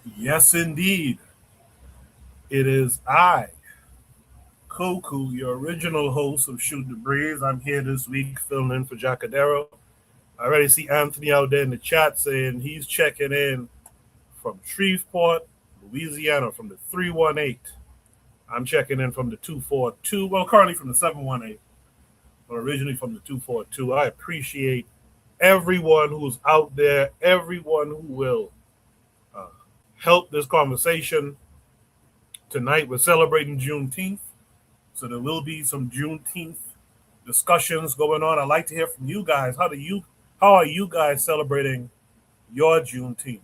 Yes, indeed. It is I, Koku, your original host of Shoot the Breeze. I'm here this week filling in for Jacadero. I already see Anthony out there in the chat saying he's checking in from Shreveport, Louisiana, from the 318. I'm checking in from the 242. Well, currently from the 718, but originally from the 242. I appreciate everyone who's out there, everyone who will uh, help this conversation. Tonight, we're celebrating Juneteenth. So there will be some Juneteenth discussions going on. I'd like to hear from you guys. How are you guys celebrating your Juneteenth?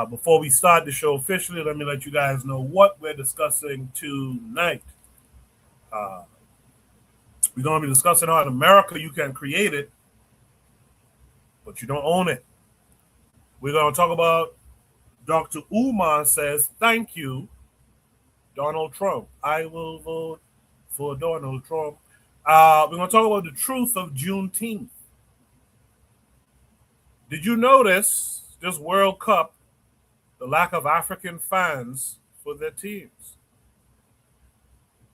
Before we start the show officially, let me let you guys know what we're discussing tonight. Uh, we're going to be discussing how in America you can create it, but you don't own it. We're going to talk about Dr. Umar says, "Thank you, Donald Trump. I will vote for Donald Trump." We're going to talk about the truth of Juneteenth. Did you notice this World Cup, the lack of African fans for their teams?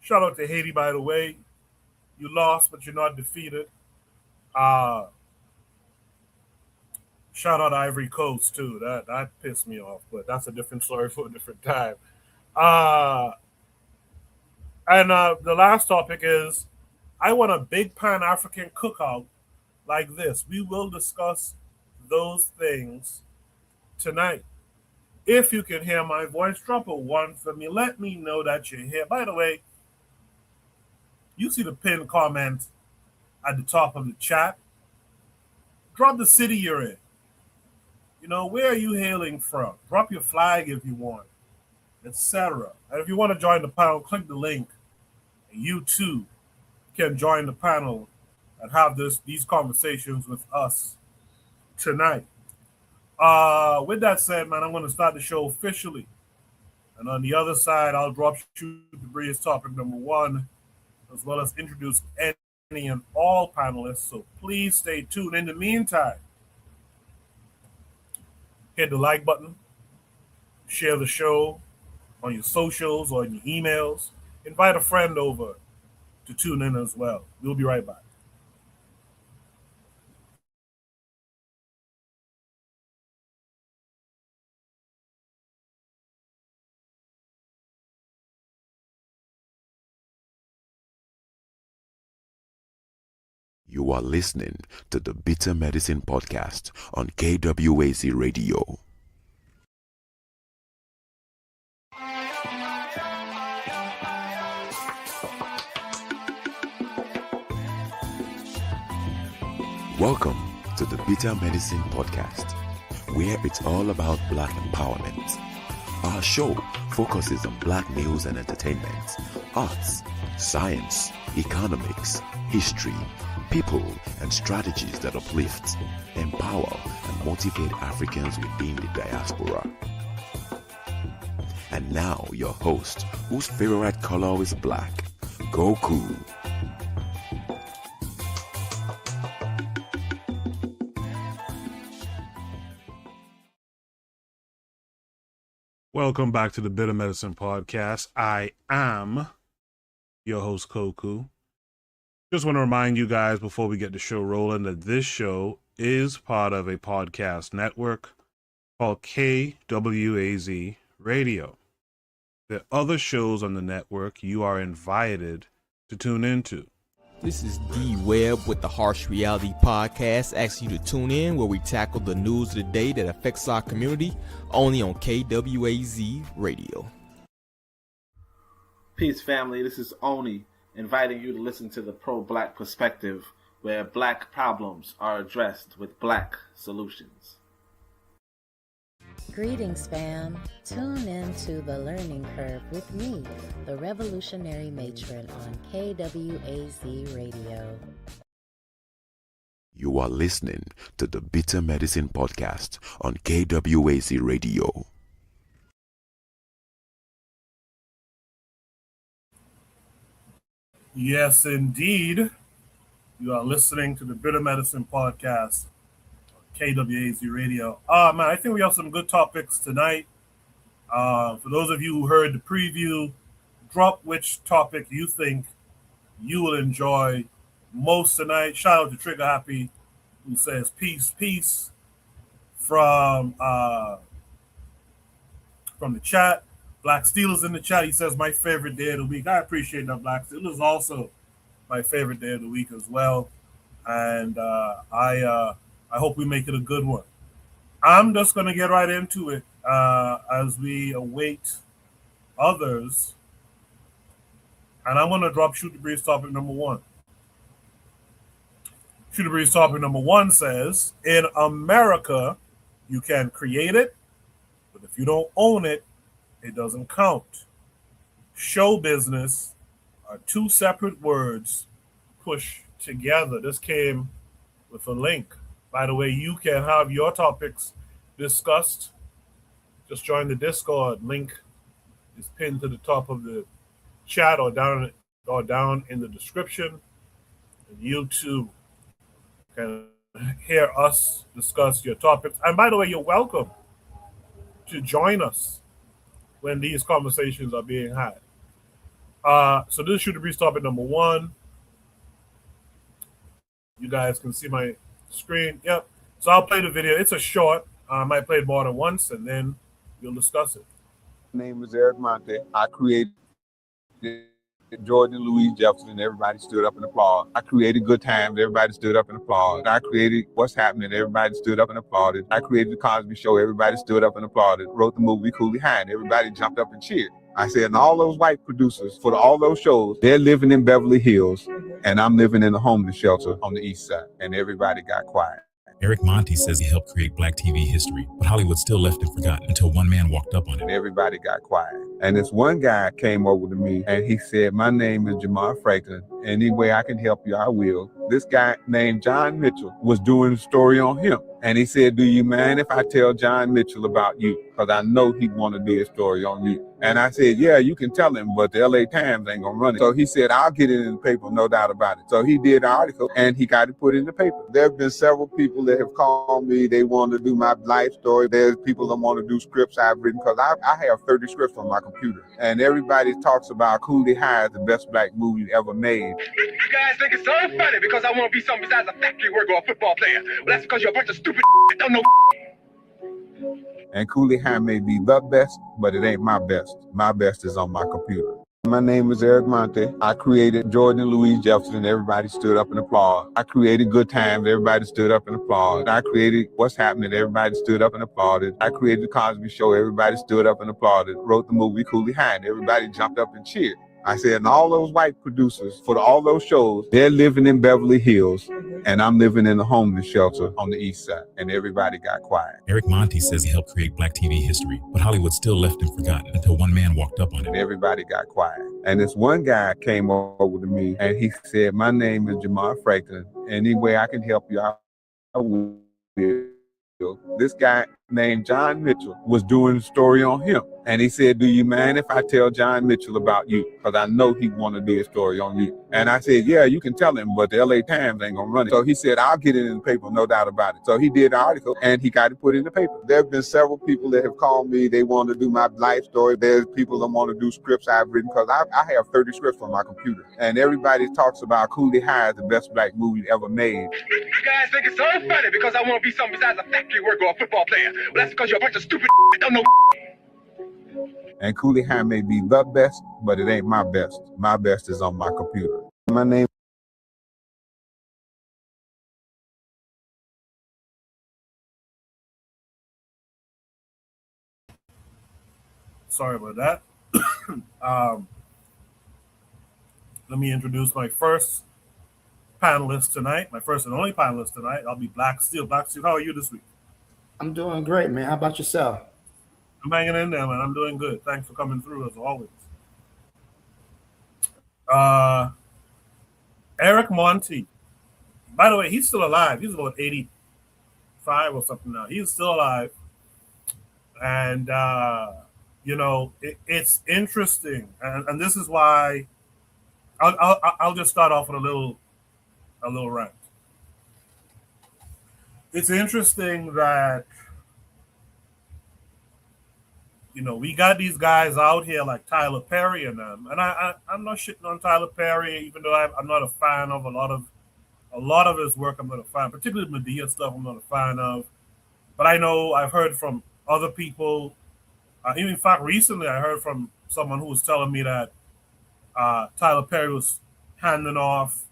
Shout out to Haiti, by the way. You lost, but you're not defeated. Uh, Shout out Ivory Coast, too. That pissed me off, but that's a different story for a different time. Uh, and the last topic is I want a big Pan African cookout like this. We will discuss those things tonight. If you can hear my voice, drop a one for me. Let me know that you're here. By the way, you see the pinned comment at the top of the chat. Drop the city you're in. You know, where are you hailing from? Drop your flag if you want, etc. And if you want to join the panel, click the link, and you too can join the panel and have these conversations with us tonight. With that said, man, I'm going to start the show officially. And on the other side, I'll drop Shoot the Breeze topic number one, as well as introduce any and all panelists. So please stay tuned. In the meantime, hit the like button, share the show on your socials or in your emails. Invite a friend over to tune in as well. We'll be right back. You are listening to the Bitter Medicine Podcast on KWAC Radio. Welcome to the Bitter Medicine Podcast, where it's all about Black empowerment. Our show focuses on Black news and entertainment, arts, science, economics, history, people, and strategies that uplift, empower, and motivate Africans within the diaspora. And now, your host, whose favorite color is black, Goku. Welcome back to the Bitter Medicine Podcast. I am your host, Koku. Just want to remind you guys before we get the show rolling that this show is part of a podcast network called KWAZ Radio. There are other shows on the network you are invited to tune into. This is D Webb with the Harsh Reality Podcast, asking you to tune in where we tackle the news of the day that affects our community, only on KWAZ Radio. Peace, family. This is Oni, inviting you to listen to the Pro-Black Perspective, where Black problems are addressed with Black solutions. Greetings, fam. Tune in to The Learning Curve with me, the Revolutionary Matron on KWAZ Radio. You are listening to the Bitter Medicine Podcast on KWAC Radio. Yes, indeed. You are listening to the Bitter Medicine Podcast on KWAZ Radio. Man, I think we have some good topics tonight. For those of you who heard the preview, drop which topic you think you will enjoy most tonight. Shout out to Trigger Happy, who says peace, peace from the chat. Black Steel is in the chat. He says my favorite day of the week. I appreciate that. Black Steel is also my favorite day of the week as well, and I hope we make it a good one. I'm just gonna get right into it as we await others, and I'm gonna drop Shoot the Breeze topic number one. Shoot the Breeze topic number one says, in America, you can create it, but if you don't own it, it doesn't count. Show business are two separate words pushed together. This came with a link. By the way, you can have your topics discussed. Just join the Discord. Link is pinned to the top of the chat or down in the description. And you too can hear us discuss your topics. And by the way, you're welcome to join us when these conversations are being had. So this is Shoot the Breeze topic number one. You guys can see my screen. Yep. So I'll play the video. It's a short. I might play it more than once, and then we'll discuss it. My name is Eric Monte. I created Jordan, Louise Jefferson. Everybody stood up and applauded. I created Good Times. Everybody stood up and applauded. I created What's Happening. Everybody stood up and applauded. I created The Cosby Show. Everybody stood up and applauded. Wrote the movie Cooley High. Everybody jumped up and cheered. I said, and all those white producers for all those shows, they're living in Beverly Hills, and I'm living in a homeless shelter on the east side. And everybody got quiet. Eric Monte says he helped create Black TV history, but Hollywood still left him forgotten until one man walked up on him. And everybody got quiet. And this one guy came over to me and he said, my name is Jamar Franklin. Any way I can help you, I will. This guy named John Mitchell was doing a story on him. And he said, do you mind if I tell John Mitchell about you? Because I know he want to do a story on you. And I said, yeah, you can tell him, but the LA Times ain't going to run it. So he said, I'll get it in the paper, no doubt about it. So he did the article and he got it put in the paper. There have been several people that have called me. They want to do my life story. There's people that want to do scripts I've written because I have 30 scripts on my computer. And everybody talks about Cooley High is the best black movie ever made. You guys think it's so funny because I want to be something besides a factory worker or a football player. Well, that's because you're a bunch of stupid that don't know. And Cooley High may be the best, but it ain't my best. My best is on my computer. My name is Eric Monte. I created Jordan, Louise Jefferson. Everybody stood up and applauded. I created Good Times. Everybody stood up and applauded. I created What's Happening. Everybody stood up and applauded. I created The Cosby Show. Everybody stood up and applauded. Wrote the movie Cooley High. Everybody jumped up and cheered. I said, and all those white producers for all those shows, they're living in Beverly Hills, and I'm living in a homeless shelter on the east side. And everybody got quiet. Eric Monte says he helped create Black TV history, but Hollywood still left him forgotten until one man walked up on him. And everybody got quiet. And this one guy came over to me and he said, my name is Jamar Franklin. Any way I can help you, I will. This guy named John Mitchell was doing a story on him. And he said, do you mind if I tell John Mitchell about you? Because I know he want to do a story on you. And I said, yeah, you can tell him, but the LA Times ain't going to run it. So he said, I'll get it in the paper, no doubt about it. So he did the article and he got it put in the paper. There have been several people that have called me. They want to do my life story. There's people that want to do scripts I've written because I have 30 scripts on my computer. And everybody talks about Cooley High is the best black movie ever made. You guys think it's so funny because I want to be something besides a factory worker or a football player. Well, that's because you're a bunch of stupid that don't know. And Cooley High may be the best, but it ain't my best. My best is on my computer. My name. Sorry about that. Let me introduce my first panelist tonight, my first and only panelist tonight. I'll be Black Steel. Black Steel, how are you this week? I'm doing great, man. How about yourself? I'm hanging in there, man. I'm doing good. Thanks for coming through, as always. Eric Monte. By the way, he's still alive. He's about 85 or something now. He's still alive. And, it's interesting. And this is why I'll just start off with a little rant. It's interesting that We got these guys out here like Tyler Perry and them, and I'm not shitting on Tyler Perry, even though I'm not a fan of a lot of his work. I'm not a fan, particularly Medea stuff. I'm not a fan of, but I know I've heard from other people. Even in fact, recently I heard from someone who was telling me that Tyler Perry was handing off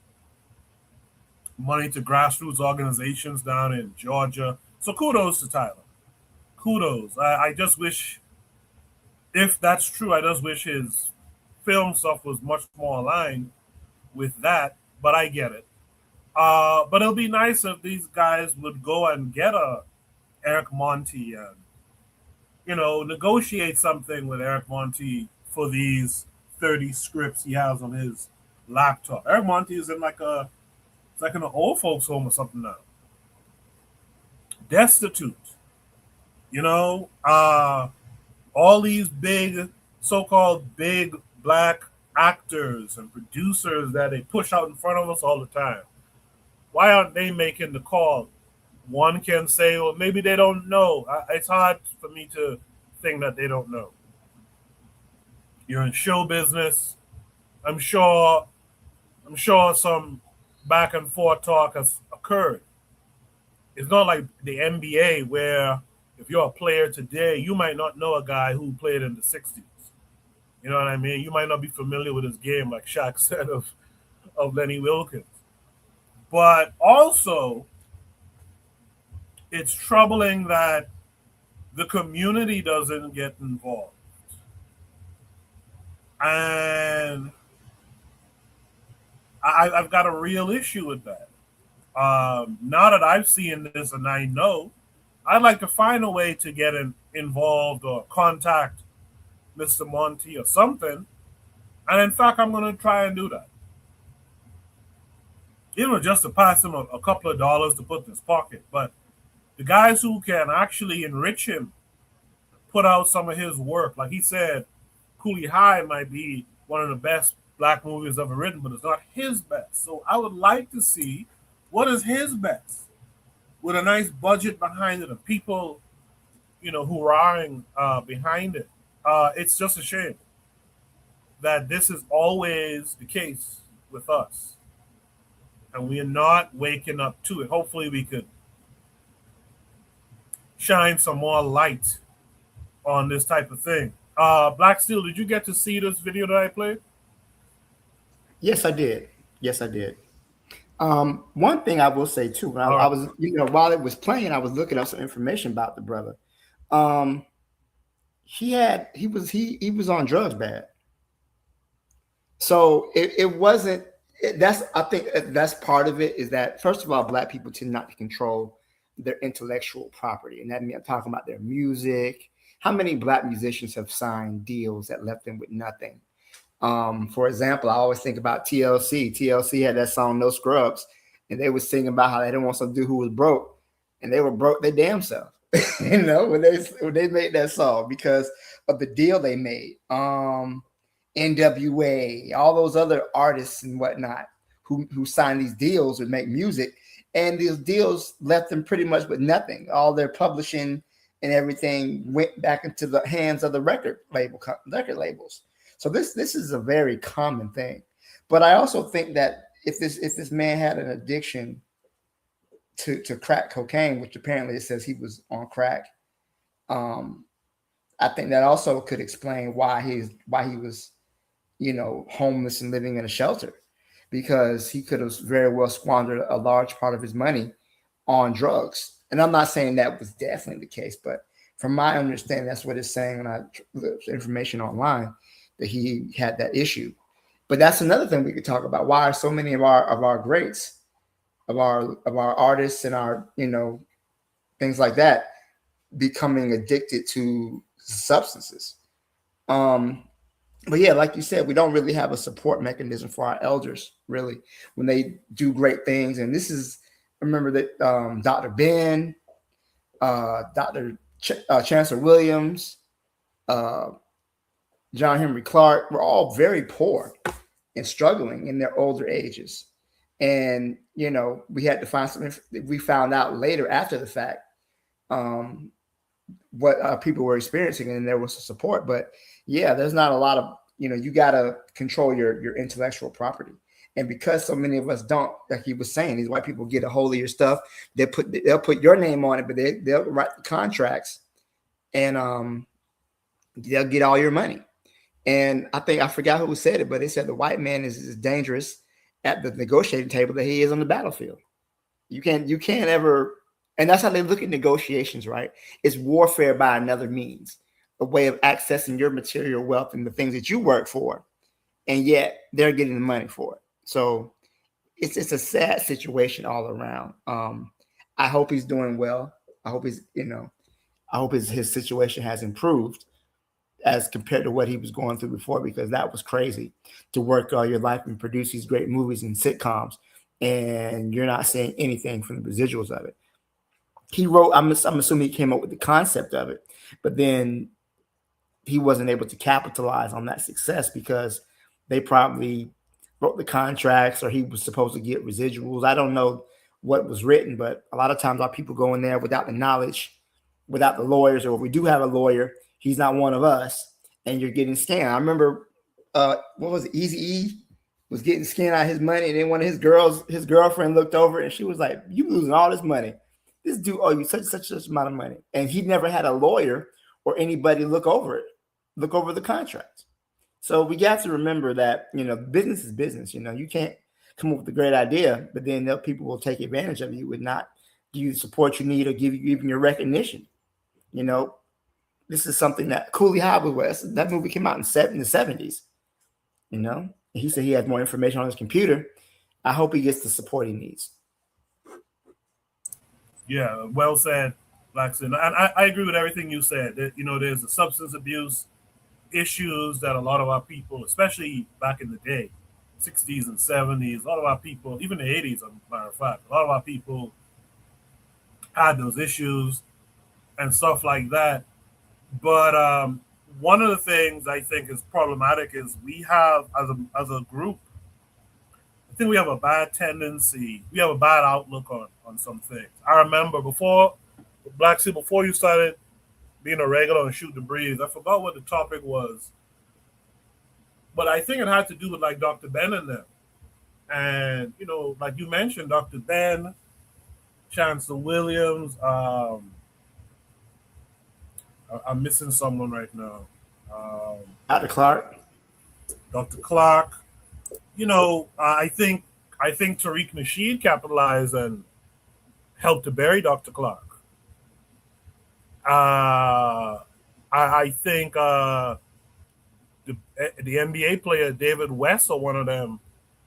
money to grassroots organizations down in Georgia. So kudos to Tyler. Kudos. I just wish, if that's true, I just wish his film stuff was much more aligned with that. But I get it. But it'll be nice if these guys would go and get a Eric Monti and negotiate something with Eric Monti for these 30 scripts he has on his laptop. Eric Monti is in it's like an old folks home or something now. Destitute. All these big, so-called big black actors and producers that they push out in front of us all the time. Why aren't they making the call? One can say, well, maybe they don't know. It's hard for me to think that they don't know. You're in show business. I'm sure some back and forth talk has occurred. It's not like the NBA where if you're a player today, you might not know a guy who played in the 60s. You know what I mean? You might not be familiar with his game, like Shaq said of Lenny Wilkins. But also, it's troubling that the community doesn't get involved. And I've got a real issue with that. Now that I've seen this and I know, I'd like to find a way to get involved or contact Mr. Monti or something. And in fact, I'm going to try and do that. Just to pass him a couple of dollars to put in his pocket. But the guys who can actually enrich him, put out some of his work, like he said, Cooley High might be one of the best black movies ever written, but it's not his best. So I would like to see what is his best with a nice budget behind it and people, hurrahing behind it. It's just a shame that this is always the case with us. And we are not waking up to it. Hopefully we could shine some more light on this type of thing. Black Steel, did you get to see this video that I played? Yes, I did. One thing I will say too, when I was, while it was playing, I was looking up some information about the brother. He was on drugs bad. So it wasn't. I think that's part of it. Is that first of all, black people tend not to control their intellectual property, and that means I'm talking about their music. How many black musicians have signed deals that left them with nothing? For example, I always think about TLC. TLC had that song "No Scrubs," and they were singing about how they didn't want some dude who was broke, and they were broke their damn self. When they made that song because of the deal they made. NWA, all those other artists and whatnot who signed these deals would make music, and these deals left them pretty much with nothing. All their publishing and everything went back into the hands of the record labels. So this is a very common thing. But I also think that if this man had an addiction to crack cocaine, which apparently it says he was on crack, I think that also could explain why he was, homeless and living in a shelter, because he could have very well squandered a large part of his money on drugs. And I'm not saying that was definitely the case, but from my understanding, that's what it's saying when I looked information online, that he had that issue. But that's another thing we could talk about. Why are so many of our greats, of our artists and our, things like that, becoming addicted to substances? But yeah, like you said, we don't really have a support mechanism for our elders, really, when they do great things. And this is, I remember that Dr. Ben, Dr. Chancellor Williams, John Henry Clark were all very poor and struggling in their older ages. And, we had to find something. We found out later after the fact what people were experiencing, and there was support. But yeah, there's not a lot of, you got to control your intellectual property. And because so many of us don't, like he was saying, these white people get a hold of your stuff. They'll put your name on it, but they'll write the contracts, and they'll get all your money. And I forgot who said it, but they said the white man is as dangerous at the negotiating table that he is on the battlefield. You can't ever, and that's how they look at negotiations, right? It's warfare by another means, a way of accessing your material wealth and the things that you work for, and yet they're getting the money for it. So it's a sad situation all around. I hope he's doing well. I hope his situation has improved as compared to what he was going through before, because that was crazy to work all your life and produce these great movies and sitcoms, and you're not seeing anything from the residuals of it. He wrote, I'm assuming he came up with the concept of it, but then he wasn't able to capitalize on that success because they probably wrote the contracts, or he was supposed to get residuals. I don't know what was written, but a lot of times our people go in there without the knowledge, without the lawyers, or if we do have a lawyer, he's not one of us, and you're getting scammed. I remember, what was it? Eazy-E was getting scammed out of his money, and then one of his girlfriend looked over, and she was like, "You losing all this money. This dude owe you such amount of money," and he never had a lawyer or anybody look over the contract. So we got to remember that business is business. You can't come up with a great idea, but then people will take advantage of you, would not give you the support you need or give you even your recognition. This is something that Cooley High was. That movie came out in the 70s. And he said he has more information on his computer. I hope he gets the support he needs. Yeah, well said, Blackson. And I agree with everything you said. That, there's the substance abuse issues that a lot of our people, especially back in the day, 60s and 70s, a lot of our people, even the 80s, as a matter of fact, a lot of our people had those issues and stuff like that. But one of the things I think is problematic is we have, as a group, I think we have a bad tendency, we have a bad outlook on some things. I remember before you started being a regular on Shoot the Breeze, I forgot what the topic was, but I think it had to do with like Dr. Ben and them. And, like you mentioned, Dr. Ben, Chancellor Williams, I'm missing someone right now. Dr. Clark. Dr. Clark. I think Tariq Nasheed capitalized and helped to bury Dr. Clark. I think the NBA player David West, or one of them,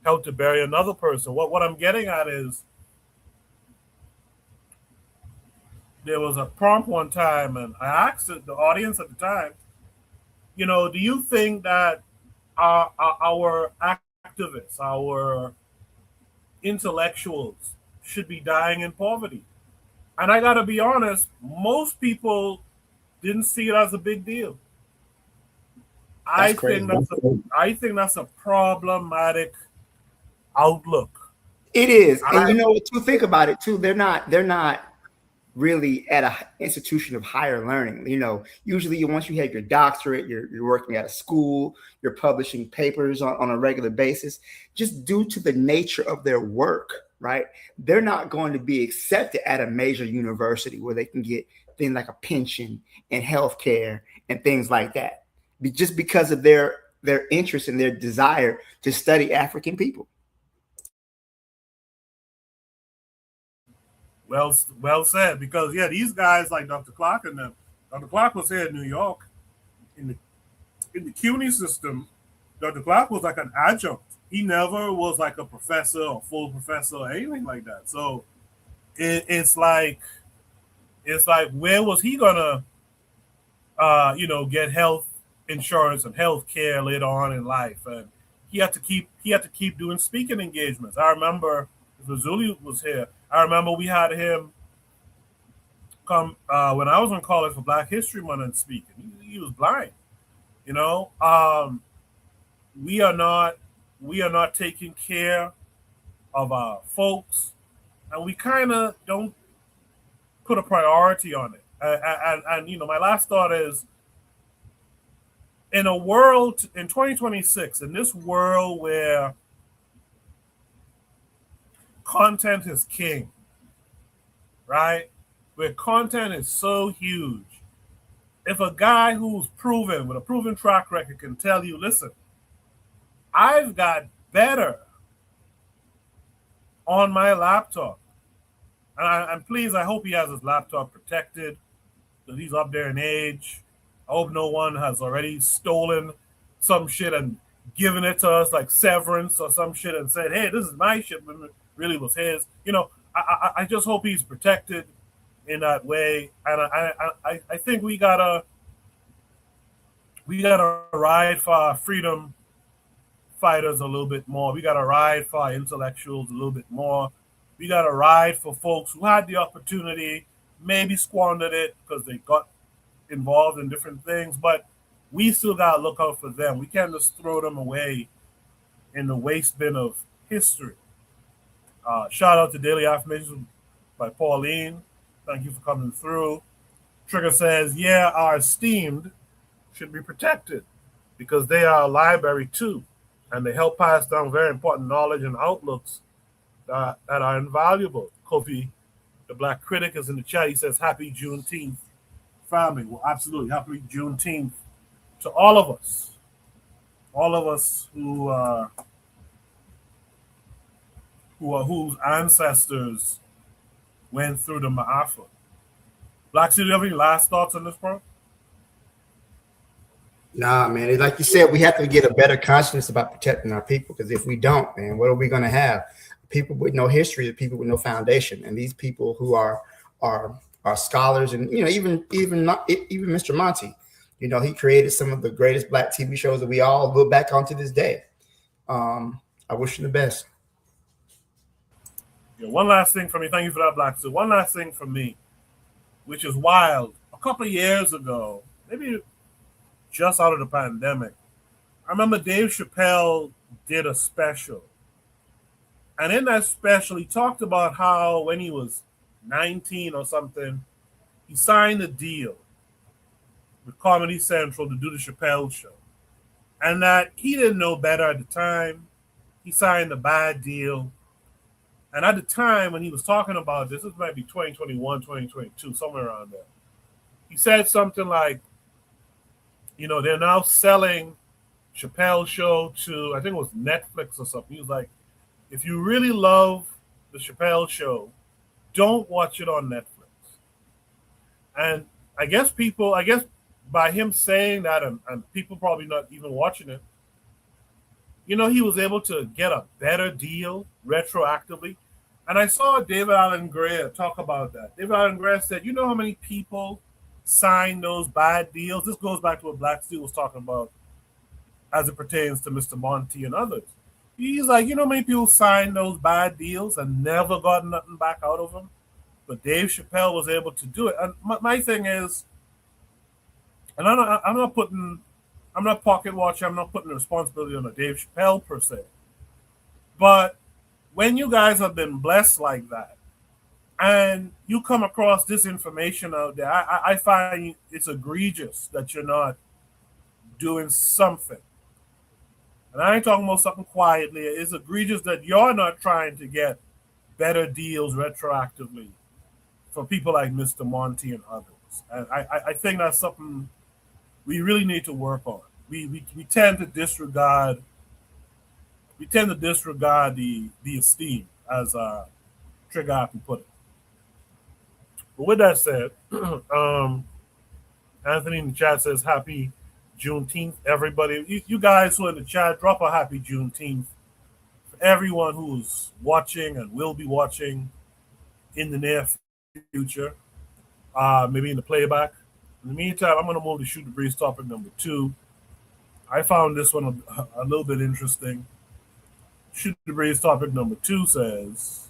helped to bury another person. What I'm getting at is there was a prompt one time, and I asked the audience at the time, do you think that our activists, our intellectuals should be dying in poverty? And I got to be honest, most people didn't see it as a big deal. I think that's a problematic outlook. It is. And to think about it too, they're not really at an institution of higher learning. Usually once you have your doctorate, you're working at a school, you're publishing papers on a regular basis, just due to the nature of their work, right? They're not going to be accepted at a major university where they can get things like a pension and healthcare and things like that, just because of their interest and their desire to study African people. Well said, because these guys like Dr. Clark and them. Dr. Clark was here in New York in the CUNY system. Dr. Clark was like an adjunct. He never was like a professor or full professor or anything like that. So it's like where was he gonna get health insurance and health care later on in life? And he had to keep doing speaking engagements. I remember if Razuli was here, I remember we had him come when I was in college for Black History Month and speaking. He was blind. We are not taking care of our folks, and we kind of don't put a priority on it. And my last thought is, in a world in 2026, in this world where content is king, right? Where content is so huge, if a guy who's proven with a proven track record can tell you, listen, I've got better on my laptop, and please, I hope he has his laptop protected because he's up there in age. I hope no one has already stolen some shit and given it to us like severance or some shit and said, hey, this is my shit, but it really was his. I just hope he's protected in that way. And I think we gotta ride for our freedom fighters a little bit more. We gotta ride for our intellectuals a little bit more. We gotta ride for folks who had the opportunity, maybe squandered it because they got involved in different things, but we still got to look out for them. We can't just throw them away in the waste bin of history. Shout out to Daily Affirmations by Pauline. Thank you for coming through. Trigger says, yeah, our esteemed should be protected because they are a library too, and they help pass down very important knowledge and outlooks that are invaluable. Kofi, the Black Critic, is in the chat. He says, happy Juneteenth. Family. Well, absolutely. Happy Juneteenth to all of us whose ancestors went through the Ma'afa. Black City, do you have any last thoughts on this, bro? Nah, man. Like you said, we have to get a better consciousness about protecting our people, because if we don't, man, what are we going to have? People with no history, the people with no foundation, and these people who are scholars, and even Mr. Monty, he created some of the greatest Black TV shows that we all look back on to this day. I wish him the best. Yeah, one last thing for me. Thank you for that, Black Suit. One last thing for me, which is wild. A couple of years ago, maybe just out of the pandemic, I remember Dave Chappelle did a special. And in that special, he talked about how when he was 19 or something, he signed a deal with Comedy Central to do the Chappelle show. And that he didn't know better at the time. He signed a bad deal. And at the time when he was talking about this might be 2021, 2022, somewhere around there. He said something like, they're now selling Chappelle show to, I think it was Netflix or something. He was like, if you really love the Chappelle show, don't watch it on Netflix. And I guess by him saying that and people probably not even watching it, he was able to get a better deal retroactively. And I saw David Allen Gray talk about that. David Allen Gray said, you know how many people signed those bad deals? This goes back to what Black Steel was talking about as it pertains to Mr. Monty and others. He's like, how many people signed those bad deals and never got nothing back out of them? But Dave Chappelle was able to do it. And my thing is, and I'm not pocket watching, I'm not putting the responsibility on a Dave Chappelle per se. But when you guys have been blessed like that, and you come across this information out there, I find it's egregious that you're not doing something. And I ain't talking about something quietly. It's egregious that you're not trying to get better deals retroactively for people like Mr. Monty and others. And I think that's something we really need to work on. We tend to disregard the esteem, as Trigger can put it. But with that said, Anthony in the chat says happy Juneteenth, everybody. You guys who are in the chat, drop a happy Juneteenth for everyone who's watching and will be watching in the near future, maybe in the playback. In the meantime, I'm going to move to Shoot the Breeze topic number 2. I found this one a little bit interesting. Shoot the Breeze topic number 2 says,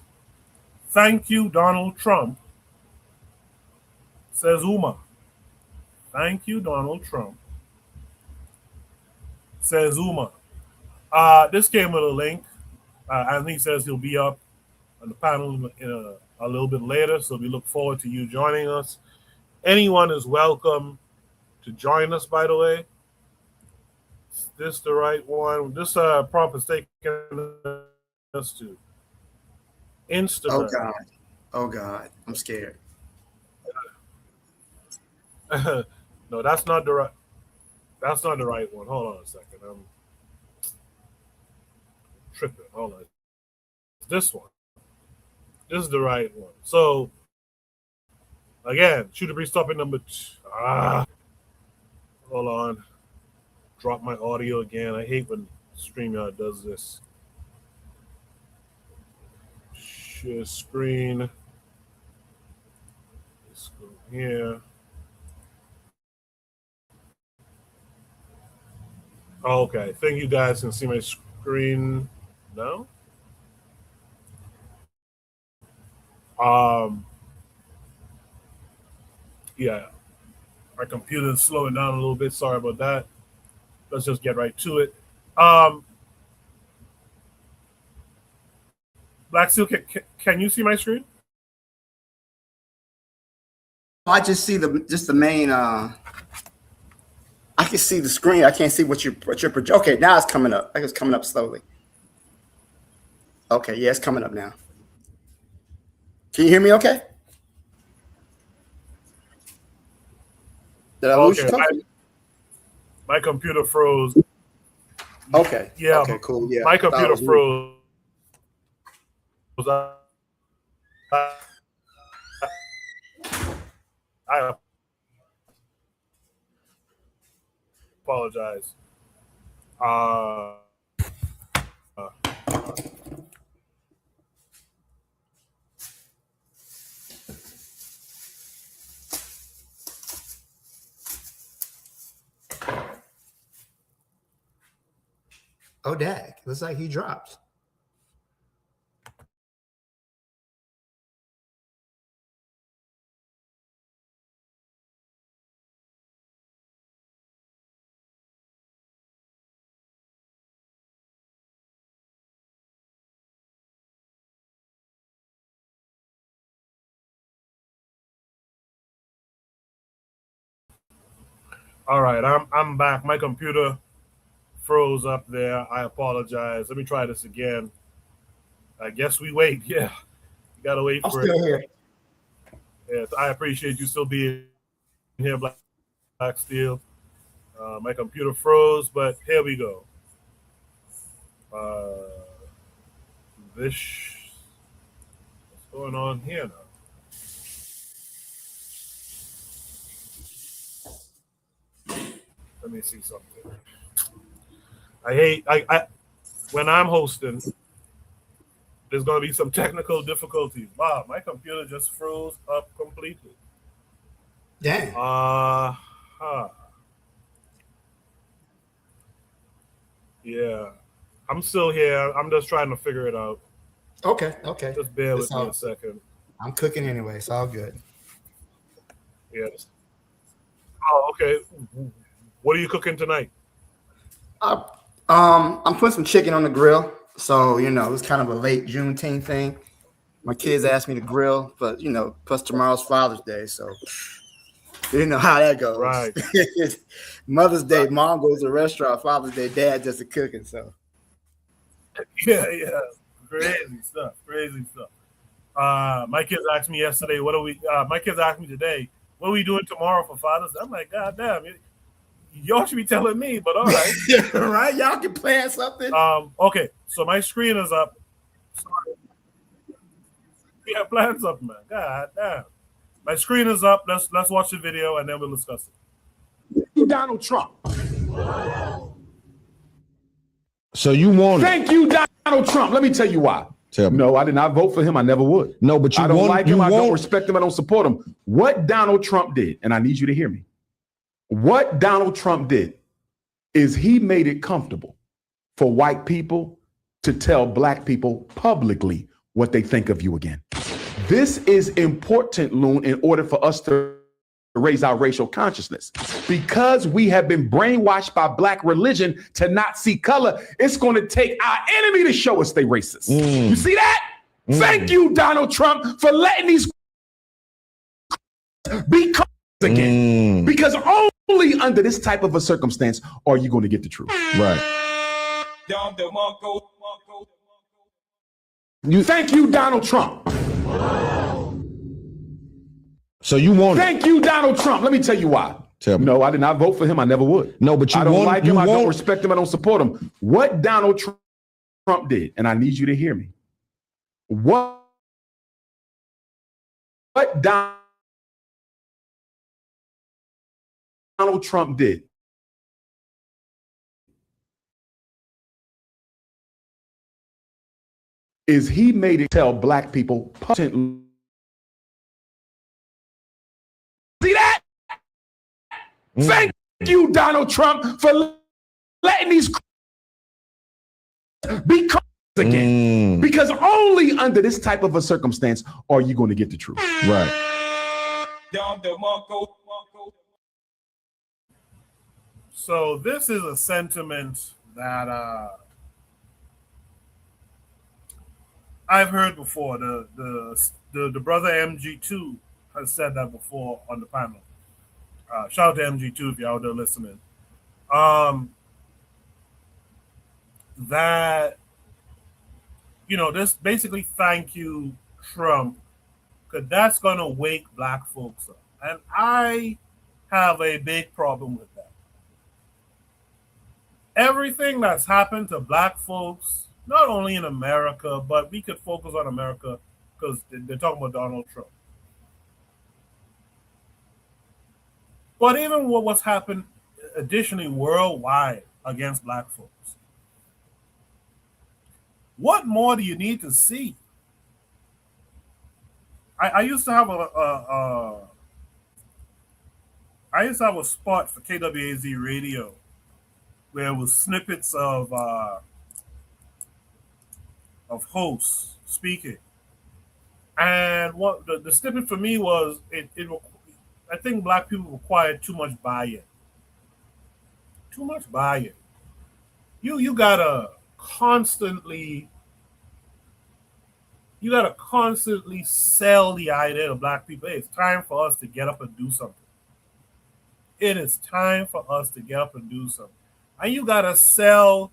thank you, Donald Trump, says Uma. Thank you, Donald Trump, says Uma. This came with a link. Anthony says he'll be up on the panel in a little bit later, so we look forward to you joining us. Anyone is welcome to join us, by the way. Is this the right one? This prompt is taking us to Instagram. Oh God. Oh God. I'm scared. No, that's not the right. That's not the right one. Hold on a second. I'm tripping. Hold on. This one. This is the right one. So again, Shoot the Breeze topic number 2. Hold on. Drop my audio again. I hate when StreamYard does this. Share screen. Let's go here. Oh, okay. I think you guys can see my screen now. Yeah. My computer is slowing down a little bit. Sorry about that. Let's just get right to it. Black Steel, can you see my screen? I just see the main. I can see the screen. I can't see what you're. Okay, now it's coming up. I think it's coming up slowly. Okay, yeah, it's coming up now. Can you hear me? Okay. Did I lose you? My computer froze. Okay. Yeah. Okay. Cool. Yeah. My computer froze. I apologize. Oh, dag. Looks like he dropped. All right, I'm back. My computer froze up there. I apologize. Let me try this again. I guess we wait. Yeah, you gotta wait for it. I'm still here. Yes, I appreciate you still being here, Black Steel. My computer froze, but here we go. What's going on here now? Let me see something. I when I'm hosting, there's going to be some technical difficulties. Wow, my computer just froze up completely. Damn. Yeah, I'm still here. I'm just trying to figure it out. Okay. Just bear with me a second. I'm cooking anyway. It's all good. Yes. Oh, okay. What are you cooking tonight? I'm putting some chicken on the grill. So, it's kind of a late Juneteenth thing. My kids asked me to grill, but, plus tomorrow's Father's Day. So, you know how that goes. Right. Mother's Day, mom goes to the restaurant. Father's Day, dad does the cooking. So, yeah. Crazy stuff. My kids asked me yesterday, my kids asked me today, what are we doing tomorrow for Father's Day? I'm like, God damn, y'all should be telling me, but all right. Right? Y'all can plan something. Okay, so my screen is up. Sorry. Yeah, plan something, man. God damn. My screen is up. Let's watch the video and then we'll discuss it. Donald Trump. So you want Thank you, Donald Trump. Let me tell you why. Tell me. No, I did not vote for him. I never would. No, but you I don't want, like you him. I don't want- respect him. I don't support him. What Donald Trump did, and I need you to hear me. What Donald Trump did is he made it comfortable for white people to tell black people publicly what they think of you again. This is important, Loon, in order for us to raise our racial consciousness. Because we have been brainwashed by black religion to not see color, it's going to take our enemy to show us they racist. You see that? Thank you, Donald Trump, for letting these be again. Because only under this type of a circumstance are you going to get the truth. Right. Thank you, Donald Trump. So you want Thank you, Donald Trump. Let me tell you why. Tell me. No, I did not vote for him. I never would. No, but you I don't want, like you him. I don't want- respect him. I don't support him. What Donald Trump did, and I need you to hear me. What Donald Trump did is he made it tell black people. See that? Thank you, Donald Trump, for letting these be again. Because only under this type of a circumstance are you going to get the truth. Right. So this is a sentiment that I've heard before. The brother MG2 has said that before on the panel. Shout out to MG2 if you're out there listening. That, you know, this basically thank you, Trump, because that's going to wake black folks up. And I have a big problem with that. Everything that's happened to black folks, not only in America, but we could focus on America because they're talking about Donald Trump. But even what's happened additionally worldwide against black folks, what more do you need to see? I used to have a spot for KWAZ radio where it was snippets of hosts speaking, and what the snippet for me was I think black people required too much buy-in. Too much buy-in. You gotta constantly sell the idea to black people. Hey, it's time for us to get up and do something. It is time for us to get up and do something. And you gotta sell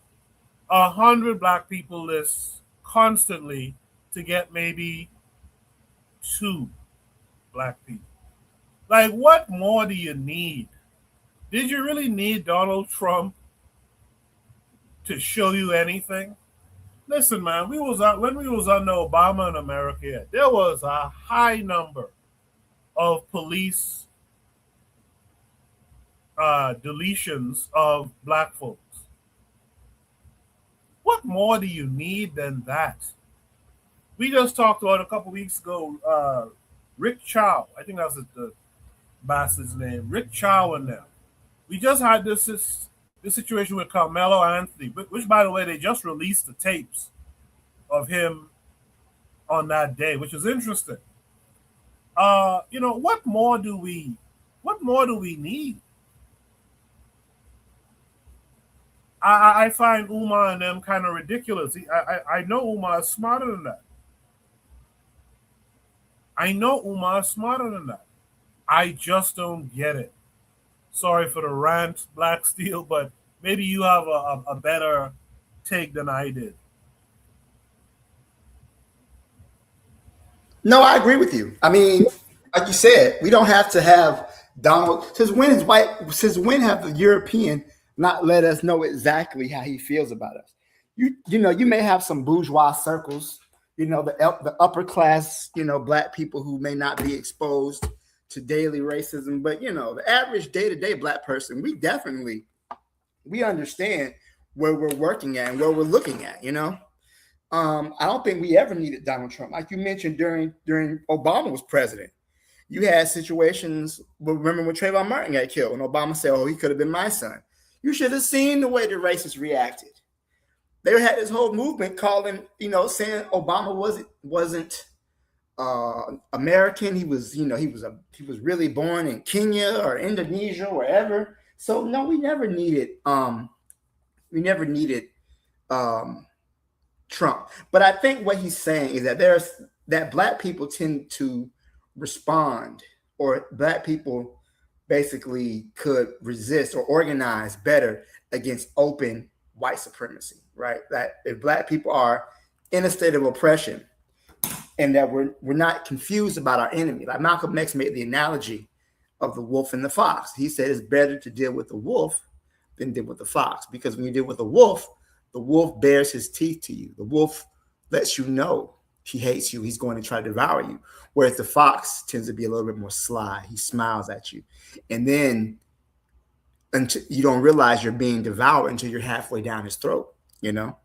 100 black people lists constantly to get maybe 2 black people. Like, what more do you need? Did you really need Donald Trump to show you anything? Listen, man, when we was under Obama in America, there was a high number of police deletions of black folks. What more do you need than that? We just talked about a couple weeks ago, Rick Chow. I think that's the bastard's name. Rick Chow and them. We just had this situation with Carmelo Anthony, which, by the way, they just released the tapes of him on that day, which is interesting. What more do we need? I find Umar and them kind of ridiculous. I know Umar is smarter than that. I just don't get it. Sorry for the rant, Black Steel, but maybe you have a better take than I did. No, I agree with you. I mean, like you said, we don't have to have Donald. Since when have the European not let us know exactly how he feels about us? You may have some bourgeois circles, the upper class, black people who may not be exposed to daily racism, but the average day-to-day black person, we understand where we're working at and where we're looking at. I don't think we ever needed Donald Trump. Like you mentioned during Obama was president, you had situations. Remember when Trayvon Martin got killed, and Obama said, "Oh, he could have been my son." You should have seen the way the racists reacted. They had this whole movement calling, saying Obama wasn't American. He was really born in Kenya or Indonesia, wherever. So no, we never needed Trump. But I think what he's saying is that black people tend to respond, or black people basically could resist or organize better against open white supremacy, right? That if Black people are in a state of oppression and that we're not confused about our enemy. Like Malcolm X made the analogy of the wolf and the fox. He said it's better to deal with the wolf than deal with the fox, because when you deal with the wolf bears his teeth to you. The wolf lets you know he hates you. He's going to try to devour you. Whereas the fox tends to be a little bit more sly. He smiles at you. And then until you don't realize you're being devoured until you're halfway down his throat, you know,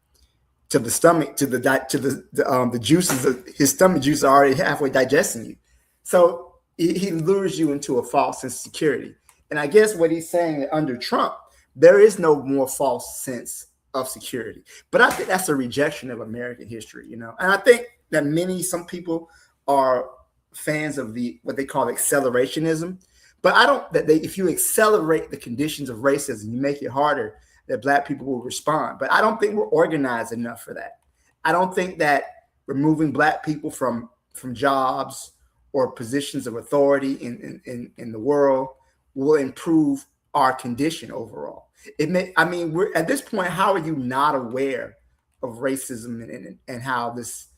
to the stomach, to the juices of his stomach juices are already halfway digesting you. So he lures you into a false sense of security. And I guess what he's saying that under Trump, there is no more false sense of security. But I think that's a rejection of American history, you know. And I think that some people are fans of what they call accelerationism. But I don't, if you accelerate the conditions of racism, you make it harder that Black people will respond. But I don't think we're organized enough for that. I don't think that removing Black people from jobs or positions of authority in the world will improve our condition overall. We're at this point, how are you not aware of racism and how this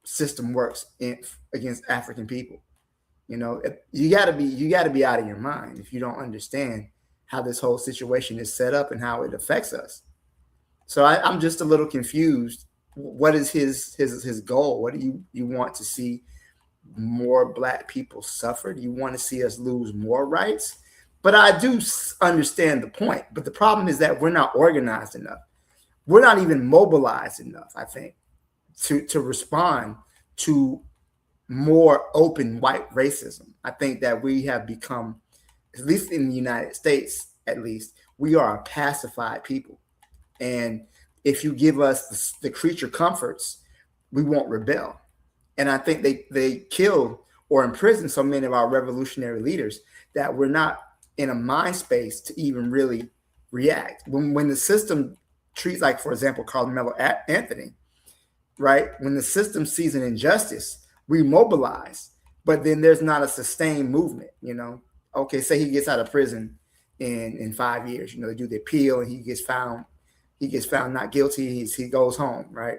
system works against African people? You know, you got to be out of your mind if you don't understand how this whole situation is set up and how it affects us. So I'm just a little confused. What is his goal? What do you want to see? More Black people suffer? Do you want to see us lose more rights? But I do understand the point. But the problem is that we're not organized enough. We're not even mobilized enough, I think, to respond to more open white racism. I think that we have become, at least in the United States, at least, we are a pacified people. And if you give us the creature comforts, we won't rebel. And I think they killed or imprisoned so many of our revolutionary leaders that we're not in a mind space to even really react. When the system treats, like, for example, Carmelo Anthony, right? When the system sees an injustice, we mobilize, but then there's not a sustained movement, you know? Okay, say he gets out of prison in 5 years, you know, they do the appeal and he gets found not guilty, he goes home, right?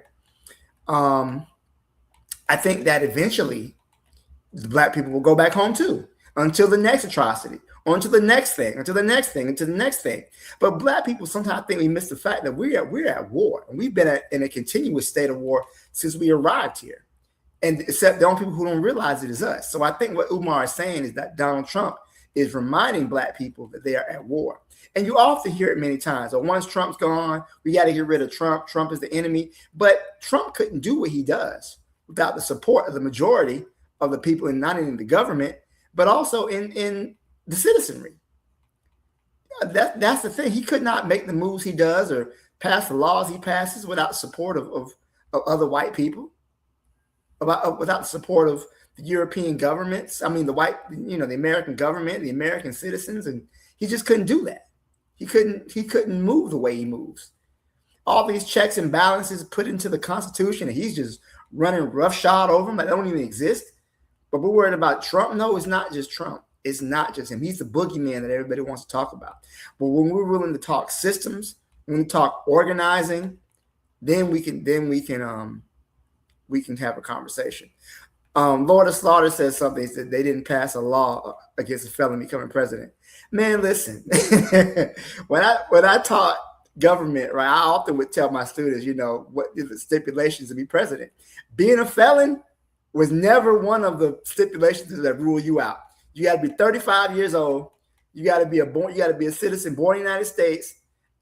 I think that eventually the Black people will go back home too, until the next atrocity, or until the next thing, until the next thing, until the next thing. But Black people sometimes think we miss the fact that we're at war, and we've been in a continuous state of war since we arrived here. And except the only people who don't realize it is us. So I think what Umar is saying is that Donald Trump is reminding Black people that they are at war. And you often hear it many times. So once Trump's gone, we got to get rid of Trump. Trump is the enemy. But Trump couldn't do what he does without the support of the majority of the people, in not only the government, but also in the citizenry. That's the thing. He could not make the moves he does or pass the laws he passes without support of other white people, without the support of the European governments. I mean, the American government, the American citizens, and he just couldn't do that. He couldn't move the way he moves. All these checks and balances put into the Constitution, and he's just running roughshod over them that don't even exist. But we're worried about Trump. No, it's not just Trump. It's not just him. He's the boogeyman that everybody wants to talk about. But when we're willing to talk systems, when we talk organizing, then we can have a conversation. Lord of Slaughter says something. He said they didn't pass a law against a felon becoming president. Man, listen, when I taught government, right, I often would tell my students, you know, what is the stipulations to be president. Being a felon was never one of the stipulations that rule you out. You got to be 35 years old. You got to be a citizen born in the United States,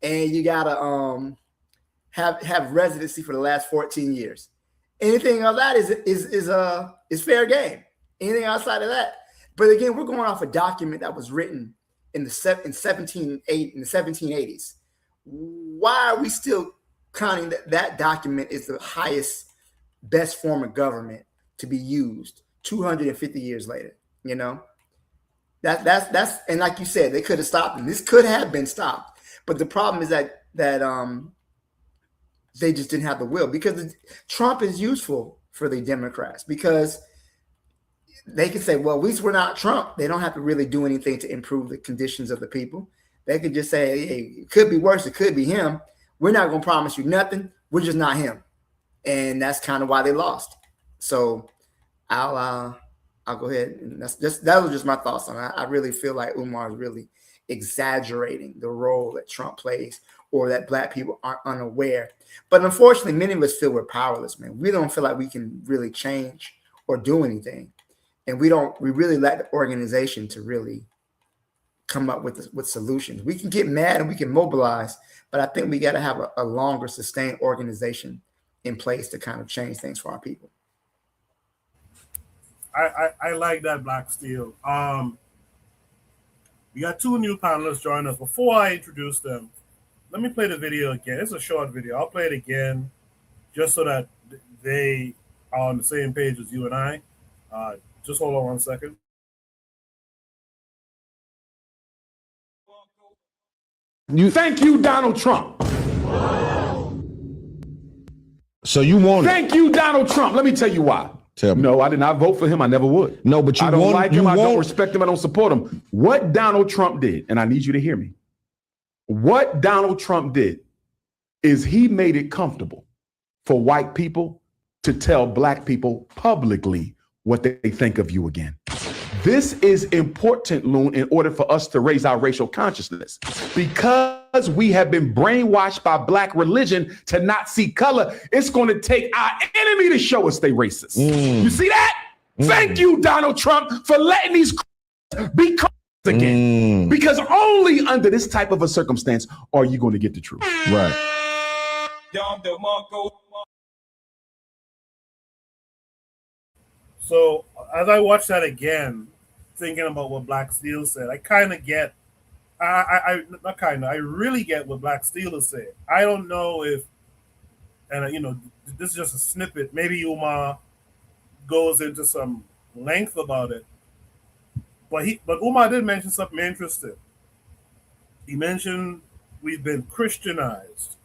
and you got to have residency for the last 14 years. Anything of that is fair game. Anything outside of that. But again, we're going off a document that was written in the 1780s. Why are we still counting that document is the highest, best form of government to be used 250 years later? You know, that's and like you said, they could have stopped him. This could have been stopped, but the problem is that they just didn't have the will, because Trump is useful for the Democrats, because they can say, well, at least we're not Trump. They don't have to really do anything to improve the conditions of the people. They could just say, hey, it could be worse. It could be him. We're not going to promise you nothing. We're just not him. And that's kind of why they lost. So I'll go ahead. And that was just my thoughts on it. I really feel like Umar is really exaggerating the role that Trump plays, or that black people aren't unaware. But unfortunately, many of us feel we're powerless, man. We don't feel like we can really change or do anything. And we really lack the organization to really come up with solutions. We can get mad and we can mobilize, but I think we got to have a longer sustained organization in place to kind of change things for our people. I like that, Black Steel. We got two new panelists joining us. Before I introduce them, let me play the video again. It's a short video. I'll play it again just so that they are on the same page as you and I. Just hold on 1 second. Thank you, Donald Trump. So you want it. Thank you, Donald Trump. Let me tell you why. Tell me. No, I did not vote for him. I never would. No, but you I don't want, like you him. I don't want- respect him. I don't support him. What Donald Trump did, and I need you to hear me. What Donald Trump did is he made it comfortable for white people to tell black people publicly what they think of you again. This is important, Loon, in order for us to raise our racial consciousness, because we have been brainwashed by black religion to not see color. It's going to take our enemy to show us they racist. You see that? Thank you, Donald Trump, for letting these be again, because only under this type of a circumstance are you going to get the truth. Right. So as I watch that again, thinking about what Black Steel said, I kind of get, I really get what Black Steel is saying. I don't know if, and this is just a snippet. Maybe Umar goes into some length about it, but Umar did mention something interesting. He mentioned we've been Christianized,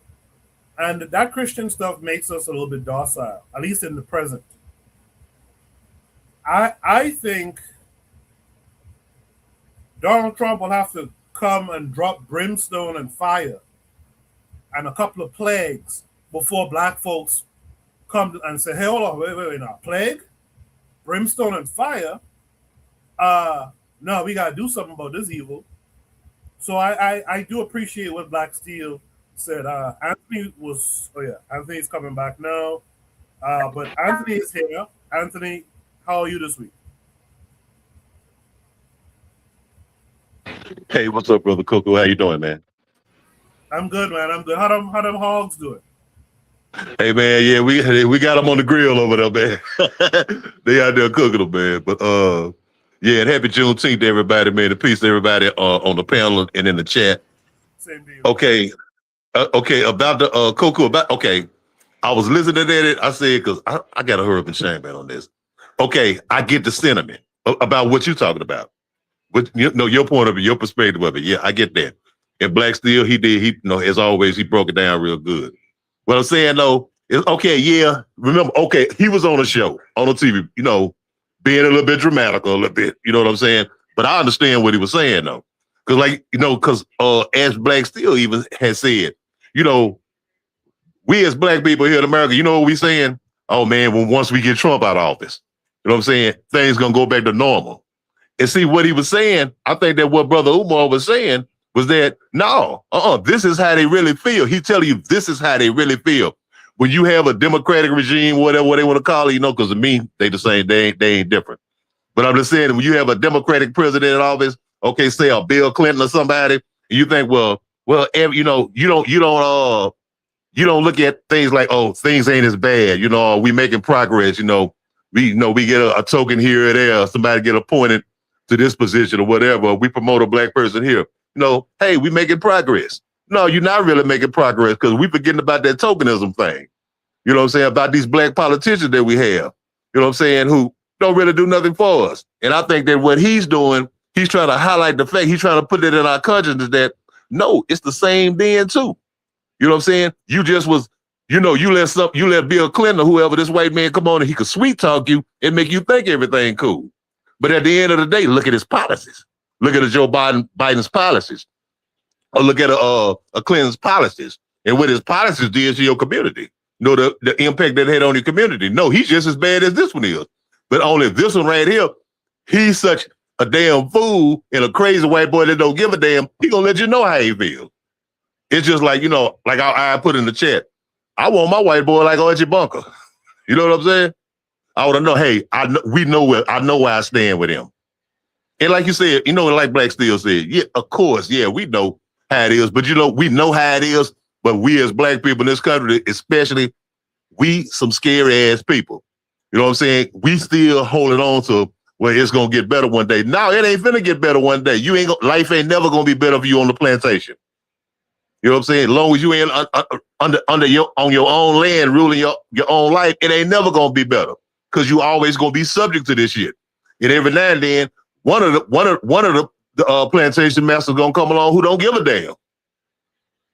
and that Christian stuff makes us a little bit docile, at least in the present. I think Donald Trump will have to come and drop brimstone and fire and a couple of plagues before black folks come and say, hey, hold on, wait, now, plague? Brimstone and fire? No, we got to do something about this evil. So I do appreciate what Black Steel said. Anthony's coming back now. But Anthony is here. Anthony, how are you this week? Hey, what's up, brother Coco? How you doing, man? I'm good, man. I'm good. How them hogs doing? Hey, man, yeah, we got them on the grill over there, man. They out there cooking them, man. But yeah, and happy Juneteenth to everybody, man. And peace to everybody on the panel and in the chat. Same deal. Okay, about the Coco. I was listening to it. I said, because I got to hurry up and shame, man, on this. Okay, I get the sentiment about what you're talking about. But your point of it, your perspective of it. Yeah, I get that. And Black Steel, he as always, he broke it down real good. What I'm saying though is, okay, yeah, remember, okay, he was on a show, on a TV, being a little bit dramatic, a little bit, you know what I'm saying? But I understand what he was saying though. Because as Black Steel even has said, we as black people here in America, you know what we saying? Oh man, once we get Trump out of office, you know what I'm saying? Things gonna go back to normal. And see what he was saying, I think that what Brother Umar was saying was that, no, this is how they really feel. He's telling you this is how they really feel. When you have a democratic regime, whatever they want to call it, because to me, they the same, they ain't different. But I'm just saying, when you have a democratic president in office, okay, say a Bill Clinton or somebody, and you think, you don't look at things like, oh, things ain't as bad, we making progress, we get a token here or there, somebody get appointed to this position or whatever, we promote a black person here. Hey, we making progress. No, you're not really making progress because we forgetting about that tokenism thing. You know what I'm saying? About these black politicians that we have, you know what I'm saying, who don't really do nothing for us. And I think that what he's doing, he's trying to highlight the fact, he's trying to put it in our consciousness that, no, it's the same then too. You know what I'm saying? You just was, you let Bill Clinton or whoever, this white man, come on and he could sweet talk you and make you think everything cool. But at the end of the day, look at his policies. Look at Joe Biden's policies. Or look at a Clinton's policies and what his policies did to your community. You know, the impact that it had on your community. No, he's just as bad as this one is. But only this one right here, he's such a damn fool and a crazy white boy that don't give a damn. He gonna let you know how he feels. It's just like, you know, like I put in the chat, I want my white boy like Archie Bunker. You know what I'm saying? I want to know, hey, I know where I stand with him. And like you said, you know, like Black Steel said, yeah, of course, yeah, we know how it is. But, you know, we know how it is. But we as Black people in this country, especially, we some scary ass people. You know what I'm saying? We still holding on to, well, it's going to get better one day. No, it ain't finna get better one day. Life ain't never going to be better for you on the plantation. You know what I'm saying? As long as you ain't on your own land, ruling your own life, it ain't never going to be better. Because you always going to be subject to this shit. And every now and then, one of the plantation masters gonna come along who don't give a damn. You know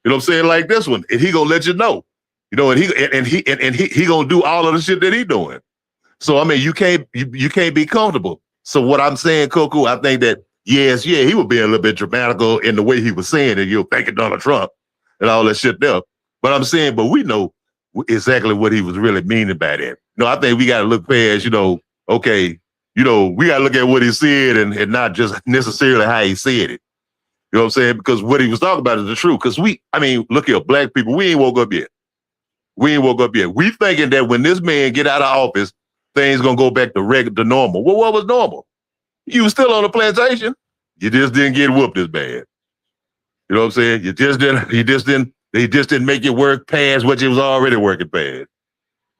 what I'm saying? Like this one, and he gonna let you know. You know, and he gonna do all of the shit that he doing. So I mean, you can't be comfortable. So what I'm saying, Coco, I think that yes, yeah, he was being a little bit dramatical in the way he was saying it. You're thanking Donald Trump and all that shit there. But I'm saying, but we know exactly what he was really meaning by that. No, I think we got to look past, you know, okay, you know, we got to look at what he said and not just necessarily how he said it. You know what I'm saying? Because what he was talking about is the truth. Because look here, Black people, we ain't woke up yet. We ain't woke up yet. We thinking that when this man get out of office, things going to go back to normal. Well, what was normal? You was still on the plantation. You just didn't get whooped as bad. You know what I'm saying? He just didn't make it work past what you was already working past.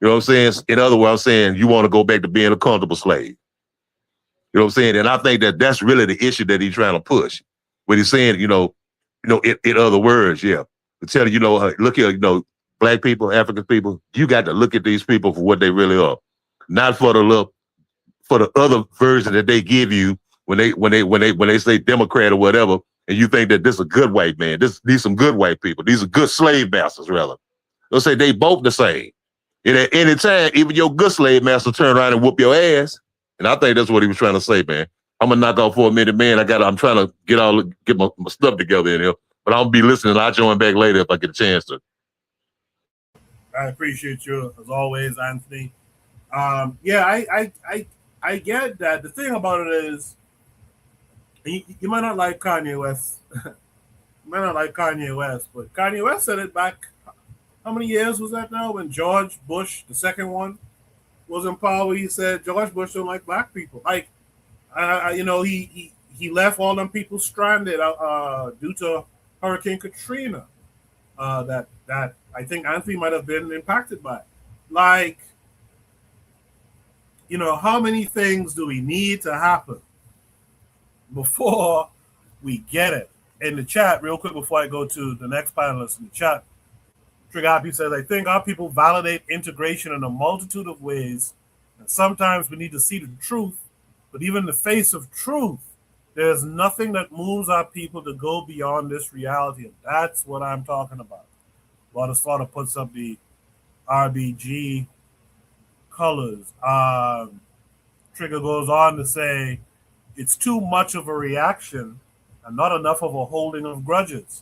You know what I'm saying? In other words, I'm saying you want to go back to being a comfortable slave. You know what I'm saying? And I think that that's really the issue that he's trying to push. When he's saying, in other words, yeah. To tell you, look here, Black people, African people, you got to look at these people for what they really are. Not for the other version that they give you when they say Democrat or whatever, and you think that this is a good white man. These some good white people. These are good slave masters, rather. They'll say they both the same. And at any time, even your good slave master turn around and whoop your ass. And I think that's what he was trying to say, man. I'm gonna knock off for a minute, man. I'm trying to get my stuff together in here. But I'll be listening. I'll join back later if I get a chance to. I appreciate you as always, Anthony. I get that. The thing about it is, you might not like Kanye West. You might not like Kanye West, but Kanye West said it back. How many years was that now? When George Bush, the second one, was in power, he said George Bush don't like Black people. Like, he left all them people stranded due to Hurricane Katrina. That I think Anthony might have been impacted by. Like, how many things do we need to happen before we get it? In the chat, real quick, before I go to the next panelist in the chat, Trigger Happy says, I think our people validate integration in a multitude of ways, and sometimes we need to see the truth, but even in the face of truth, there's nothing that moves our people to go beyond this reality, and that's what I'm talking about. Water Slaughter puts up the RBG colors. Trigger goes on to say, it's too much of a reaction and not enough of a holding of grudges.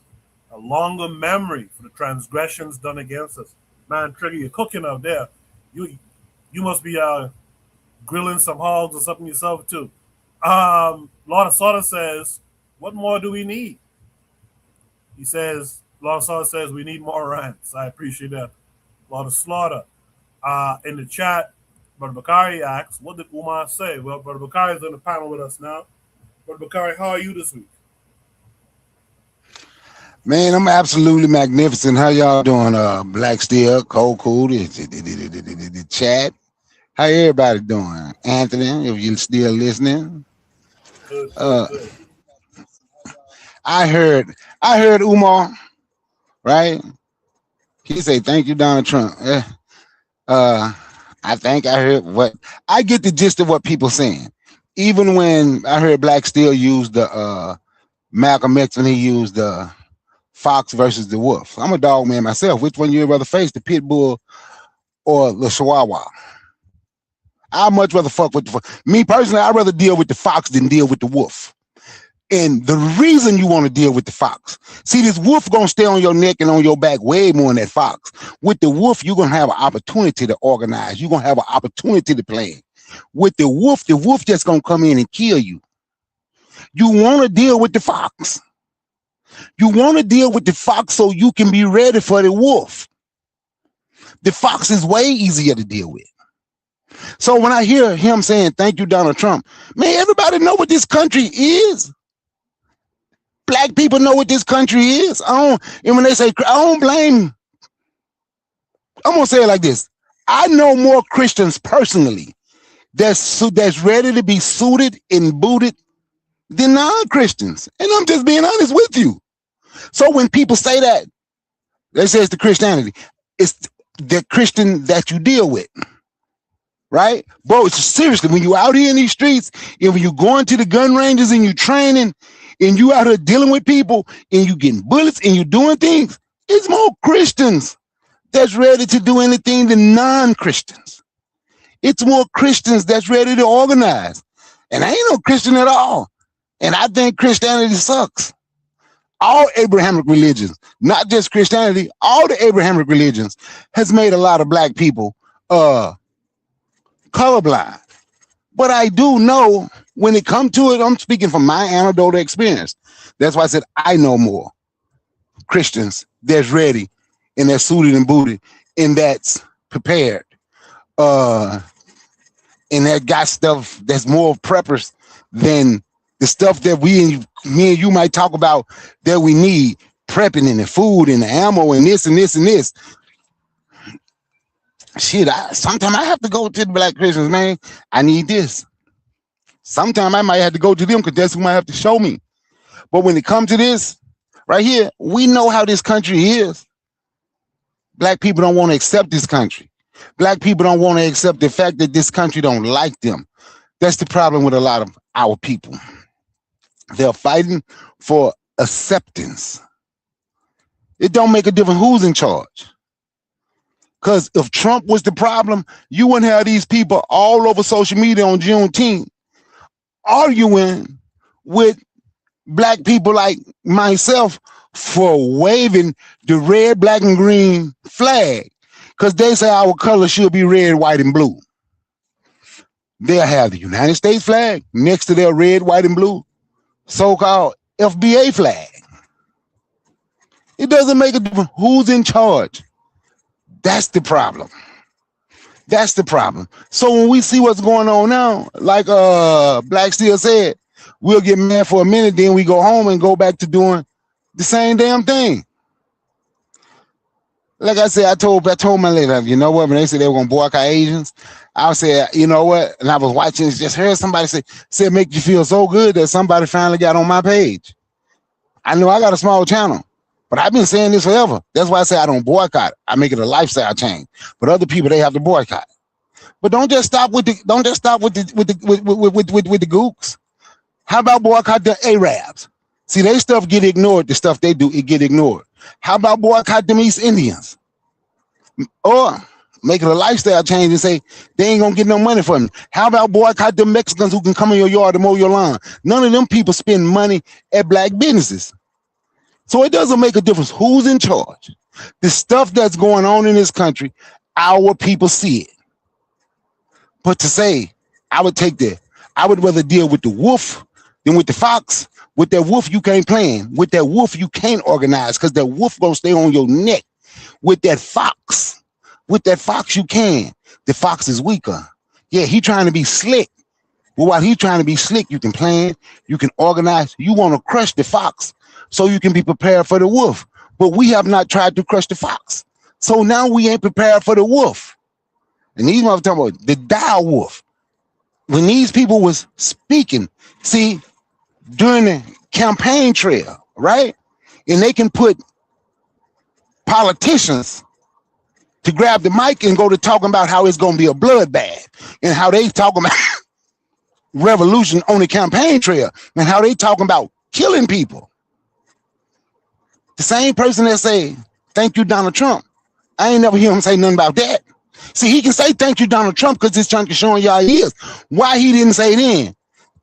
A longer memory for the transgressions done against us. Man, Trigger, you're cooking out there. You must be grilling some hogs or something yourself too. Lord of Slaughter says, what more do we need? He says, Lord of Slaughter says, we need more rants. I appreciate that. Lord of Slaughter. In the chat, Brother Bakari asks, what did Umar say? Well, Brother Bakari is on the panel with us now. Brother Bakari, how are you this week? Man, I'm absolutely magnificent. How y'all doing? Black Steel, Cold Cool, the chat. How everybody doing? Anthony, if you're still listening. Good. I heard Umar, right? He say, thank you, Donald Trump. I think I heard what I get the gist of what people saying. Even when I heard Black Steel use the Malcolm X when he used the Fox versus the wolf. I'm a dog man myself. Which one you rather face, the pit bull or the chihuahua? I'd much rather fuck with me personally. I'd rather deal with the fox than deal with the wolf. And the reason you want to deal with the fox, see, this wolf gonna stay on your neck and on your back way more than that fox. With the wolf, you're gonna have an opportunity to organize. You're gonna have an opportunity to plan. With the wolf just gonna come in and kill you. You want to deal with the fox. You want to deal with the fox so you can be ready for the wolf. The fox is way easier to deal with. So when I hear him saying, thank you, Donald Trump, man, everybody know what this country is. Black people know what this country is. And when they say, I don't blame, I'm going to say it like this. I know more Christians personally that's ready to be suited and booted than non-Christians. And I'm just being honest with you. So when people say that, they say it's the Christianity. It's the Christian that you deal with. Right? Bro, seriously, when you out here in these streets, and when you going to the gun ranges and you training, and you out here dealing with people, and you getting bullets, and you doing things, it's more Christians that's ready to do anything than non-Christians. It's more Christians that's ready to organize. And I ain't no Christian at all. And I think Christianity sucks. All Abrahamic religions, not just Christianity, all the Abrahamic religions has made a lot of black people colorblind. But I do know when it comes to it, I'm speaking from my anecdotal experience. That's why I said I know more Christians that's ready and that's suited and booted and that's prepared. And that got stuff that's more preppers than the stuff that me and you might talk about that we need, prepping and the food and the ammo and this and this and this. Shit, sometimes I have to go to the black Christians, man. I need this. Sometimes I might have to go to them because that's who might have to show me. But when it comes to this right here, we know how this country is. Black people don't want to accept this country. Black people don't want to accept the fact that this country don't like them. That's the problem with a lot of our people. They're fighting for acceptance. It don't make a difference who's in charge. Because if Trump was the problem, you wouldn't have these people all over social media on Juneteenth arguing with black people like myself for waving the red, black, and green flag. Because they say our color should be red, white, and blue. They'll have the United States flag next to their red, white, and blue so-called FBA flag. It doesn't make a difference who's in charge. That's the problem. That's the problem. So when we see what's going on now, like Black Steel said, we'll get mad for a minute, then we go home and go back to doing the same damn thing. Like I said, I told my lady, you know what, when they said they were gonna boycott Asians, I said, you know what, and I was watching, just heard somebody say make you feel so good that somebody finally got on my page. I know I got a small channel, but I've been saying this forever. That's why I say I don't boycott. I make it a lifestyle change. But other people, they have to boycott. But don't just stop with the gooks. How about boycott the Arabs? See, they stuff get ignored. The stuff they do, it get ignored. How about boycott them East Indians? Or make it a lifestyle change and say they ain't gonna get no money from them. How about boycott the Mexicans who can come in your yard to mow your lawn? None of them people spend money at black businesses. So it doesn't make a difference who's in charge. The stuff that's going on in this country, our people see it. But to say, I would rather deal with the wolf than with the fox. With that wolf, you can't plan. With that wolf, you can't organize because that wolf gonna stay on your neck. With that fox, you can. The fox is weaker. Yeah, he trying to be slick. But while he trying to be slick, you can plan, you can organize. You want to crush the fox so you can be prepared for the wolf. But we have not tried to crush the fox. So now we ain't prepared for the wolf. And these motherfuckers talking about the dire wolf. When these people was speaking, see, during the campaign trail, right? And they can put politicians to grab the mic and go to talking about how it's going to be a bloodbath and how they talking about revolution on the campaign trail and how they talking about killing people. The same person that say, thank you, Donald Trump. I ain't never hear him say nothing about that. See, he can say thank you, Donald Trump, because this chunk is showing y'all he is. Why he didn't say then?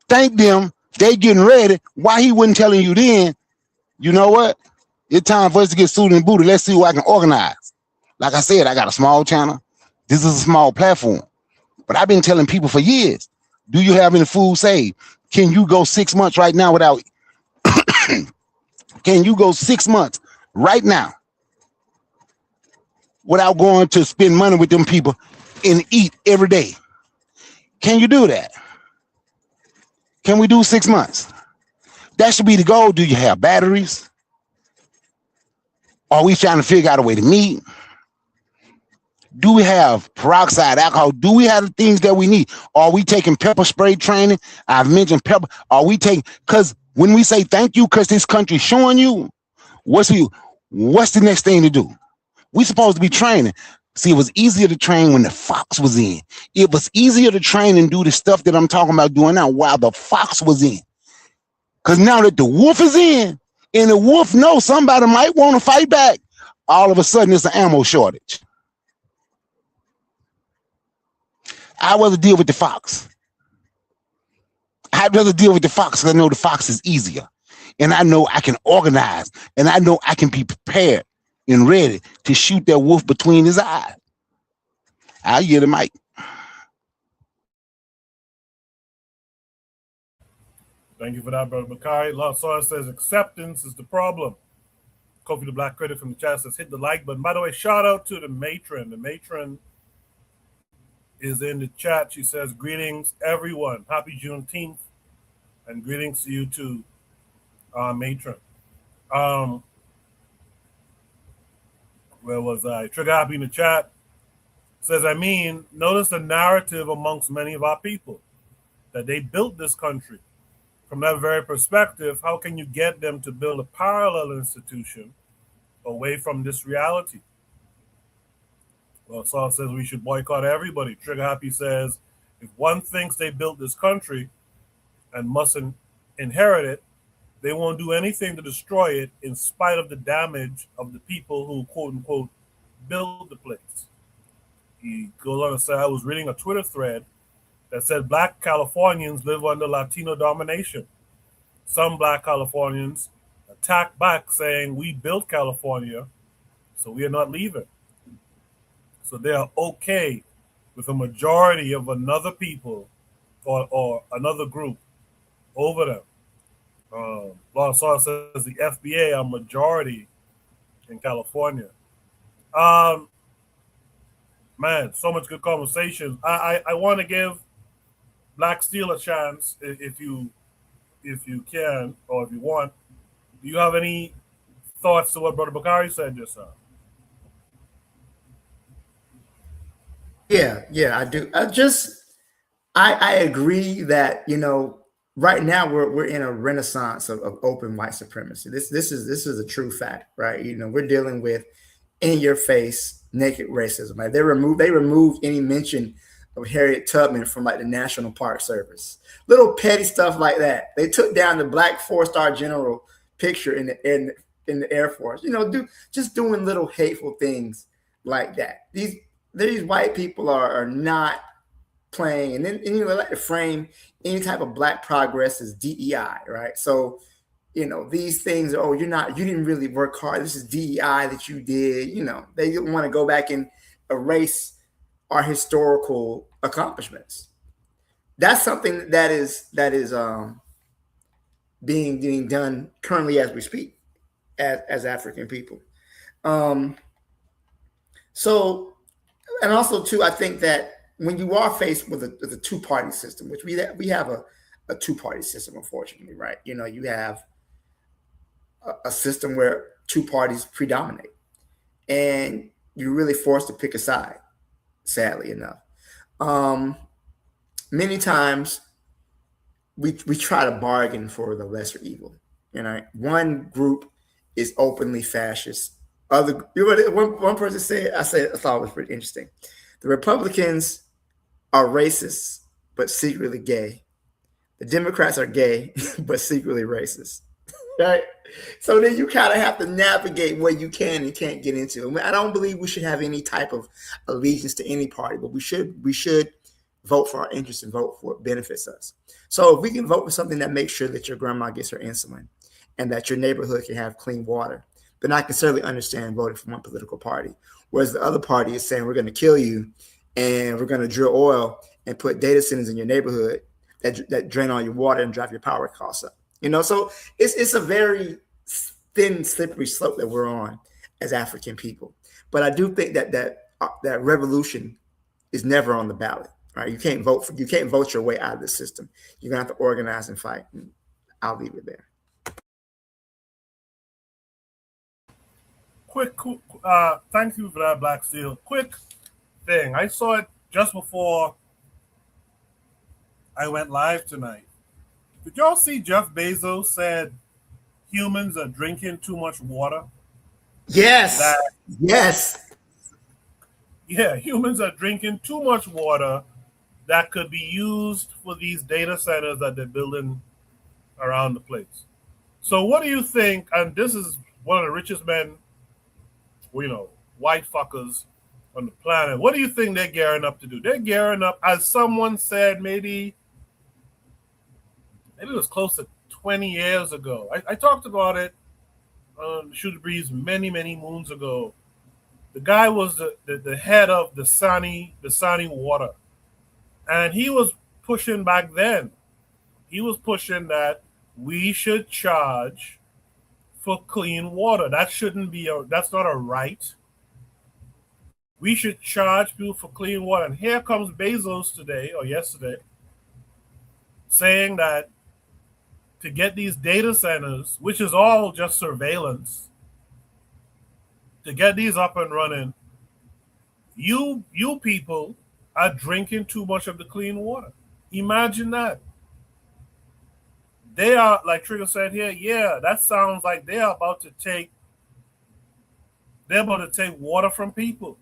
Thank them. They getting ready. Why he wasn't telling you then? You know what? It's time for us to get suited and booted. Let's see what I can organize. Like I said, I got a small channel. This is a small platform. But I've been telling people for years, do you have any food saved? Can you go 6 months right now without can you go 6 months right now without going to spend money with them people and eat every day? Can you do that? Can we do 6 months? That should be the goal. Do you have batteries? Are we trying to figure out a way to meet? Do we have peroxide alcohol? Do we have the things that we need? Are we taking pepper spray training? I've mentioned pepper. Are we taking, because when we say thank you, because this country's showing you, what's the next thing to do? We supposed to be training. See, it was easier to train when the fox was in. It was easier to train and do the stuff that I'm talking about doing now while the fox was in. Because now that the wolf is in, and the wolf knows somebody might want to fight back, all of a sudden it's an ammo shortage. I'd rather deal with the fox. I'd rather deal with the fox because I know the fox is easier. And I know I can organize. And I know I can be prepared and ready to shoot that wolf between his eyes. I'll get the mic. Thank you for that, Brother Bakari. Lawsaw says acceptance is the problem. Kofi the Black Critic from the chat says hit the like button. By the way, shout out to the matron. The matron is in the chat. She says, greetings, everyone. Happy Juneteenth. And greetings to you too, matron. Where was I? Trigger Happy in the chat says, notice the narrative amongst many of our people that they built this country. From that very perspective, how can you get them to build a parallel institution away from this reality? Well, Saul says we should boycott everybody. Trigger Happy says, if one thinks they built this country and mustn't inherit it, they won't do anything to destroy it in spite of the damage of the people who, quote unquote, build the place. He goes on to say, I was reading a Twitter thread that said Black Californians live under Latino domination. Some Black Californians attack back saying we built California, so we are not leaving. So they are okay with a majority of another people or another group over them. Lawsaw says the FBA are majority in California. Man, so much good conversation. I want to give Black Steel a chance if you can or if you want. Do you have any thoughts to what Brother Bakari said just now? Yeah, I do. I agree that, right now we're in a renaissance of open white supremacy. This is a true fact, right? We're dealing with in your face naked racism. Right? They removed any mention of Harriet Tubman from like the National Park Service. Little petty stuff like that. They took down the Black 4-star general picture in the Air Force. Just doing little hateful things like that. These white people are not playing, and then they like to frame any type of Black progress as DEI, right? So, these things are, you didn't really work hard. This is DEI that you did. They want to go back and erase our historical accomplishments. That's something that is being done currently as we speak, as African people. So, and also too, I think that when you are faced with a two-party system, which we have a two-party system, unfortunately, right? You have a system where two parties predominate, and you're really forced to pick a side, sadly enough. Many times we try to bargain for the lesser evil. One group is openly fascist. One person said, I thought it was pretty interesting. The Republicans are racist, but secretly gay. The Democrats are gay, but secretly racist. Right. So then you kind of have to navigate what you can and can't get into. I mean, I don't believe we should have any type of allegiance to any party, but we should vote for our interests and vote for what benefits us. So if we can vote for something that makes sure that your grandma gets her insulin and that your neighborhood can have clean water, then I can certainly understand voting for one political party. Whereas the other party is saying we're going to kill you and we're going to drill oil and put data centers in your neighborhood that drain all your water and drive your power costs up. So it's a very thin, slippery slope that we're on as African people. But I do think that revolution is never on the ballot. Right? You can't vote your way out of the system. You're gonna have to organize and fight. And I'll leave it there. Quick, thank you for that, Black Steel. Quick thing. I saw it just before I went live tonight. Did y'all see Jeff Bezos said humans are drinking too much water? Yes. Yes. Yeah, humans are drinking too much water that could be used for these data centers that they're building around the place. So what do you think? And this is one of the richest men, white fuckers on the planet. What do you think they're gearing up to do? They're gearing up, as someone said, maybe it was close to 20 years ago. I talked about it on Shoot the Breeze many, many moons ago. The guy was the head of the Sani Water. And he was pushing back then. He was pushing that we should charge for clean water. That's not a right. We should charge people for clean water. And here comes Bezos today or yesterday saying that to get these data centers, which is all just surveillance, to get these up and running, you people are drinking too much of the clean water. Imagine that. They are, like Trigger said here, yeah, that sounds like they're about to take water from people.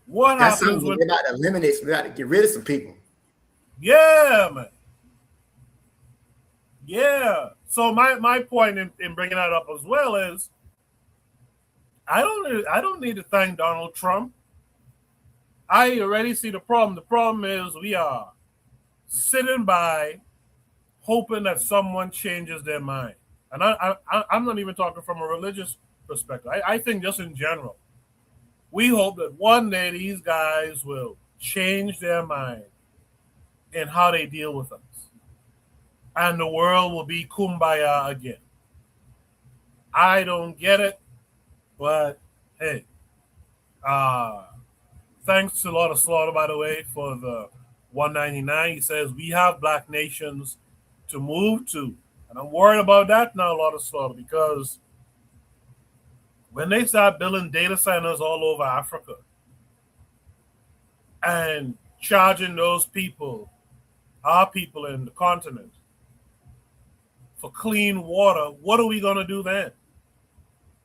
What that happens when we're about to eliminate, we got to get rid of some people. Yeah, man. Yeah. So my point in bringing that up as well is I don't need to thank Donald Trump. I already see the problem. The problem is we are sitting by hoping that someone changes their mind. And I'm not even talking from a religious perspective. I think just in general. We hope that one day these guys will change their mind in how they deal with us. And the world will be kumbaya again. I don't get it, but hey. Thanks to Lord of Slaughter, by the way, for the 199. He says, we have black nations to move to. And I'm worried about that now, Lord of Slaughter, because when they start building data centers all over Africa and charging those people, our people in the continent, for clean water, what are we going to do then?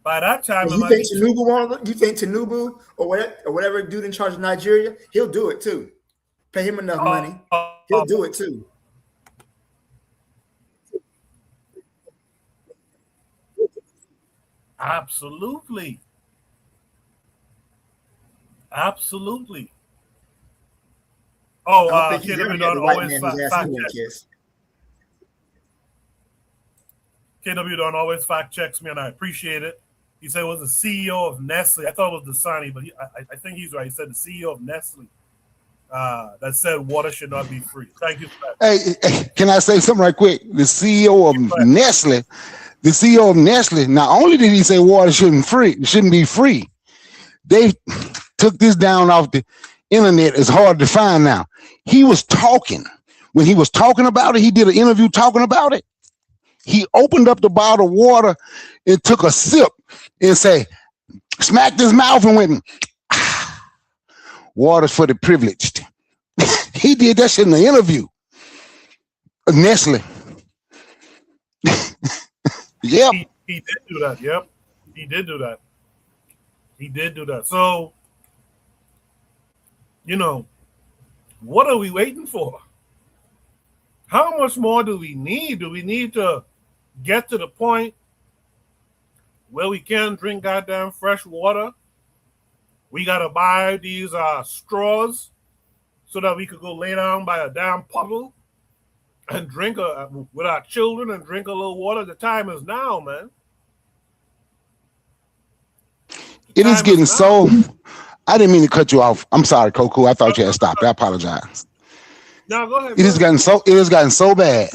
By that time, you think Tinubu or whatever dude in charge of Nigeria, he'll do it too. Pay him enough money, he'll do it too. Absolutely. Oh, KW Don always fact checks. KW Don always fact checks me, and I appreciate it. He said it was the CEO of Nestle. I thought it was Dasani, but I think he's right. He said the CEO of Nestle that said water should not be free. Thank you for that. Hey, can I say something right quick? The CEO of Nestle, not only did he say water shouldn't be free, they took this down off the internet. It's hard to find now. He was talking. When he was talking about it, he did an interview talking about it. He opened up the bottle of water and took a sip and smacked his mouth and went, water's for the privileged. He did that shit in the interview. Nestle. Yep. He did do that. Yep. He did do that. So, what are we waiting for? How much more do we need? Do we need to get to the point where we can't drink goddamn fresh water? We gotta buy these straws so that we could go lay down by a damn puddle and drink with our children and drink a little water. The time is now, man. It is getting so. I didn't mean to cut you off. I'm sorry, Coco. I thought you had stopped. I apologize. No, go ahead. It has gotten so. It has gotten so bad.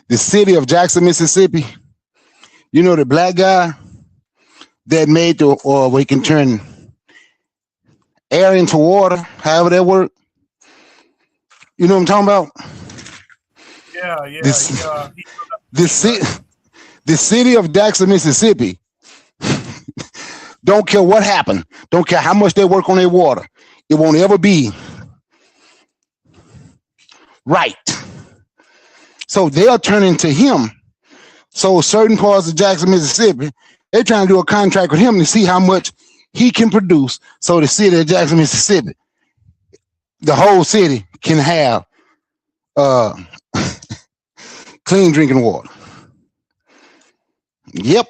The city of Jackson, Mississippi. You know the black guy that made the or we can turn air into water. However that work. You know what I'm talking about? Yeah. The city of Jackson, Mississippi. Don't care what happened. Don't care how much they work on their water. It won't ever be right. So they'll turn into him. So certain parts of Jackson, Mississippi, they're trying to do a contract with him to see how much he can produce. So the city of Jackson, Mississippi, the whole city can have clean drinking water. Yep.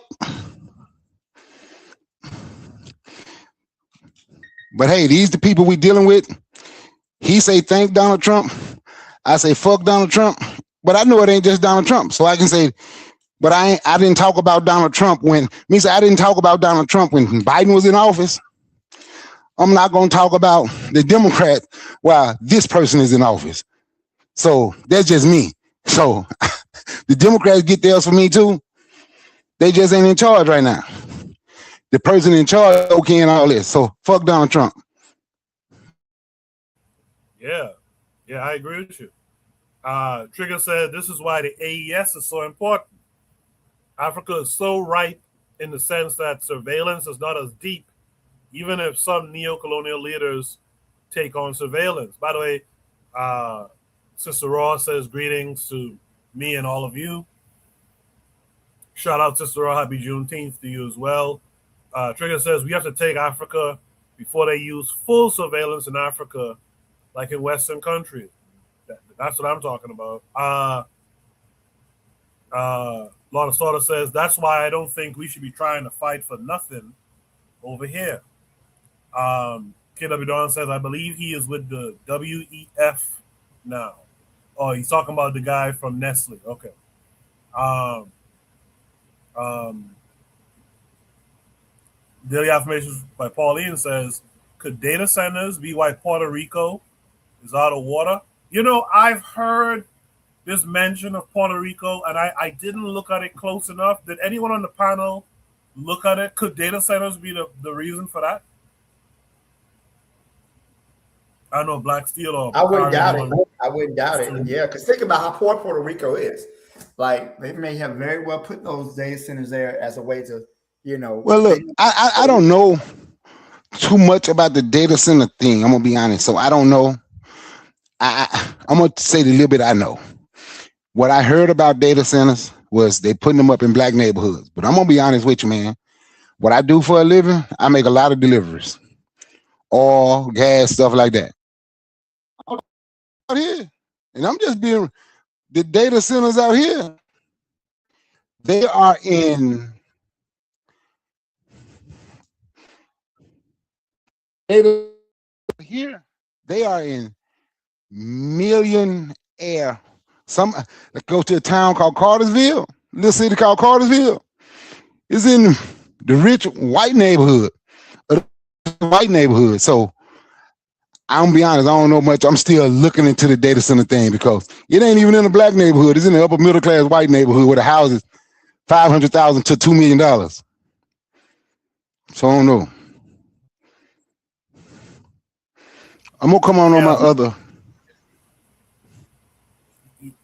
But hey, these the people we dealing with. He say thank Donald Trump. I say fuck Donald Trump. But I know it ain't just Donald Trump. So I can say, but I didn't talk about Donald Trump when I didn't talk about Donald Trump when Biden was in office. I'm not gonna talk about the Democrat while this person is in office. So that's just me. So the Democrats get theirs for me too. They just ain't in charge right now. The person in charge okay and all this. So fuck Donald Trump. Yeah, I agree with you. Trigger said this is why the AES is so important. Africa is so ripe in the sense that surveillance is not as deep, even if some neo-colonial leaders take on surveillance. By the way, Sister Raw says greetings to me and all of you. Shout out Sister Raw, happy Juneteenth to you as well. Trigger says we have to take Africa before they use full surveillance in Africa, like in Western countries. That's what I'm talking about. Lorna Slaughter says that's why I don't think we should be trying to fight for nothing over here. KW Don says I believe he is with the WEF now. Oh, he's talking about the guy from Nestle. Okay. Daily Affirmations by Pauline says, could data centers be why Puerto Rico is out of water? You know, I've heard this mention of Puerto Rico, and I didn't look at it close enough. Did anyone on the panel look at it? Could data centers be the reason for that? I don't know, Black Steel or I wouldn't doubt it. I wouldn't doubt it. Yeah, because think about how poor Puerto Rico is. Like, they may have very well put those data centers there as a way to, you know. Well, look, I don't know too much about the data center thing. I'm going to be honest. So I don't know. I'm going to say the little bit I know. What I heard about data centers was they putting them up in black neighborhoods. But I'm going to be honest with you, man. What I do for a living, I make a lot of deliveries. Oil, gas, stuff like that. Out here. And I'm just being, the data centers out here, they are in here. They are in millionaire. Some go to a town called Cartersville, little city called Cartersville. It's in the rich white neighborhood. So I'm gonna be honest, I don't know much. I'm still looking into the data center thing because it ain't even in a black neighborhood. It's in the upper middle class white neighborhood where the house is $500,000 to $2 million. So I don't know. I'm gonna come on my other.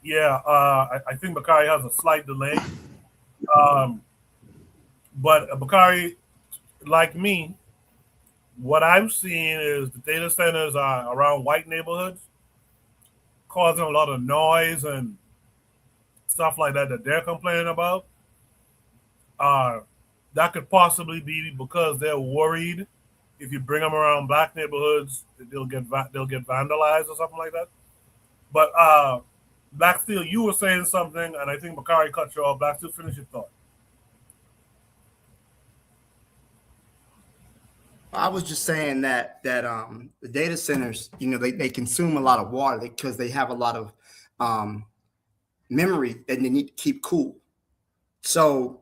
Yeah, I think Bakari has a slight delay. But Bakari, like me, what I'm seeing is the data centers are around white neighborhoods, causing a lot of noise and stuff like that they're complaining about. That could possibly be because they're worried if you bring them around black neighborhoods, they'll get vandalized or something like that. But Black Steel, you were saying something, and I think Bakari cut you off. Black Steel, finish your thought. I was just saying that the data centers, they consume a lot of water because they have a lot of memory that they need to keep cool. So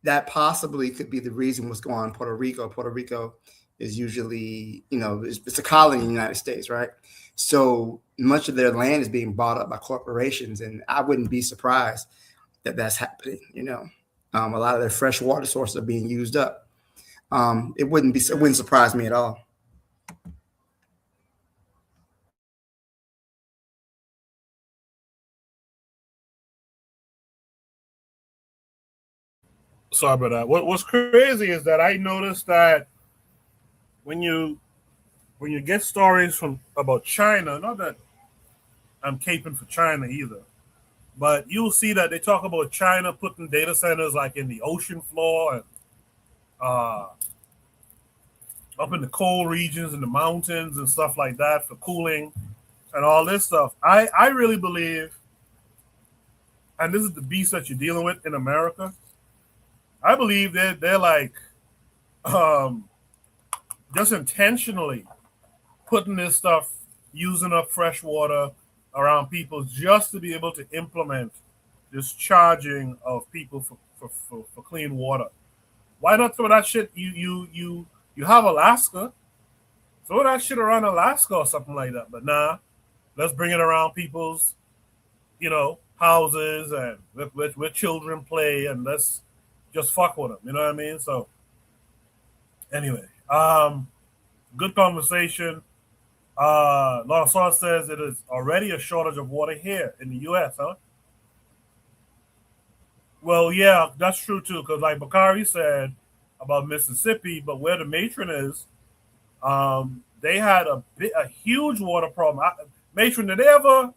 that possibly could be the reason what's going on in Puerto Rico. Puerto Rico is usually, it's a colony in the United States, right? So much of their land is being bought up by corporations, and I wouldn't be surprised that that's happening. A lot of their fresh water sources are being used up. It wouldn't surprise me at all. Sorry about that. What's crazy is that I noticed that when you get stories about China, not that I'm caping for China either, but you'll see that they talk about China putting data centers like in the ocean floor and up in the cold regions and the mountains and stuff like that for cooling and all this stuff. I really believe, and this is the beast that you're dealing with in America, I believe they're like just intentionally putting this stuff, using up fresh water around people just to be able to implement this charging of people for clean water. Why not throw that shit? You have Alaska, throw that shit around Alaska or something like that. But nah, let's bring it around people's, houses and where children play, and let's just fuck with them. You know what I mean? So anyway, good conversation. Lawson says it is already a shortage of water here in the U.S., huh? Well, yeah, that's true too. Because like Bakari said about Mississippi, but where the matron is, they had a huge water problem. Matron, did they ever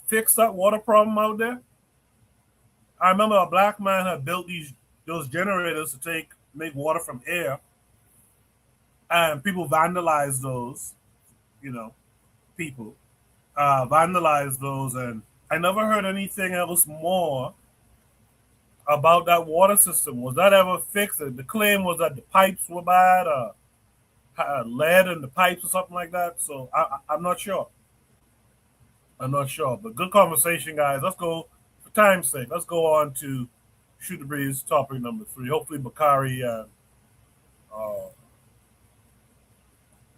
fix that water problem out there? I remember a black man had built those generators to make water from air, and people vandalized those. People vandalized those, and I never heard anything else more about that water system. Was that ever fixed? The claim was that the pipes were bad, lead in the pipes or something like that. So I'm not sure. But good conversation, guys. Let's go, for time's sake, let's go on to Shoot the Breeze topic number 3. Hopefully Bakari and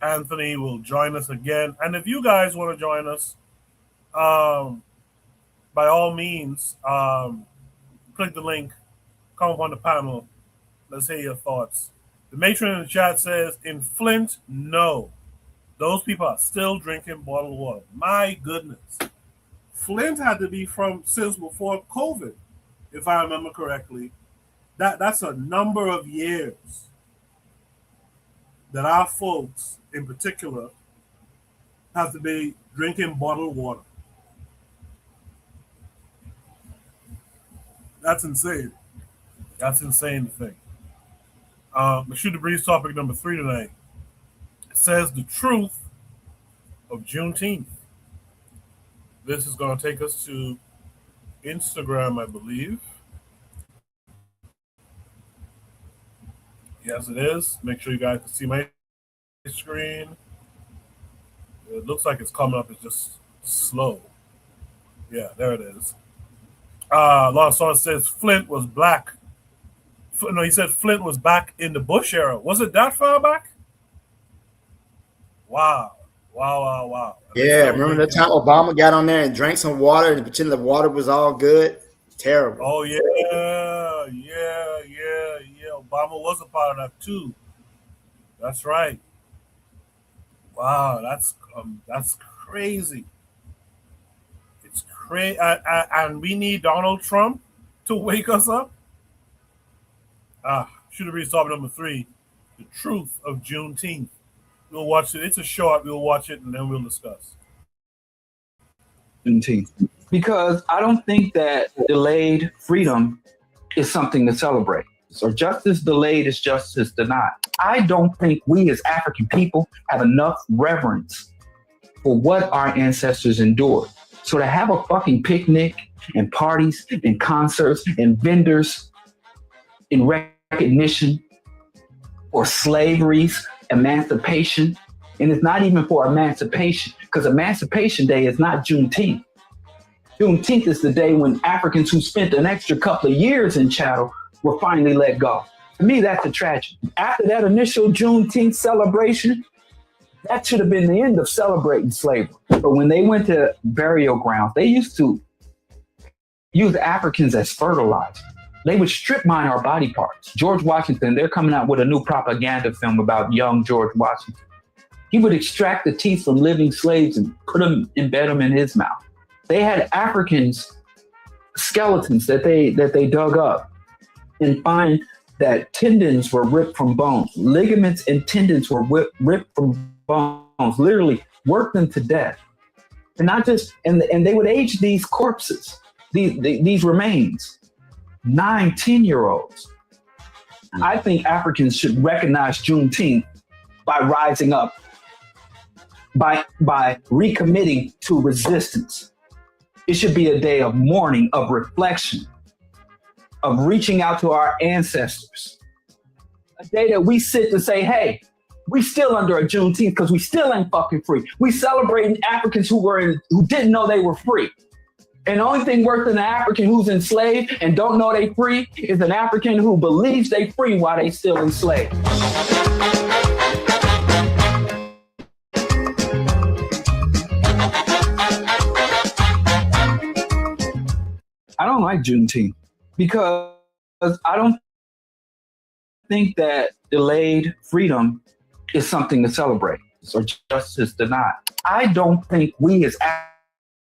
Anthony will join us again. And if you guys want to join us, by all means, click the link, come up on the panel. Let's hear your thoughts. The matron in the chat says, in Flint, no. Those people are still drinking bottled water. My goodness. Flint had to be since before COVID, if I remember correctly. That's a number of years that our folks, in particular, have to be drinking bottled water. That's insane. That's insane to think. Shoot the Breeze topic number 3 tonight. It says the truth of Juneteenth. This is going to take us to Instagram, I believe. Yes, it is. Make sure you guys can see my screen. It looks like it's coming up. It's just slow. Yeah, there it is. Lawson says Flint was black. No, he said Flint was back in the Bush era. Was it that far back? Wow. Yeah, remember the time Obama got on there and drank some water and pretended the water was all good? Terrible. Oh, yeah. Obama was a part of that, too. That's right. Wow, that's crazy. It's crazy. And we need Donald Trump to wake us up. Should have read topic number 3, the truth of Juneteenth. We'll watch it. It's a short. We'll watch it and then we'll discuss. Juneteenth. Because I don't think that delayed freedom is something to celebrate. So justice delayed is justice denied. I don't think we as African people have enough reverence for what our ancestors endured. So to have a fucking picnic and parties and concerts and vendors in recognition for slavery's emancipation, and it's not even for emancipation, because Emancipation Day is not Juneteenth. Juneteenth is the day when Africans who spent an extra couple of years in chattel were finally let go. To me, that's a tragedy. After that initial Juneteenth celebration, that should have been the end of celebrating slavery. But when they went to burial grounds, they used to use Africans as fertilizer. They would strip mine our body parts. George Washington, they're coming out with a new propaganda film about young George Washington. He would extract the teeth from living slaves and embed them in his mouth. They had Africans, skeletons that they dug up and find that tendons were ripped from bones. Ligaments and tendons were ripped from bones, literally worked them to death. And not just, and they would age these corpses, these remains, 9, 10-year-olds. I think Africans should recognize Juneteenth by rising up, by recommitting to resistance. It should be a day of mourning, of reflection, of reaching out to our ancestors. A day that we sit to say, hey, we still under a Juneteenth because we still ain't fucking free. We celebrating Africans who didn't know they were free. And the only thing worse than an African who's enslaved and don't know they free is an African who believes they free while they still enslaved. I don't like Juneteenth because I don't think that delayed freedom is something to celebrate or justice denied. I don't think we as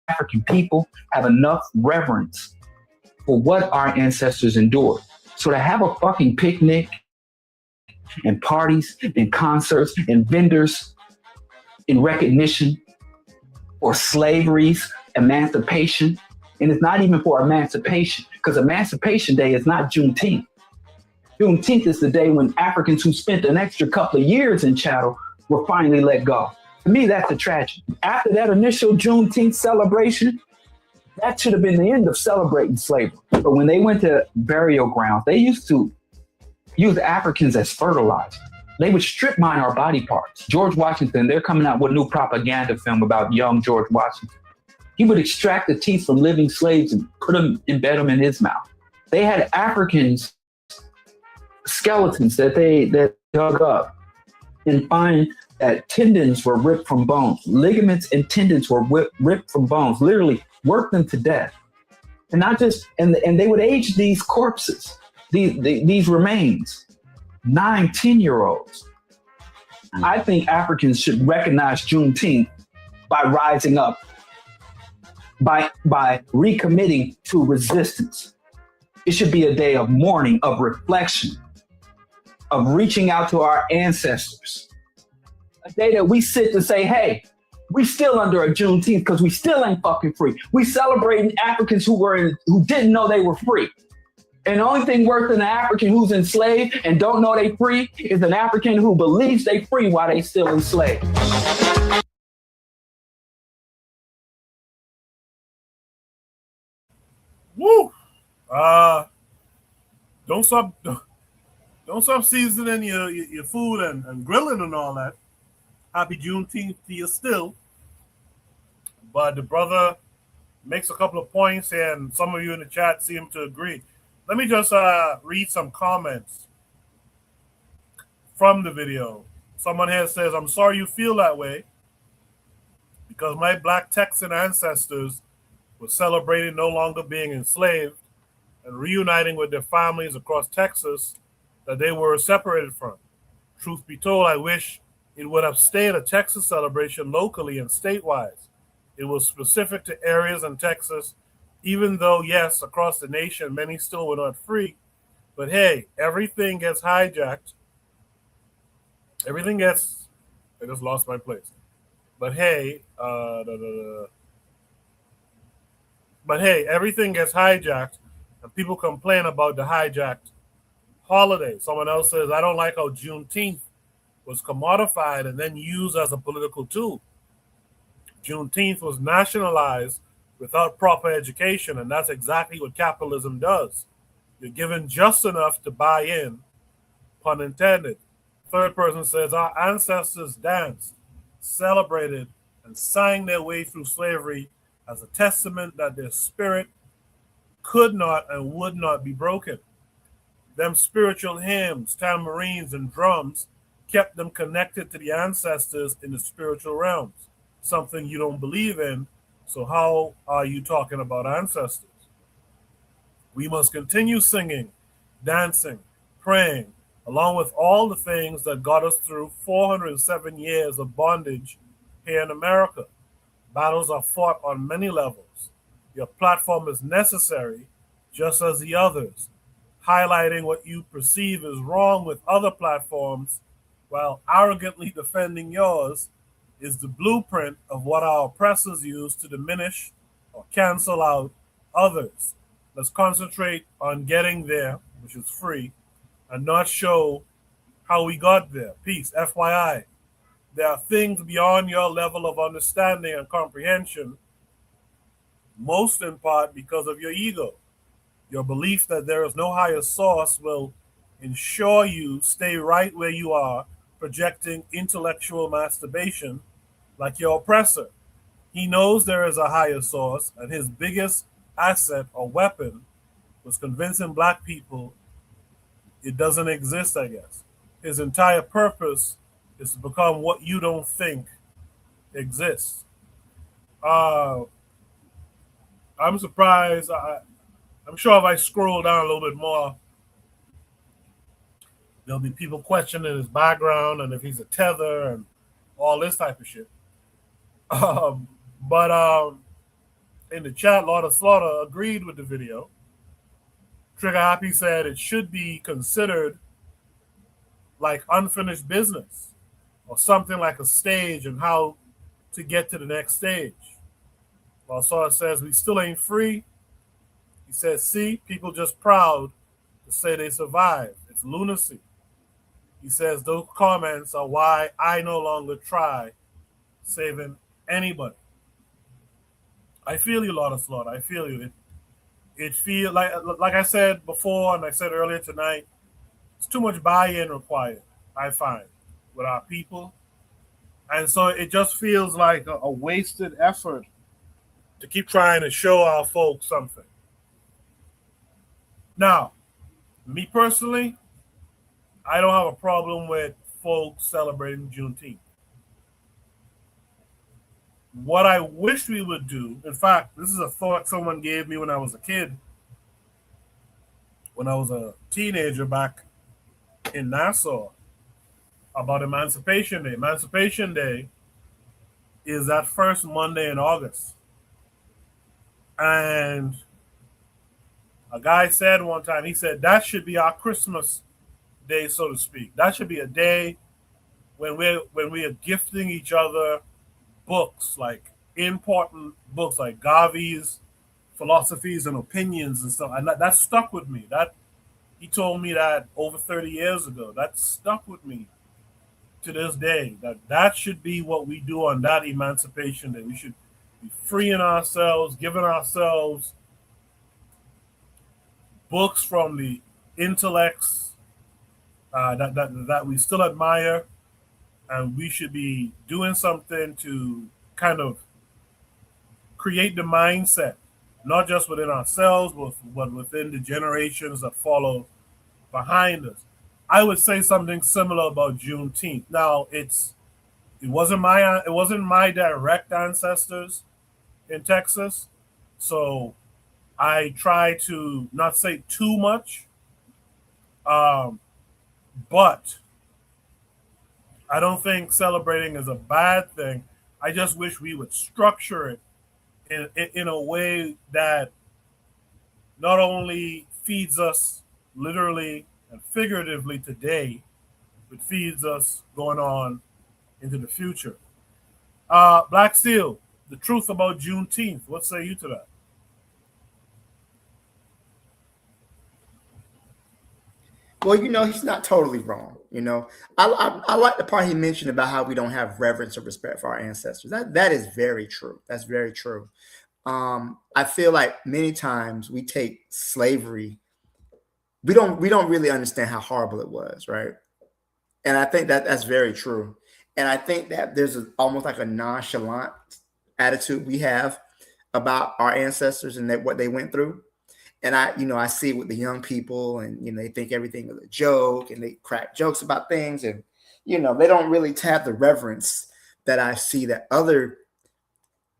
African people have enough reverence for what our ancestors endured. So to have a fucking picnic and parties and concerts and vendors in recognition for slavery's emancipation, and it's not even for emancipation, because Emancipation Day is not Juneteenth. Juneteenth is the day when Africans who spent an extra couple of years in chattel were finally let go. To me, that's a tragedy. After that initial Juneteenth celebration, that should have been the end of celebrating slavery. But when they went to burial grounds, they used to use Africans as fertilizer. They would strip mine our body parts. George Washington, they're coming out with a new propaganda film about young George Washington. He would extract the teeth from living slaves and embed them in his mouth. They had Africans, skeletons that they dug up and find that tendons were ripped from bones. Ligaments and tendons were ripped from bones, literally worked them to death. And not just, and they would age these corpses, these remains, 9, 10-year-olds. I think Africans should recognize Juneteenth by rising up, by recommitting to resistance. It should be a day of mourning, of reflection, of reaching out to our ancestors. A day that we sit to say, hey, we still under a Juneteenth because we still ain't fucking free. We celebrating Africans who didn't know they were free. And the only thing worse than an African who's enslaved and don't know they free is an African who believes they free while they still enslaved. Woo! Don't stop seasoning your food and grilling and all that. Happy Juneteenth to you still. But the brother makes a couple of points, and some of you in the chat seem to agree. Let me just read some comments from the video. Someone here says, I'm sorry you feel that way because my Black Texan ancestors were celebrating no longer being enslaved and reuniting with their families across Texas that they were separated from. Truth be told, I wish it would have stayed a Texas celebration locally and statewide. It was specific to areas in Texas, even though, yes, across the nation, many still were not free. But hey, everything gets hijacked. I just lost my place. But hey, everything gets hijacked, and people complain about the hijacked holiday. Someone else says, I don't like how Juneteenth was commodified and then used as a political tool. Juneteenth was nationalized without proper education, and that's exactly what capitalism does. You're given just enough to buy in, pun intended. Third person says, our ancestors danced, celebrated, and sang their way through slavery as a testament that their spirit could not and would not be broken. Them spiritual hymns, tambourines, and drums kept them connected to the ancestors in the spiritual realms, something you don't believe in. So, how are you talking about ancestors? We must continue singing, dancing, praying, along with all the things that got us through 407 years of bondage here in America. Battles are fought on many levels. Your platform is necessary, just as the others. Highlighting what you perceive is wrong with other platforms while arrogantly defending yours is the blueprint of what our oppressors use to diminish or cancel out others. Let's concentrate on getting there, which is free, and not show how we got there. Peace. FYI, there are things beyond your level of understanding and comprehension, most in part because of your ego. Your belief that there is no higher source will ensure you stay right where you are, projecting intellectual masturbation like your oppressor. He knows there is a higher source, and his biggest asset or weapon was convincing black people it doesn't exist, I guess. His entire purpose is to become what you don't think exists. I'm surprised. I'm sure if I scroll down a little bit more, there'll be people questioning his background and if he's a tether and all this type of shit. But in the chat, Lord of Slaughter agreed with the video. Trigger Happy said it should be considered like unfinished business or something like a stage and how to get to the next stage. Lord Slaughter says we still ain't free. He says, see, people just proud to say they survived. It's lunacy. He says those comments are why I no longer try saving anybody. I feel you, Lord of Slaughter. I feel you. It feels like I said before and I said earlier tonight, it's too much buy-in required, I find, with our people. And so it just feels like a wasted effort to keep trying to show our folks something. Now, me personally, I don't have a problem with folks celebrating Juneteenth. What I wish we would do, in fact, this is a thought someone gave me when I was a kid, when I was a teenager back in Nassau, about Emancipation Day. Emancipation Day is that first Monday in August. And a guy said one time, he said, that should be our Christmas day, so to speak. That should be a day when we are gifting each other books, like important books like Garvey's Philosophies and Opinions and stuff. And that stuck with me. That he told me that over 30 years ago. That stuck with me to this day. That should be what we do on that Emancipation Day. We should be freeing ourselves, giving ourselves books from the intellects that we still admire, and we should be doing something to kind of create the mindset, not just within ourselves, but within the generations that follow behind us. I would say something similar about Juneteenth. Now, it wasn't my direct ancestors in Texas, so I try to not say too much, but I don't think celebrating is a bad thing. I just wish we would structure it in a way that not only feeds us literally and figuratively today, but feeds us going on into the future. Black Steel, the truth about Juneteenth. What say you to that? Well, he's not totally wrong. I like the part he mentioned about how we don't have reverence or respect for our ancestors. That is very true. That's very true. I feel like many times we take slavery, we don't really understand how horrible it was, right? And I think that that's very true. And I think that there's almost like a nonchalant attitude we have about our ancestors and what they went through. And I see it with the young people, and they think everything is a joke, and they crack jokes about things, and they don't really have the reverence that I see that other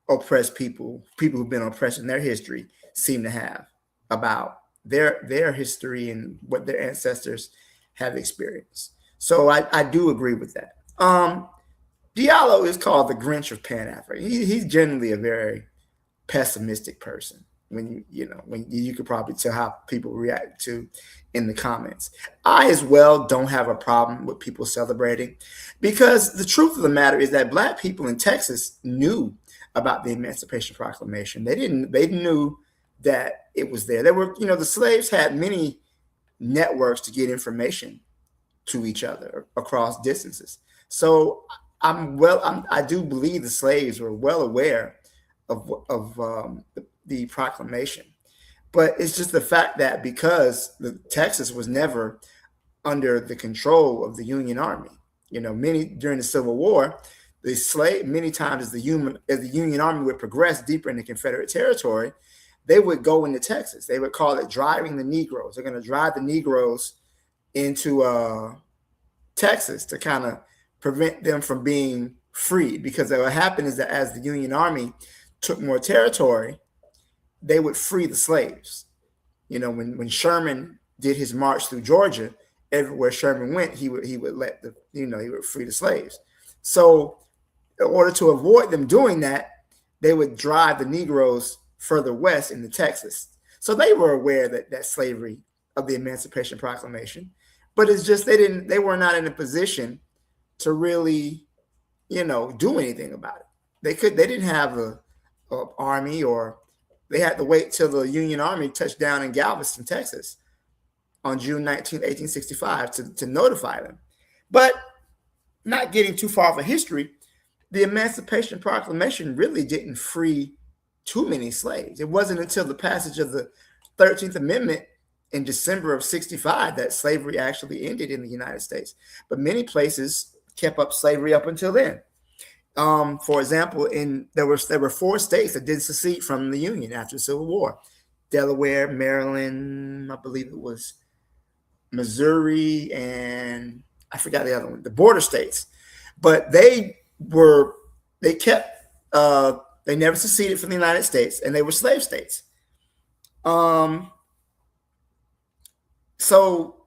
oppressed people who've been oppressed in their history, seem to have about their history and what their ancestors have experienced. So I do agree with that. Diallo is called the Grinch of Pan Africa. He's generally a very pessimistic person. When you could probably tell how people react to in the comments. I as well don't have a problem with people celebrating, because the truth of the matter is that Black people in Texas knew about the Emancipation Proclamation. They knew that it was there. There were, the slaves had many networks to get information to each other across distances. So I do believe the slaves were well aware of the proclamation, but it's just the fact that because Texas was never under the control of the Union Army, many during the Civil War, many times as the Union Army would progress deeper into Confederate territory, they would go into Texas. They would call it driving the Negroes. They're going to drive the Negroes into Texas to kind of prevent them from being freed, because what happened is that as the Union Army took more territory, they would free the slaves. When Sherman did his march through Georgia, everywhere Sherman went, he would let he would free the slaves. So in order to avoid them doing that, they would drive the Negroes further west into Texas. So they were aware that slavery of the Emancipation Proclamation, but it's just they were not in a position to really, do anything about it. They didn't have a army, or they had to wait till the Union Army touched down in Galveston, Texas on June 19, 1865 to notify them. But not getting too far of a history, the Emancipation Proclamation really didn't free too many slaves. It wasn't until the passage of the 13th Amendment in December of 65 that slavery actually ended in the United States. But many places kept up slavery up until then. For example, there were 4 states that did secede from the Union after the Civil War: Delaware, Maryland, I believe it was Missouri, and I forgot the other one, the border states. But they never seceded from the United States, and they were slave states. So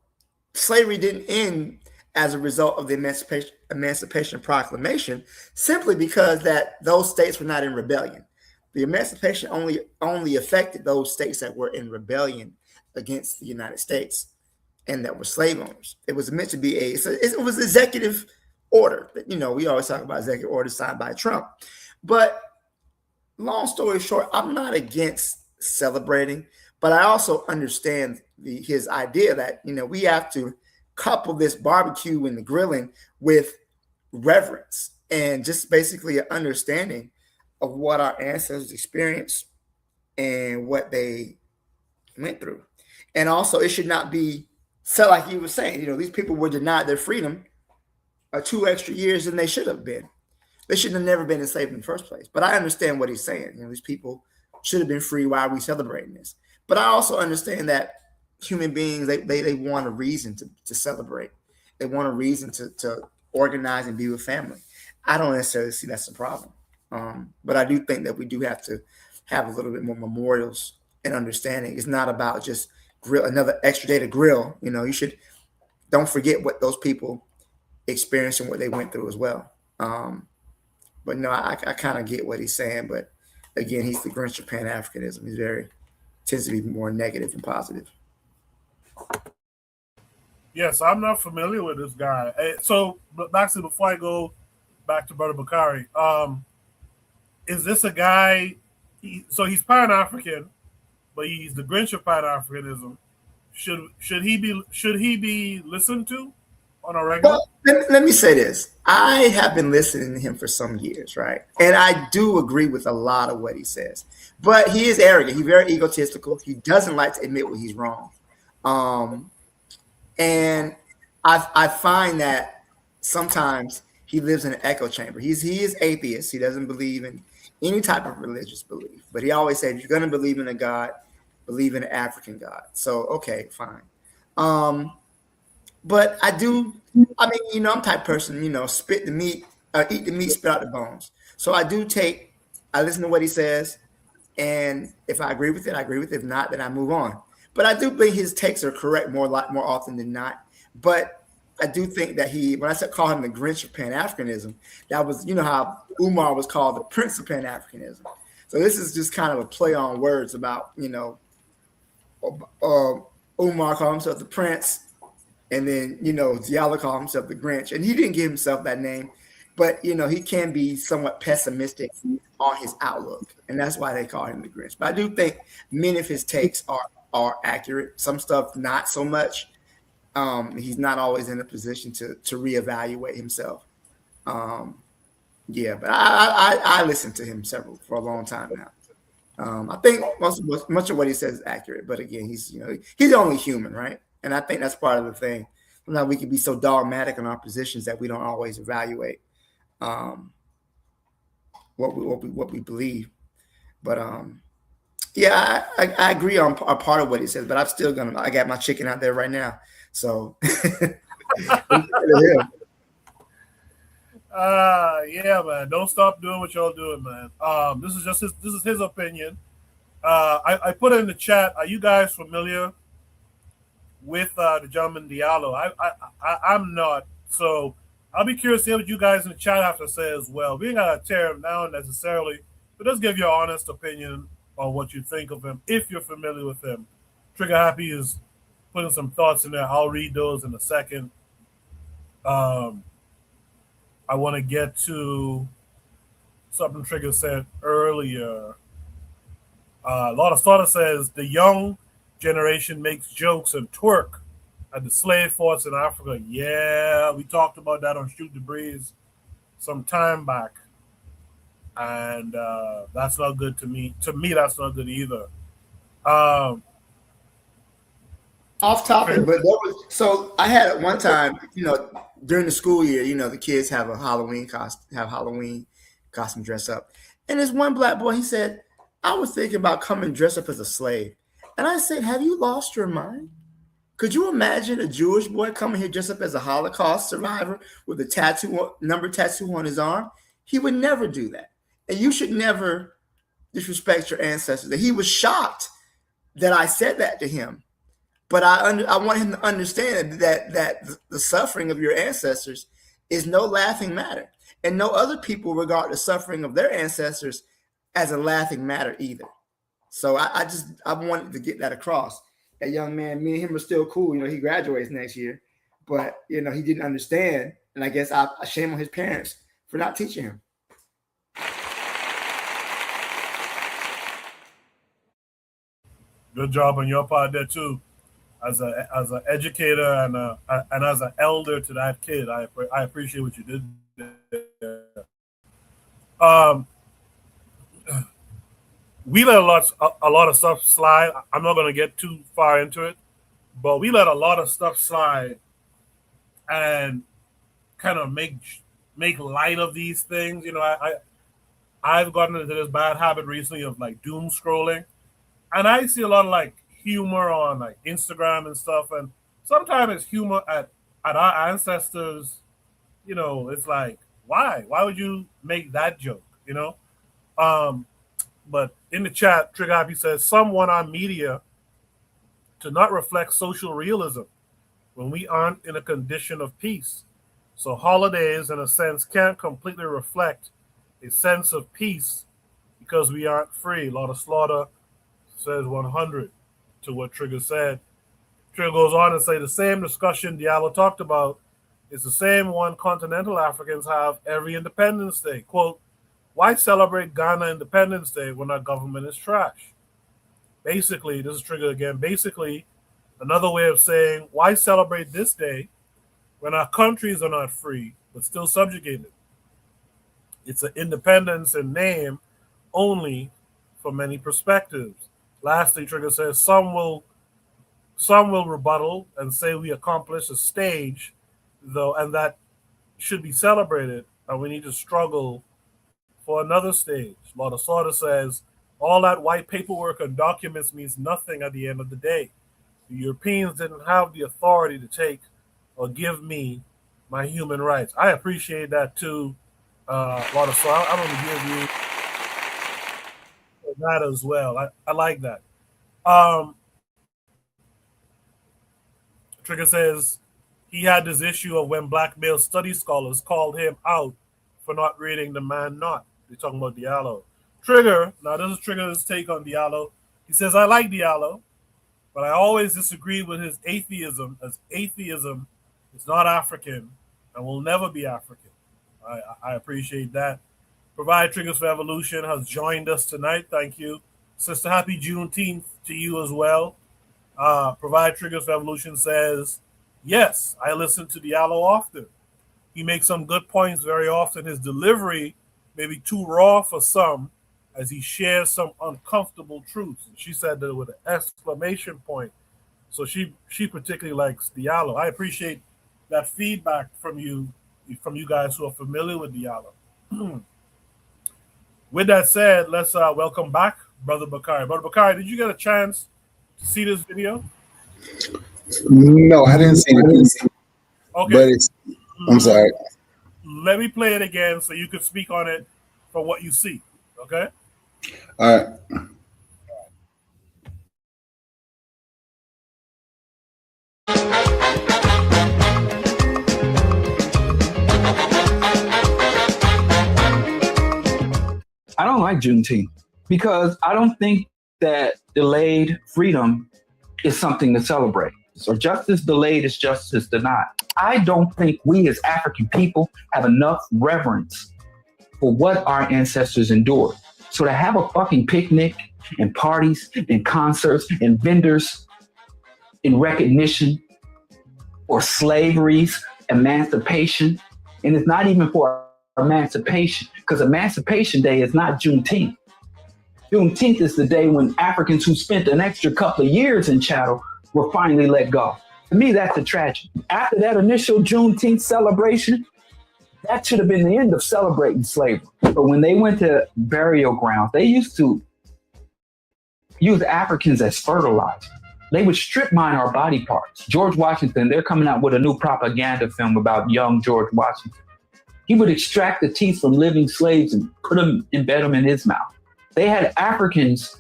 slavery didn't end as a result of the Emancipation Proclamation, simply because that those states were not in rebellion. The Emancipation only affected those states that were in rebellion against the United States and that were slave owners. It was meant to be it was executive order. We always talk about executive order signed by Trump. But long story short, I'm not against celebrating, but I also understand his idea that, we have to couple this barbecue and the grilling with reverence and just basically an understanding of what our ancestors experienced and what they went through. And also, it should not be felt like you were saying, these people were denied their freedom 2 extra years than they should have been. They should have never been enslaved in the first place. But I understand what he's saying. These people should have been free. Why are we celebrating this? But I also understand that human beings, they want a reason to celebrate. They want a reason to organize and be with family. I don't necessarily see that's a problem. But I do think that we do have to have a little bit more memorials and understanding. It's not about just another extra day to grill. Don't forget what those people experienced and what they went through as well. But no, I kind of get what he's saying. But again, he's the Grinch of Pan-Africanism. He's tends to be more negative than positive. Yes, I'm not familiar with this guy. So, actually, before I go back to Brother Bakari, is this a guy? So he's Pan-African, but he's the Grinch of Pan-Africanism. Should he be listened to, on a regular? Well, let me say this. I have been listening to him for some years, right? And I do agree with a lot of what he says. But he is arrogant. He's very egotistical. He doesn't like to admit when he's wrong. And I find that sometimes he lives in an echo chamber. He is atheist. He doesn't believe in any type of religious belief. But he always said, if you're going to believe in a God, believe in an African God. So, okay, fine. But I mean, I'm the type of person, spit the meat, eat the meat, spit out the bones. So I listen to what he says. And if I agree with it, I agree with it. If not, then I move on. But I do think his takes are correct more often than not. But I do think that when I call him the Grinch of Pan-Africanism, that was, how Umar was called the Prince of Pan-Africanism. So this is just kind of a play on words about, Umar called himself the Prince. And then, Diallo called himself the Grinch. And he didn't give himself that name. But, he can be somewhat pessimistic on his outlook. And that's why they call him the Grinch. But I do think many of his takes are accurate. Some stuff, not so much. He's not always in a position to reevaluate himself. But I listened to him for a long time now. I think much of what he says is accurate. But again, he's only human, right? And I think that's part of the thing. Sometimes we can be so dogmatic in our positions that we don't always evaluate what we believe. But I agree on a part of what he says. But I'm still I got my chicken out there right now. So yeah, man. Don't stop doing what y'all doing, man. This is his opinion. I put it in the chat. Are you guys familiar with the gentleman Diallo? I'm not. So I'll be curious to hear what you guys in the chat have to say as well. We ain't gotta tear him down necessarily, but just give your honest opinion on what you think of him if you're familiar with him. Trigger Happy is putting some thoughts in there. I'll read those in a second. I want to get to something Trigger said earlier. A lot of starter says the young generation makes jokes and twerk at the slave force in Africa. Yeah, we talked about that on Shoot the Breeze some time back. And that's not good to me. To me, that's not good either. Off topic, but I had at one time, during the school year, the kids have a Halloween costume dress up. And there's one black boy, he said, I was thinking about coming dressed up as a slave. And I said, have you lost your mind? Could you imagine a Jewish boy coming here dressed up as a Holocaust survivor with a number tattoo on his arm? He would never do that. And you should never disrespect your ancestors. And he was shocked that I said that to him. But I want him to understand that the suffering of your ancestors is no laughing matter. And no other people regard the suffering of their ancestors as a laughing matter either. So I wanted to get that across. That young man, me and him are still cool. He graduates next year. But, he didn't understand. And I guess I shame on his parents for not teaching him. Good job on your part there, too. As an educator and as an elder to that kid, I appreciate what you did there. We let a lot of stuff slide. I'm not going to get too far into it, but we let a lot of stuff slide and kind of make light of these things. I've gotten into this bad habit recently of like doom scrolling, and I see a lot of humor on Instagram and stuff, and sometimes it's humor at our ancestors. It's like, why would you make that joke? But in the chat, Trigger Happy says some want our media to not reflect social realism when we aren't in a condition of peace. So holidays, in a sense, can't completely reflect a sense of peace because we aren't free. A lot of slaughter says 100 to what Trigger said. Trigger goes on and say the same discussion Diallo talked about is the same one continental Africans have every Independence Day. Quote, why celebrate Ghana Independence Day when our government is trash? Basically, this is Trigger again. Basically, another way of saying, why celebrate this day when our countries are not free but still subjugated. It's an independence in name only for many perspectives. Lastly, Trigger says some will rebuttal and say we accomplished a stage, though, and that should be celebrated, and we need to struggle for another stage. Lord of Slaughter says all that white paperwork and documents means nothing at the end of the day. The Europeans didn't have the authority to take or give me my human rights. I appreciate that too, Lord of Slaughter. I'm going to give you that as well. I like that. Trigger says he had this issue of when black male study scholars called him out for not reading The Man Not. They're talking about Diallo. Trigger, now this is Trigger's take on Diallo. He says, I like Diallo, but I always disagree with his atheism, as atheism is not African and will never be African. I appreciate that. Provide Triggers for Evolution has joined us tonight. Thank you. Sister, happy Juneteenth to you as well. Provide Triggers for Evolution says, yes, I listen to Diallo often. He makes some good points very often. His delivery may be too raw for some as he shares some uncomfortable truths. And she said that with an exclamation point. So she particularly likes Diallo. I appreciate that feedback from you guys who are familiar with Diallo. With that said, let's welcome back Brother Bakari. Brother Bakari, did you get a chance to see this video? No, I didn't see it. Okay. But I'm sorry. Let me play it again so you can speak on it for what you see. Okay? All right. I don't like Juneteenth because I don't think that delayed freedom is something to celebrate. So justice delayed is justice denied. I don't think we as African people have enough reverence for what our ancestors endured. So to have a fucking picnic and parties and concerts and vendors in recognition for slavery's emancipation, and it's not even for emancipation, because Emancipation Day is not Juneteenth. Juneteenth is the day when Africans who spent an extra couple of years in chattel were finally let go. To me, that's a tragedy. After that initial Juneteenth celebration, that should have been the end of celebrating slavery. But when they went to burial grounds, they used to use Africans as fertilizer. They would strip mine our body parts. George Washington, they're coming out with a new propaganda film about young George Washington. He would extract the teeth from living slaves and embed them in his mouth. They had Africans,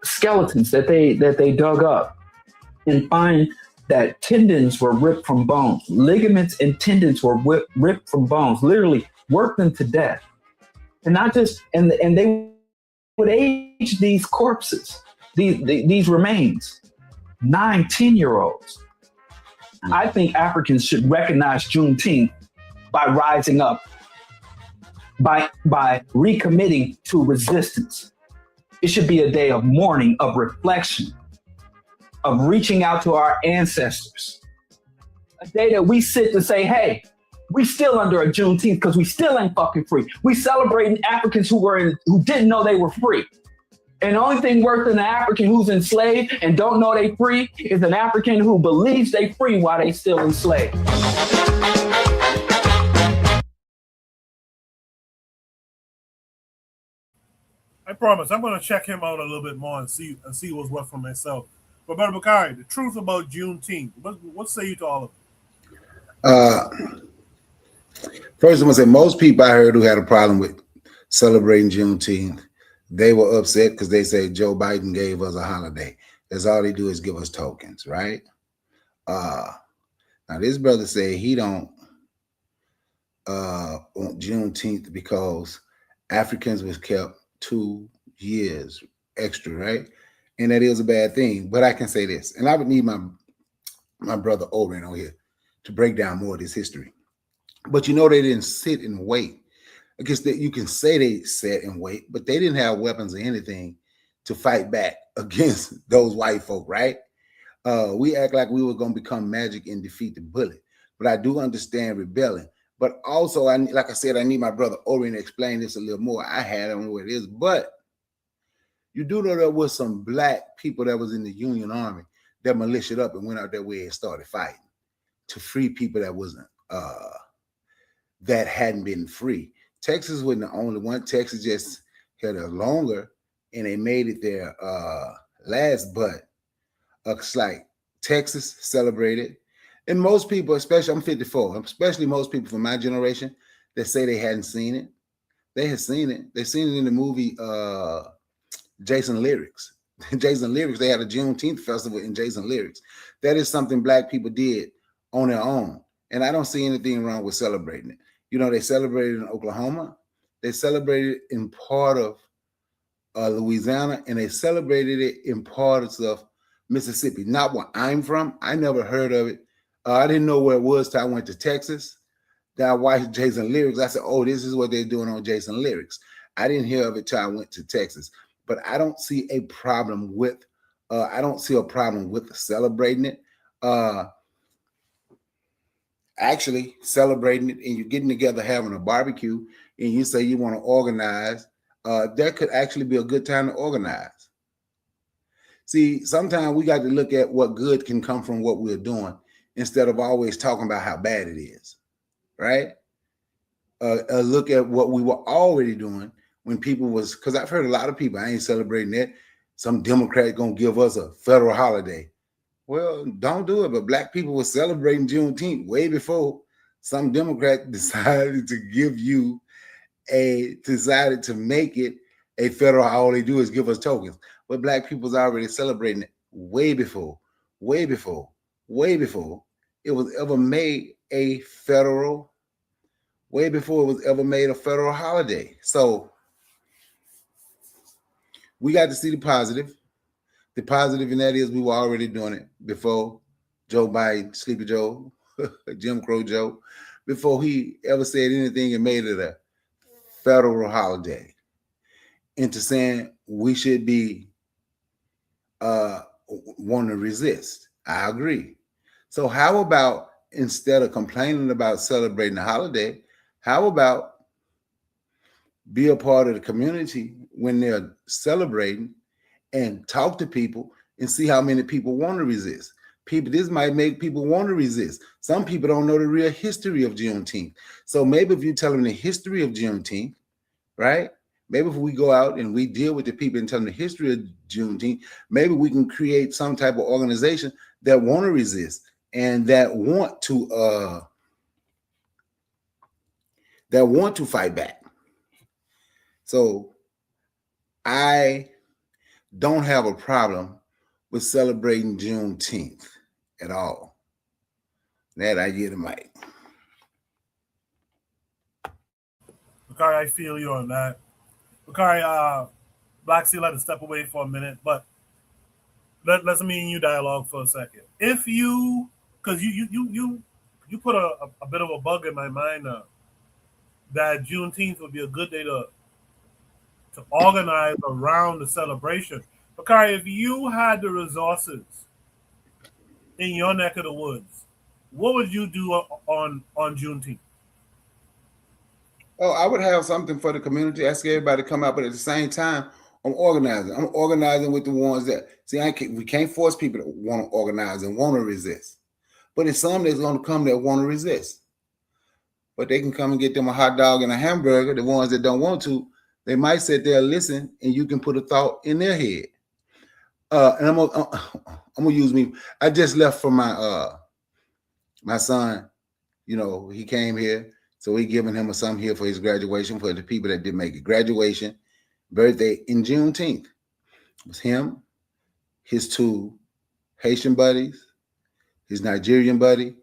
skeletons that they dug up and find that tendons were ripped from bones. Ligaments and tendons were ripped from bones, literally worked them to death. And not just, and they would age these corpses, these remains, 9, 10-year-olds. I think Africans should recognize Juneteenth by rising up, by recommitting to resistance. It should be a day of mourning, of reflection, of reaching out to our ancestors. A day that we sit to say, hey, we still under a Juneteenth because we still ain't fucking free. We celebrating Africans who didn't know they were free. And the only thing worse than an African who's enslaved and don't know they free is an African who believes they free while they still enslaved. I promise I'm going to check him out a little bit more and see what's what for myself. But Brother Bakari, the truth about Juneteenth, what say you to all of it? First, I'm going to say most people I heard who had a problem with celebrating Juneteenth, they were upset because they say Joe Biden gave us a holiday. That's all they do is give us tokens, right? Now this brother said he don't want Juneteenth because Africans was kept 2 years extra, right? And that is a bad thing. But I can say this, and I would need my brother Oren on here to break down more of this history. But you know, they didn't sit and wait. I guess that you can say they sat and wait, but they didn't have weapons or anything to fight back against those white folk, right? We act like we were going to become magic and defeat the bullet. but I do understand rebelling. But also, like I said, I need my brother Orion to explain this a little more. I don't know what it is, but you do know there was some black people that was in the Union Army that militiaed up and went out their way and started fighting to free people that wasn't that hadn't been free. Texas wasn't the only one. Texas just had a longer, and they made it their last. But it's like Texas celebrated, and most people, especially I'm 54, especially most people from my generation, that say they hadn't seen it. They had seen it. They seen it in the movie Jason Lyrics. Jason Lyrics. They had a Juneteenth festival in Jason Lyrics. That is something black people did on their own, and I don't see anything wrong with celebrating it. You know, they celebrated in Oklahoma. They celebrated in part of Louisiana, and they celebrated it in parts of Mississippi. Not where I'm from. I never heard of it. I didn't know where it was till I went to Texas. Then I watched Jason Lyrics. I said, oh, this is what they're doing on Jason Lyrics. I didn't hear of it till I went to Texas. But I don't see a problem with celebrating it. Actually celebrating it, and you're getting together having a barbecue, and you say you want to organize, that could actually be a good time to organize. See, sometimes we got to look at what good can come from what we're doing instead of always talking about how bad it is, right? Look at what we were already doing when people was, because I've heard a lot of people, I ain't celebrating that. Some Democrat gonna give us a federal holiday. Well, don't do it. But black people were celebrating Juneteenth way before some Democrat decided to make it a federal. All they do is give us tokens. But black people's already celebrating it way before it was ever made a federal, holiday. So we got to see the positive. The positive in that is we were already doing it before Joe Biden, Sleepy Joe, Jim Crow Joe, before he ever said anything and made it a federal holiday, into saying we should be want to resist. I agree. So how about, instead of complaining about celebrating the holiday, how about be a part of the community when they're celebrating and talk to people and see how many people want to resist. This might make people want to resist. Some people don't know the real history of Juneteenth. So maybe if you tell them the history of Juneteenth, right? Maybe if we go out and we deal with the people and tell them the history of Juneteenth, maybe we can create some type of organization that want to resist and that want to fight back. So I don't have a problem with celebrating Juneteenth at all. That I get a mic. Bakari, I feel you on that. Bakari, Black Sea, let us step away for a minute, but let's me and you dialogue for a second. If you, because you put a bit of a bug in my mind that Juneteenth would be a good day to organize around the celebration. Bakari, if you had the resources in your neck of the woods, what would you do on Juneteenth? Oh, I would have something for the community. Ask everybody to come out, but at the same time, I'm organizing. I'm organizing with the ones that we can't force people to want to organize and want to resist. But it's some that's going to come that want to resist. But they can come and get them a hot dog and a hamburger. The ones that don't want to, they might sit there and listen, and you can put a thought in their head. And I'm gonna use me. I just left for my son. You know, he came here, so we giving him something here for his graduation, for the people that did make it. Graduation, birthday in Juneteenth. It was him, his two Haitian buddies, his Nigerian buddy,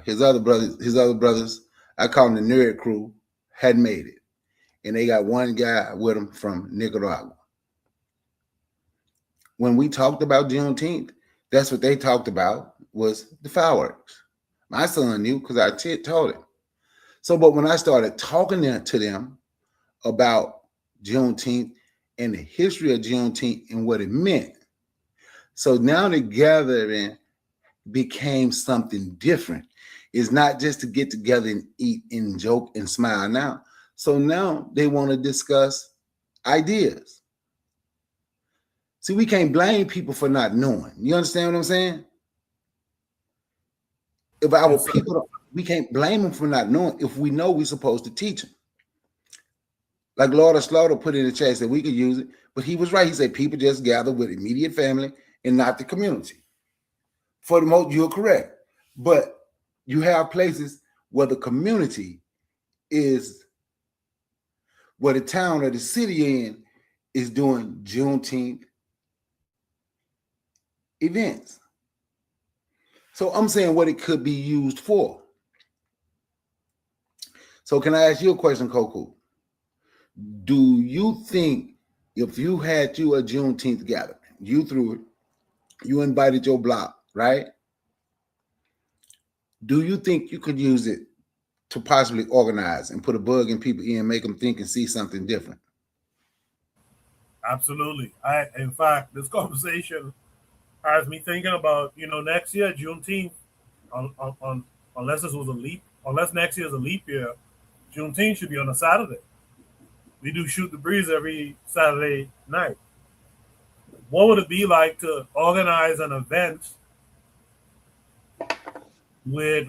his other brothers. I call them the Nerd Crew, had made it. And they got one guy with them from Nicaragua. When we talked about Juneteenth, that's what they talked about, was the fireworks. My son knew because I told him. So, but when I started talking to them about Juneteenth and the history of Juneteenth and what it meant, so now they're gathering became something different. It's not just to get together and eat and joke and smile now. So now they want to discuss ideas. See, we can't blame people for not knowing. You understand what I'm saying? If our people, we can't blame them for not knowing if we know we're supposed to teach them. Like Lord of Slaughter put in the chat that we could use it, but he was right. He said people just gather with immediate family and not the community. For the most, you're correct. But you have places where the community is, where the town or the city in is doing Juneteenth events. So I'm saying what it could be used for. So can I ask you a question, Coco? Do you think if you had you a Juneteenth gathering, you threw it, you invited your block, right? Do you think you could use it to possibly organize and put a bug in people ear and make them think and see something different? Absolutely. In fact, this conversation has me thinking about, next year, Juneteenth, unless next year is a leap year, Juneteenth should be on a Saturday. We do Shoot the Breeze every Saturday night. What would it be like to organize an event with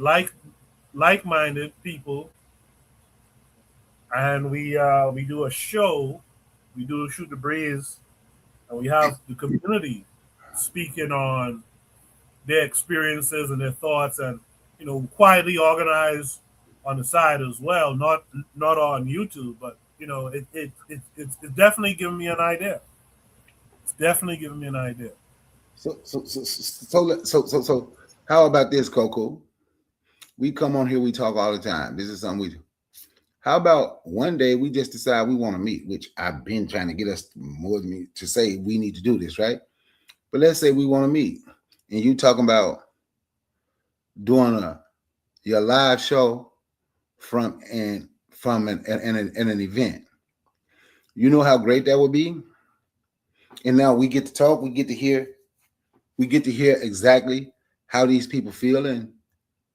like-minded people, and we do a show, we do Shoot the Breeze, and we have the community speaking on their experiences and their thoughts, and quietly organize on the side as well, not on YouTube, but it's definitely giving me an idea. It's definitely giving me an idea. So how about this, Coco? We come on here, we talk all the time. This is something we do. How about one day we just decide we want to meet, which I've been trying to get us more than me to say we need to do this, right? But let's say we want to meet, and you talking about doing your live show from an event. You know how great that would be? And now we get to talk, we get to hear exactly how these people feel, and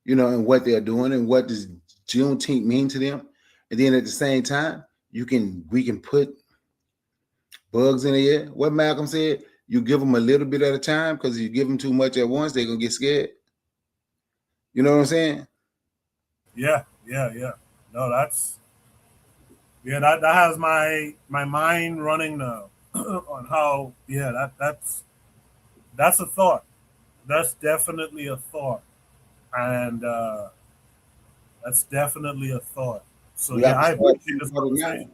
and what they're doing, and what does Juneteenth mean to them. And then at the same time, we can put bugs in the air. What Malcolm said, you give them a little bit at a time, because if you give them too much at once, they're gonna get scared. You know what I'm saying? Yeah. No, that has my mind running now on how that's a thought. That's definitely a thought. And that's definitely a thought. So I appreciate this conversation.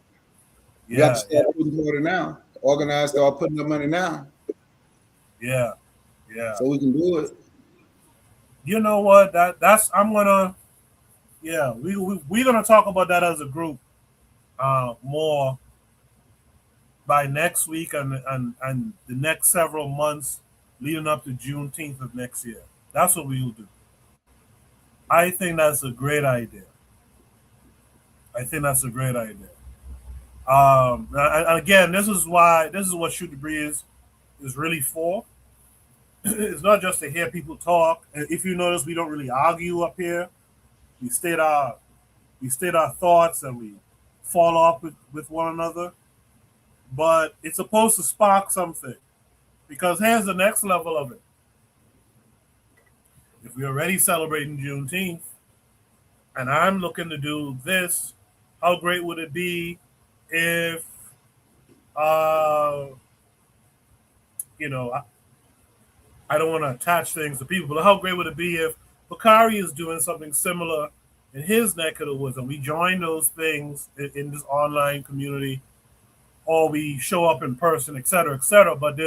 You have to start putting order now. Organize, start putting the money now. Yeah. So we can do it. You know what? We're gonna talk about that as a group more by next week and the next several months leading up to Juneteenth of next year. That's what we will do. I think that's a great idea. And again, this is what Shoot the Breeze is really for. It's not just to hear people talk. If you notice, we don't really argue up here. We state our thoughts, and we fall off with one another. But it's supposed to spark something, because here's the next level of it. If we're already celebrating Juneteenth, and I'm looking to do this, how great would it be if, I don't want to attach things to people, but how great would it be if Bakari is doing something similar in his neck of the woods, and we join those things in this online community, or we show up in person, et cetera, et cetera. But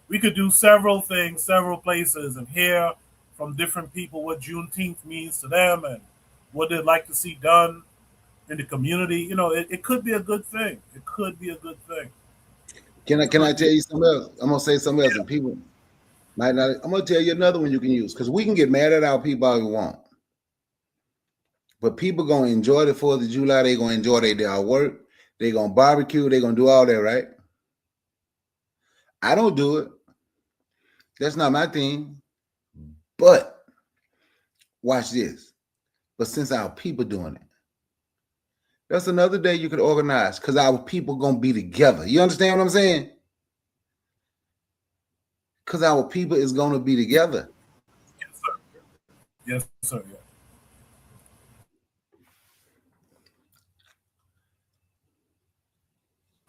we could do several things, several places, and hear from different people what Juneteenth means to them and what they'd like to see done in the community. It could be a good thing. It could be a good thing. Can I tell you something else? I'm gonna say something else, and people might not. I'm gonna tell you another one you can use, because we can get mad at our people all we want, but people gonna enjoy the 4th of July. They gonna enjoy their day at work. They gonna barbecue. They gonna do all that, right? I don't do it. That's not my thing. But Watch this. But since our people doing it, that's another day you could organize because our people gonna be together. You understand what I'm saying? Because our people is gonna be together. Yes, sir. Yeah.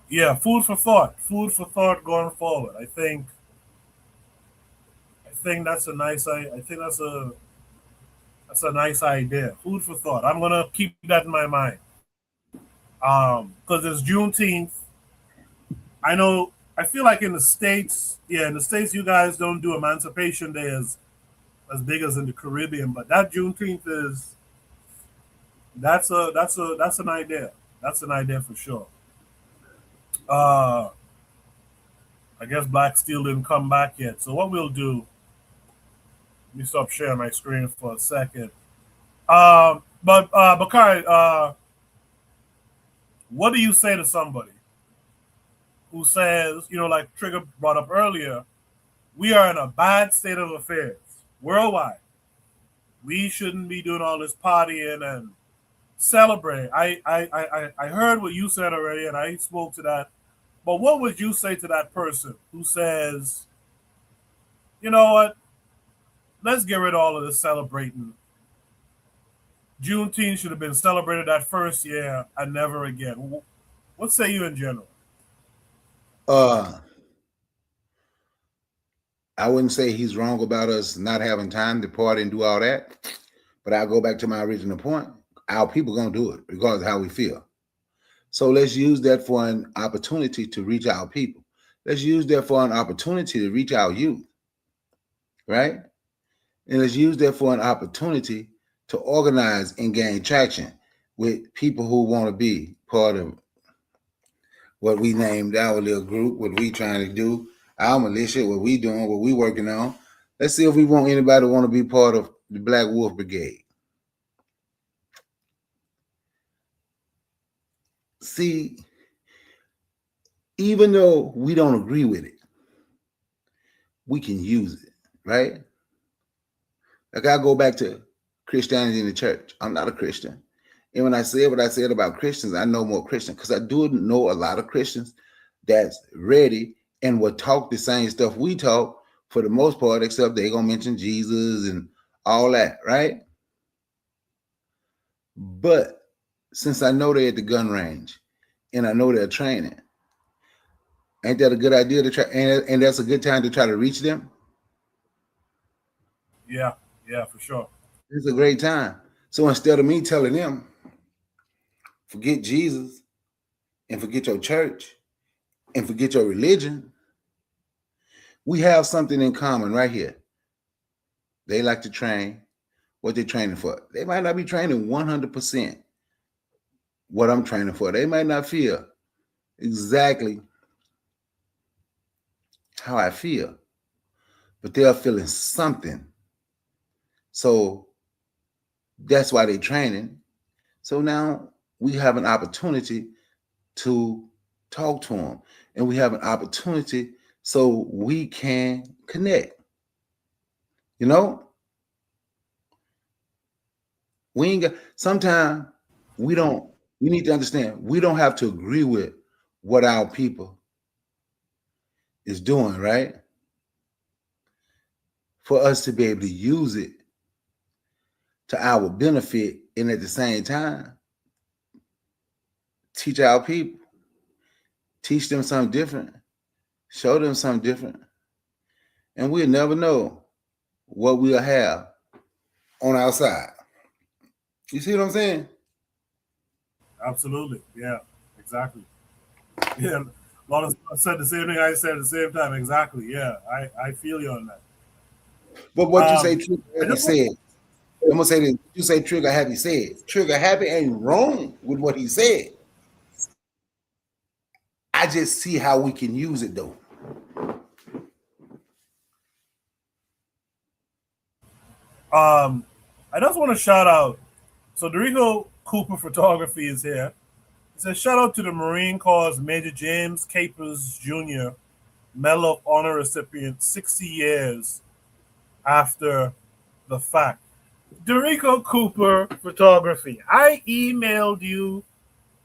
Yeah, food for thought. Food for thought going forward. I think that's a nice. I think that's a nice idea. Food for thought. I'm gonna keep that in my mind. Because it's Juneteenth. I know. I feel like in the states, yeah, in the states, you guys don't do Emancipation Day as big as in the Caribbean, but that Juneteenth is that's an idea. That's an idea for sure. Uh, I guess Black Steel didn't come back yet. So what we'll do? Let me stop sharing my screen for a second. But Bakari, what do you say to somebody who says, like Trigger brought up earlier, we are in a bad state of affairs worldwide. We shouldn't be doing all this partying and celebrate. I heard what you said already, and I spoke to that. But what would you say to that person who says, you know what? Let's get rid of all of this celebrating. Juneteenth should have been celebrated that first year and never again. What say you in general? I wouldn't say he's wrong about us not having time to party and do all that, but I'll go back to my original point. Our people gonna do it regardless of how we feel. So let's use that for an opportunity to reach our people. Let's use that for an opportunity to reach our youth, right? And let's use that for an opportunity to organize and gain traction with people who want to be part of what we named our little group, what we trying to do, our militia, what we doing, what we working on. Let's see if we want anybody to want to be part of the Black Wolf Brigade. See, even though we don't agree with it, we can use it, right? Like I go back to Christianity in the church. I'm not a Christian. And when I say what I said about Christians, I know more Christians because I do know a lot of Christians that's ready and will talk the same stuff we talk for the most part, except they're going to mention Jesus and all that, right? But since I know they're at the gun range and I know they're training, ain't that a good idea to try? And that's a good time to try to reach them? Yeah, for sure. It's a great time. So instead of me telling them, forget Jesus and forget your church and forget your religion, we have something in common right here. They like to train. What they're training for. They might not be training 100% what I'm training for. They might not feel exactly how I feel, but they're feeling something. So that's why they're training. So now we have an opportunity to talk to them, and we have an opportunity so we can connect. You know, we ain't got, sometimes we need to understand we don't have to agree with what our people is doing, right? For us to be able to use it to our benefit and at the same time teach our people, teach them something different, show them something different, and we'll never know what we'll have on our side. You see what I'm saying? Absolutely. Yeah, exactly. Yeah, a lot of I said the same thing I said at the same time. Exactly. Yeah, I feel you on that. But what you say, Trigger Happy said. I'm gonna say this. You say Trigger Happy said. Trigger Happy ain't wrong with what he said. I just see how we can use it though. I just want to shout out. So Dorigo Cooper Photography is here. He says, shout out to the Marine Corps Major James Capers Jr., Medal of Honor recipient 60 years after the fact. Dorico Cooper Photography. I emailed you,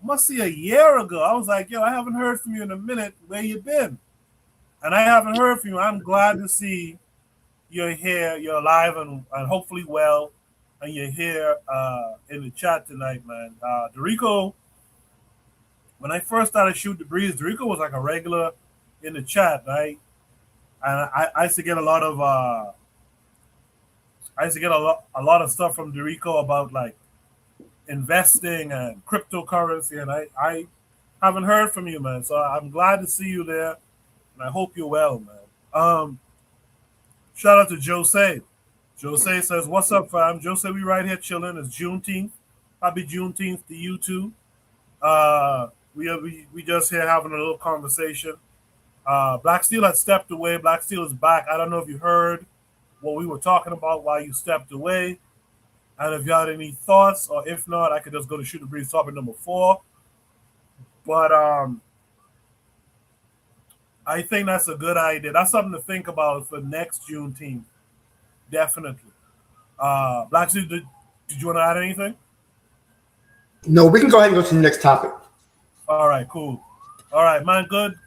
must be a year ago. I was like, yo, I haven't heard from you in a minute. Where you been? And I haven't heard from you. I'm glad to see you're here, you're alive and hopefully well, and you're here in the chat tonight, man. Dorico, when I first started Shoot the Breeze, Dorico was like a regular in the chat, right? And I used to get a lot of a lot of stuff from Dorico about like investing and cryptocurrency, and I haven't heard from you, man. So I'm glad to see you there, and I hope you're well, man. Shout out to Jose. Jose says, "What's up, fam?" Jose, we right here chilling. It's Juneteenth. Happy Juneteenth to you too. We just here having a little conversation. Black Steel had stepped away. Black Steel is back. I don't know if you heard what we were talking about while you stepped away. And if you had any thoughts, or if not, I could just go to Shoot the Breeze topic number 4. But I think that's a good idea. That's something to think about for next Juneteenth. Definitely. Black Steel, did you want to add anything? No, we can go ahead and go to the next topic. All right, cool. All right, man. Good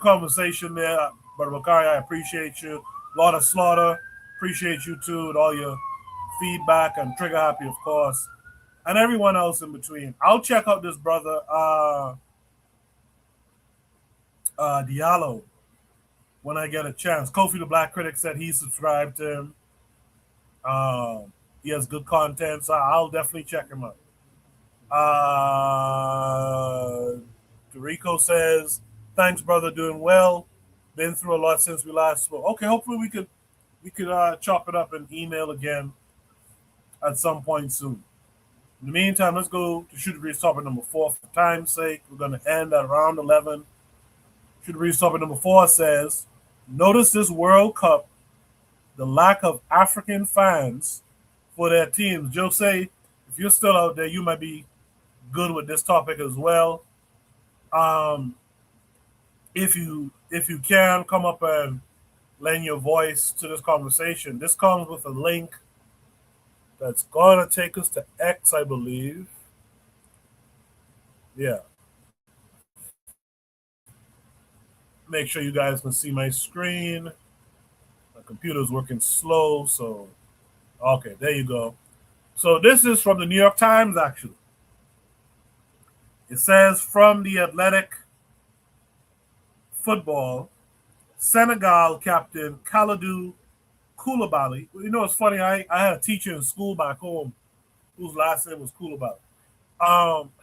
conversation there, Brother Bakari. I appreciate you. A lot of slaughter. Appreciate you too, with all your feedback, and Trigger Happy, of course, and everyone else in between. I'll check out this brother, Diallo, when I get a chance. Kofi the Black Critic said he subscribed to him. He has good content, so I'll definitely check him out. Dorico says, "Thanks, brother. Doing well. Been through a lot since we last spoke." Okay, hopefully we could chop it up and email again at some point soon. In the meantime, let's go to Shoot the Breeze topic number 4 for time's sake. We're going to end at around 11. Shoot the Breeze topic number 4 says, "Notice this World Cup, the lack of African fans for their teams." Jose, if you're still out there, you might be good with this topic as well. If you can, come up and lend your voice to this conversation. This comes with a link that's going to take us to X, I believe. Yeah. Make sure you guys can see my screen. My computer's working slow, so okay, there you go. So this is from the New York Times, actually. It says, from the Athletic football, Senegal captain Kalidou Koulibaly. You know, it's funny. I had a teacher in school back home whose last name was Koulibaly.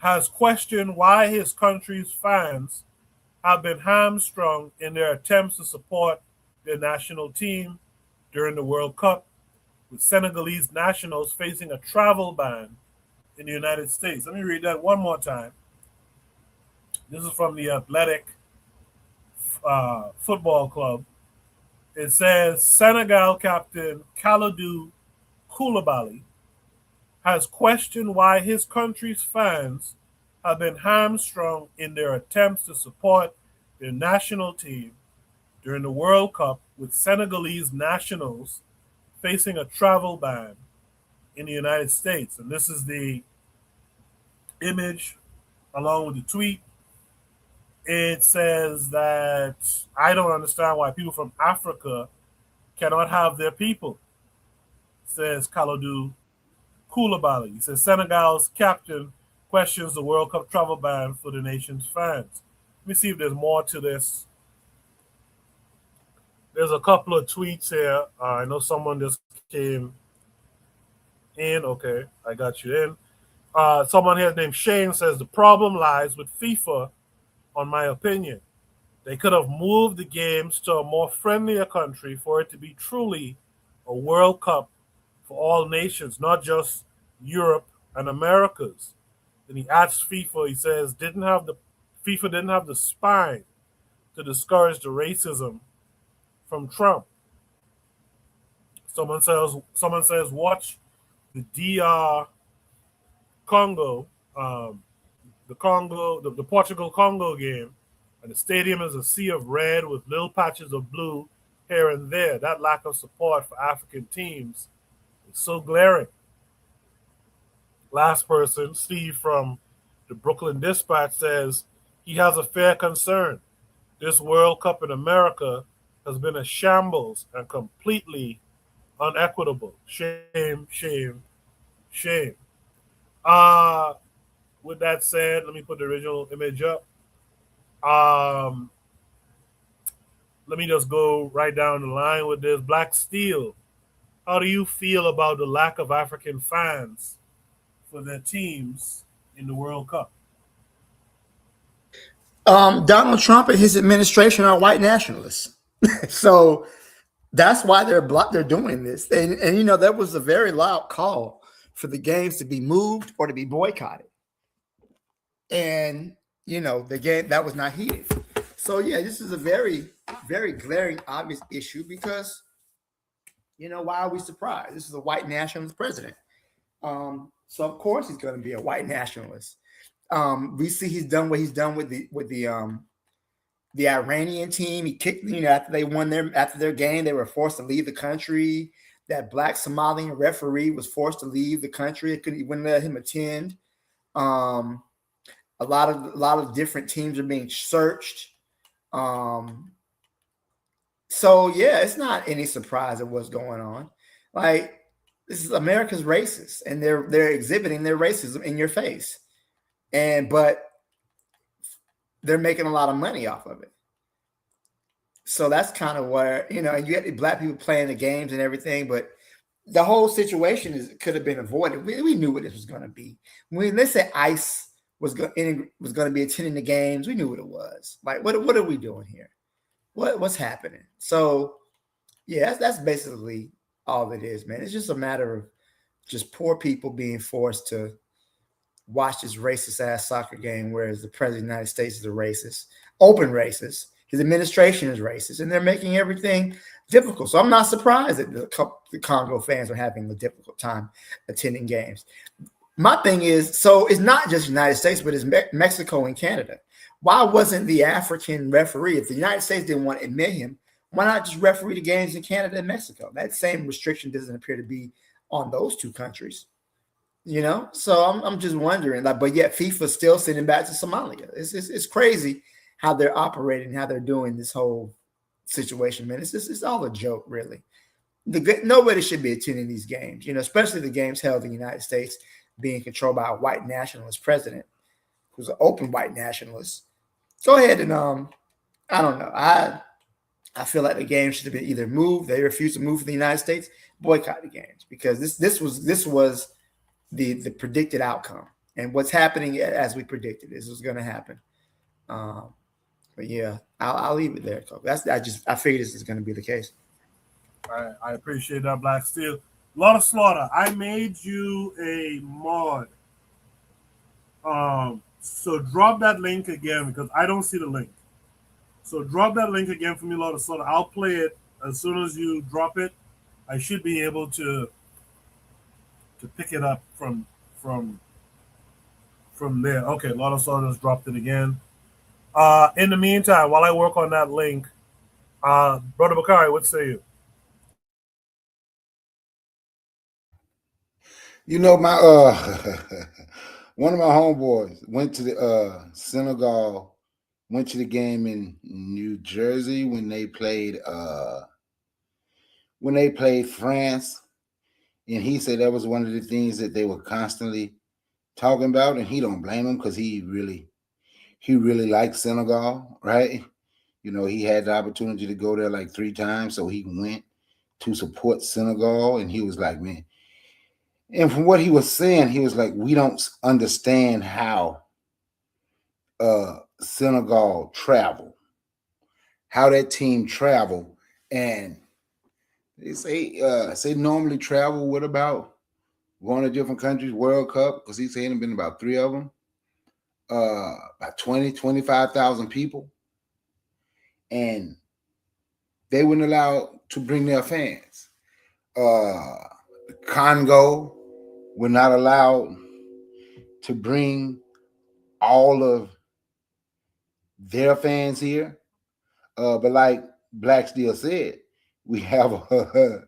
Has questioned why his country's fans have been hamstrung in their attempts to support their national team during the World Cup, with Senegalese nationals facing a travel ban in the United States. Let me read that one more time. This is from the Athletic Football Club. It says, Senegal captain Kalidou Koulibaly has questioned why his country's fans have been hamstrung in their attempts to support their national team during the World Cup, with Senegalese nationals facing a travel ban in the United States. And this is the image along with the tweet. It says that I don't understand why people from Africa cannot have their people, says Kalidou Koulibaly. He says Senegal's captain questions the World Cup travel ban for the nation's fans. Let me see if there's more to this. There's a couple of tweets here. I know someone just came in. Okay, I got you in. Someone here named Shane says the problem lies with FIFA, on my opinion. They could have moved the games to a more friendlier country for it to be truly a World Cup for all nations, not just Europe and Americas. And he asks FIFA, he says, FIFA didn't have the spine to discourage the racism from Trump. Someone says, watch the DR Congo, the Portugal Congo game, and the stadium is a sea of red with little patches of blue here and there. That lack of support for African teams is so glaring. Last person, Steve from the Brooklyn Dispatch, says he has a fair concern. This World Cup in America has been a shambles and completely unequitable. Shame, shame, shame. Uh, with that said, let me put the original image up. Um, Let me just go right down the line with this. Black Steel, how do you feel about the lack of African fans for their teams in the World Cup? Donald Trump and his administration are white nationalists, so that's why they're doing this. And you know that was a very loud call for the games to be moved or to be boycotted, and you know the game that was not heeded. So yeah, this is a very very glaring obvious issue because you know why are we surprised? This is a white nationalist president, so of course he's going to be a white nationalist. We see he's done what he's done with the Iranian team. He kicked, you know, after their game, they were forced to leave the country. That black Somalian referee was forced to leave the country. He wouldn't let him attend. A lot of different teams are being searched. So yeah, it's not any surprise of what's going on. Like this is America's racist, and they're exhibiting their racism in your face. But they're making a lot of money off of it. So that's kind of where, you know, and you get black people playing the games and everything, but the whole situation could have been avoided. We knew what this was going to be. When they said ICE was going to be attending the games, we knew what it was. Like, what are we doing here? What's happening? So, yeah, that's basically all it is, man. It's just a matter of just poor people being forced to watch this racist ass soccer game, whereas the president of the United States is a racist, open racist. His administration is racist, and they're making everything difficult. So I'm not surprised that the Congo fans are having a difficult time attending games. My thing is, so it's not just the United States, but it's Mexico and Canada. Why wasn't the African referee, if the United States didn't want to admit him, why not just referee the games in Canada and Mexico? That same restriction doesn't appear to be on those two countries. You know, so I'm just wondering, like, but yet FIFA's still sending back to Somalia. It's crazy how they're operating, how they're doing this whole situation, man. It's all a joke, really. Nobody should be attending these games, you know, especially the games held in the United States, being controlled by a white nationalist president who's an open white nationalist. Go ahead and I don't know. I feel like the game should have been either moved. They refused to move to the United States, boycott the games because this was the predicted outcome, and what's happening as we predicted this was going to happen. But yeah, I'll leave it there, Coach. I figured this is going to be the case. I appreciate that, Black Steel. Lot of Slaughter, I made you a mod. So drop that link again because I don't see the link. So drop that link again for me, Lot of Slaughter. I'll play it as soon as you drop it. I should be able to pick it up from there. Okay, Lot of Slaughter just dropped it again. In the meantime, while I work on that link, Brother Bakari, what say you? You know, my one of my homeboys went to the Senegal, went to the game in New Jersey when they played France, and he said that was one of the things that they were constantly talking about, and he don't blame him because he really likes Senegal, right? You know, he had the opportunity to go there like 3 times, so he went to support Senegal, and he was like, man. And from what he was saying, he was like, we don't understand how Senegal travel, how that team travel, and they say normally travel with about going to different countries, World Cup, because he's saying been about 3 of them, about 25,000 people, and they wouldn't allow to bring their fans. Congo were not allowed to bring all of their fans here. But like Black Steel said, we have a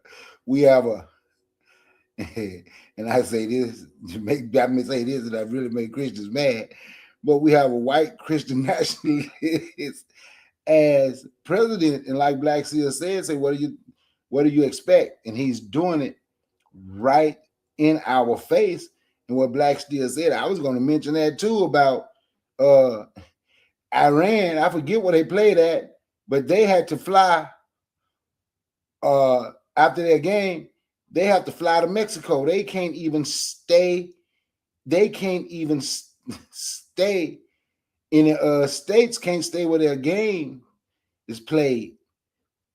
and I say this to make me say this, and I really make Christians mad. But we have a white Christian nationalist as president, and like Black Seal said, say, what do you expect? And he's doing it right in our face. And what Black Steel said, I was going to mention that too about Iran. I forget what they played at, but they had to fly after their game. They have to fly to Mexico. They can't even stay. They can't even stay in the states. Can't stay where their game is played.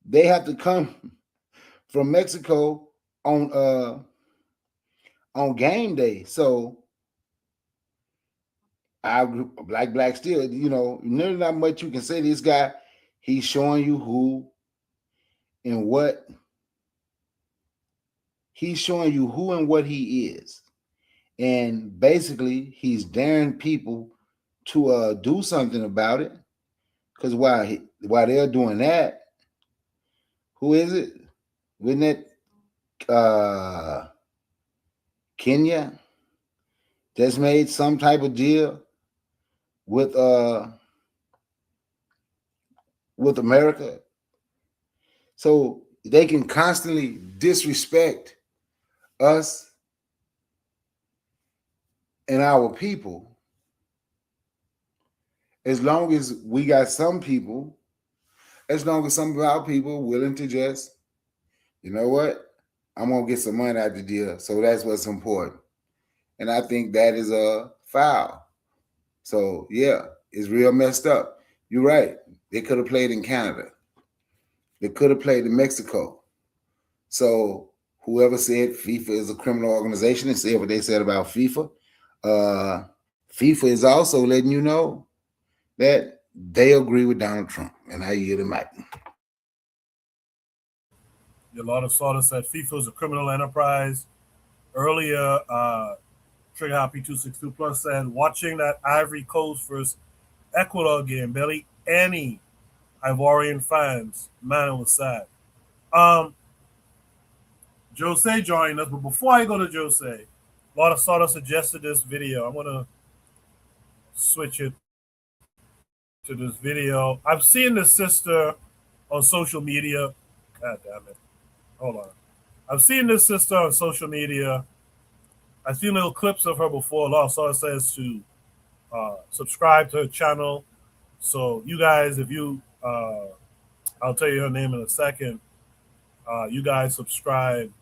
They have to come from Mexico on game day. So I like Black Steel, there's not much you can say. This guy, he's showing you who and what. He's showing you who and what he is. And basically, he's daring people to do something about it. Because while they're doing that, who is it? Wasn't it Kenya just made some type of deal with America, so they can constantly disrespect us and our people, as long as we got some people, as long as some of our people willing to just, you know what, I'm gonna get some money out the deal. So that's what's important. And I think that is a foul. So yeah, it's real messed up. You're right. They could have played in Canada. They could have played in Mexico. So whoever said FIFA is a criminal organization and said what they said about FIFA, FIFA is also letting you know that they agree with Donald Trump. And I yield the mic. A lot of sort of said FIFA is a criminal enterprise. Earlier, Trigger Happy 262 Plus said, watching that Ivory Coast versus Ecuador game, barely any Ivorian fans. Man, it was sad. Jose joined us, but before I go to Jose, a lot of sort of suggested this video. I'm gonna switch it to this video. I've seen this sister on social media. God damn it. Hold on. I've seen this sister on social media. I've seen little clips of her before. A lot of sort of says to subscribe to her channel. So you guys, if you I'll tell you her name in a second. You guys subscribe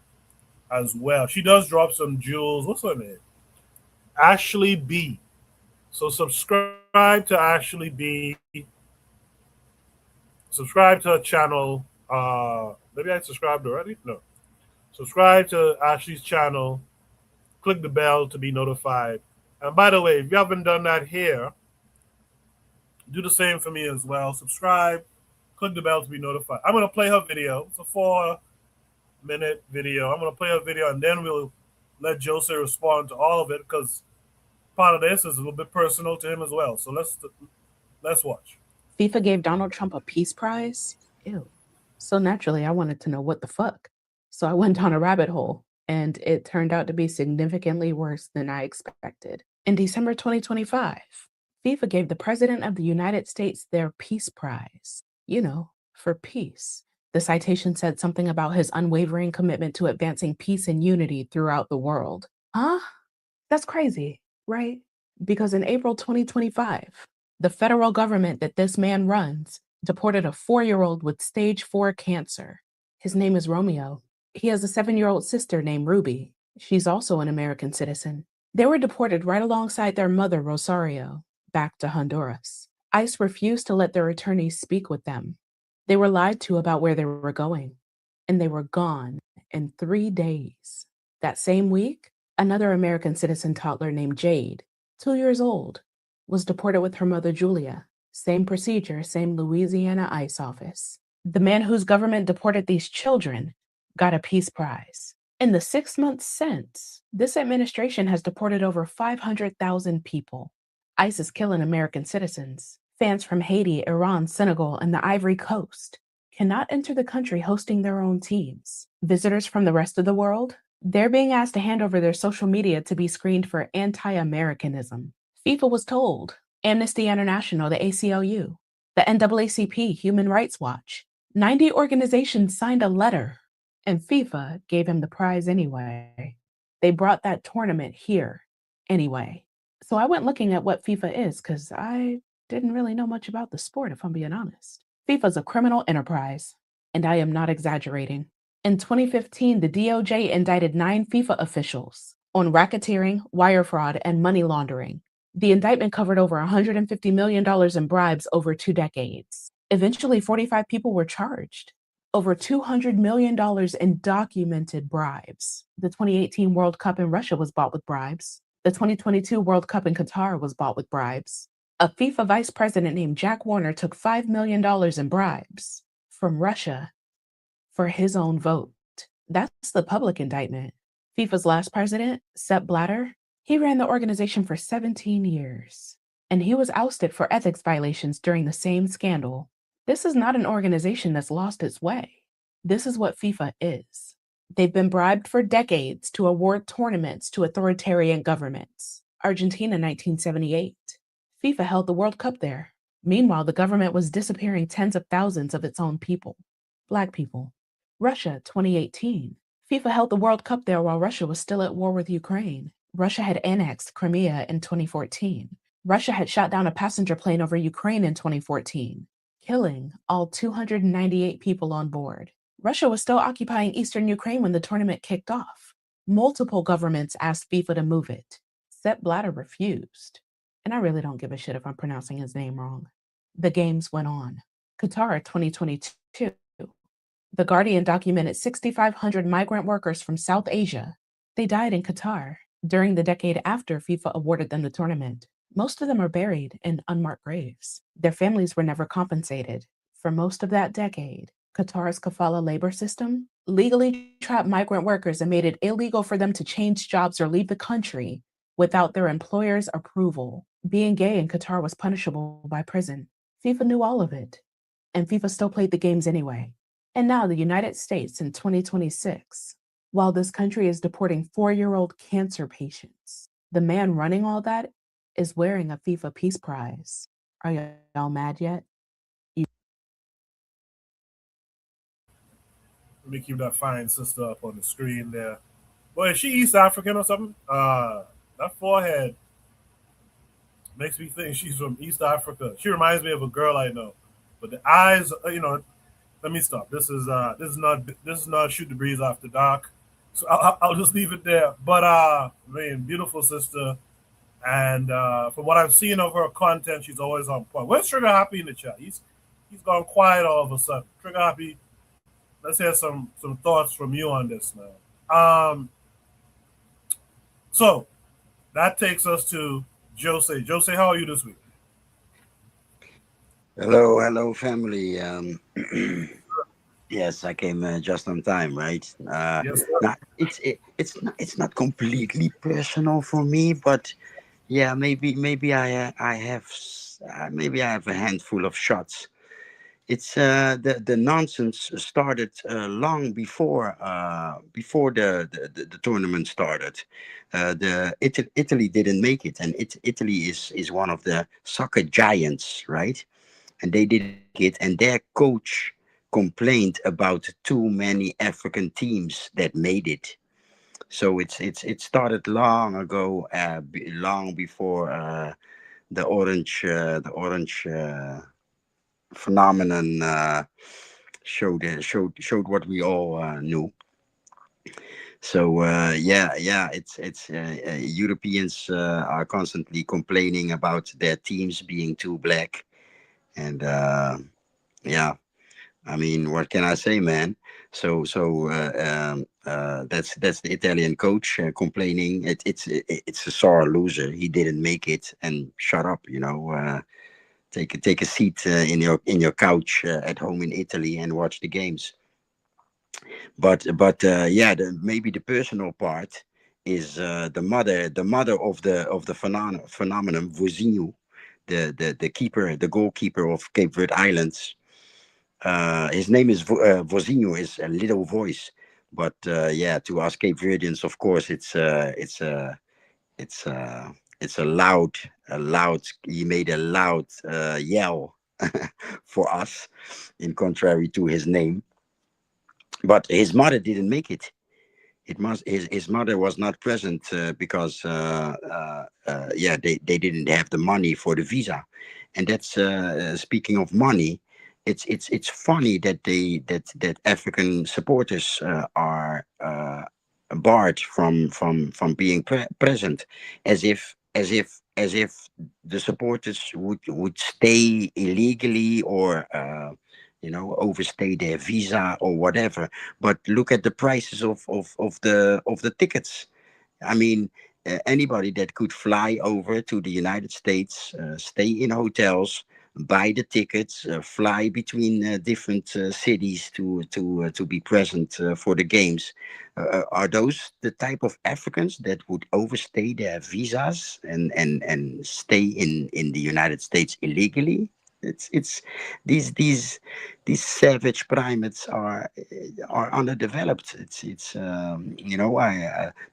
as well. She does drop some jewels. What's her name? Ashley B. So subscribe to Ashley B. Subscribe to her channel. Maybe I subscribed already? No. Subscribe to Ashley's channel. Click the bell to be notified. And by the way, if you haven't done that here, do the same for me as well. Subscribe. Click the bell to be notified. I'm going to play her video. It's a 4-minute video. I'm going to play her video, and then we'll let Jose respond to all of it, because part of this is a little bit personal to him as well. So let's watch. FIFA gave Donald Trump a peace prize? Ew. So naturally, I wanted to know what the fuck. So I went down a rabbit hole, and it turned out to be significantly worse than I expected. In December 2025, FIFA gave the President of the United States their peace prize. You know, for peace. The citation said something about his unwavering commitment to advancing peace and unity throughout the world. Huh? That's crazy, right? Because in April 2025, the federal government that this man runs deported a 4-year-old with stage 4 cancer. His name is Romeo. He has a 7-year-old sister named Ruby. She's also an American citizen. They were deported right alongside their mother, Rosario, back to Honduras. ICE refused to let their attorneys speak with them. They were lied to about where they were going, and they were gone in 3 days. That same week, another American citizen toddler named Jade, 2 years old, was deported with her mother, Julia. Same procedure, same Louisiana ICE office. The man whose government deported these children got a peace prize. In the 6 months since, this administration has deported over 500,000 people. ICE is killing American citizens. Fans from Haiti, Iran, Senegal, and the Ivory Coast cannot enter the country hosting their own teams. Visitors from the rest of the world They're being asked to hand over their social media to be screened for anti-Americanism. FIFA was told, Amnesty International, the ACLU, the NAACP, Human Rights Watch, 90 organizations signed a letter, and FIFA gave him the prize anyway. They brought that tournament here anyway. So I went looking at what FIFA is because I didn't really know much about the sport, if I'm being honest. FIFA's a criminal enterprise, and I am not exaggerating. In 2015, the DOJ indicted 9 FIFA officials on racketeering, wire fraud, and money laundering. The indictment covered over $150 million in bribes over 2 decades. Eventually, 45 people were charged. Over $200 million in documented bribes. The 2018 World Cup in Russia was bought with bribes. The 2022 World Cup in Qatar was bought with bribes. A FIFA vice president named Jack Warner took $5 million in bribes from Russia for his own vote. That's the public indictment. FIFA's last president, Sepp Blatter, he ran the organization for 17 years, and he was ousted for ethics violations during the same scandal. This is not an organization that's lost its way. This is what FIFA is. They've been bribed for decades to award tournaments to authoritarian governments. Argentina 1978. FIFA held the World Cup there. Meanwhile, the government was disappearing tens of thousands of its own people. Black people. Russia 2018. FIFA held the World Cup there while Russia was still at war with Ukraine. Russia had annexed Crimea in 2014. Russia had shot down a passenger plane over Ukraine in 2014, killing all 298 people on board. Russia was still occupying eastern Ukraine when the tournament kicked off. Multiple governments asked FIFA to move it. Sepp Blatter refused. And I really don't give a shit if I'm pronouncing his name wrong. The games went on. Qatar 2022. The Guardian documented 6,500 migrant workers from South Asia. They died in Qatar during the decade after FIFA awarded them the tournament. Most of them are buried in unmarked graves. Their families were never compensated. For most of that decade, Qatar's kafala labor system legally trapped migrant workers and made it illegal for them to change jobs or leave the country without their employer's approval. Being gay in Qatar was punishable by prison. FIFA knew all of it, and FIFA still played the games anyway. And now the United States in 2026, while this country is deporting 4-year-old cancer patients, the man running all that is wearing a FIFA Peace Prize. Are y'all mad yet? Let me keep that fine sister up on the screen there. Boy, is she East African or something? That forehead makes me think she's from East Africa. She reminds me of a girl I know, but the eyes, let me stop. This is not shoot the breeze after dark, so I'll just leave it there. But man, beautiful sister, and from what I've seen of her content, she's always on point. Where's Trigger Happy in the chat? He's gone quiet all of a sudden. Trigger Happy, let's hear some thoughts from you on this now. So that takes us to Jose. Jose, how are you this week? Hello, family. Yes, I came just on time, right? Yes, Now, it's not completely personal for me, but yeah, maybe I have maybe I have a handful of shots. It's the nonsense started long before the tournament started. Italy didn't make it, and Italy is one of the soccer giants, right? And they didn't make it, and their coach complained about too many African teams that made it. So it started long ago, long before the orange phenomenon showed what we all knew. So yeah, it's Europeans are constantly complaining about their teams being too black, and yeah, I mean, what can I say, man? That's the Italian coach complaining. It's a sore loser. He didn't make it, and shut up, take a seat in your couch at home in Italy and watch the games. But yeah, maybe the personal part is the mother of the phenomenon, Vozinho, the goalkeeper of Cape Verde Islands. His name is Vozinho, is a little voice, But yeah, to us Cape Verdeans, of course, it's it's a loud. He made a loud yell for us, in contrary to his name. But his mother didn't make it. His mother was not present because yeah, they didn't have the money for the visa. And that's speaking of money, it's funny that that African supporters are barred from being present, as if the supporters would stay illegally, or overstay their visa or whatever. But look at the prices of the tickets. I mean, anybody that could fly over to the United States, stay in hotels, buy the tickets, fly between different cities to be present for the games. Are those the type of Africans that would overstay their visas and stay in the United States illegally? It's these savage primates are underdeveloped. It's I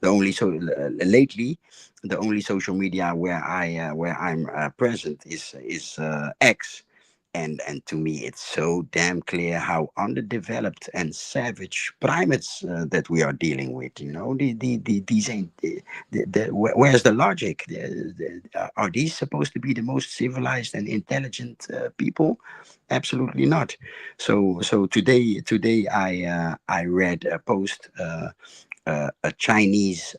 the only so lately the only social media where I'm present is X, and to me it's so damn clear how underdeveloped and savage primates that we are dealing with. These ain't where's the logic? Are these supposed to be the most civilized and intelligent people? Absolutely not. So today I read a post. A Chinese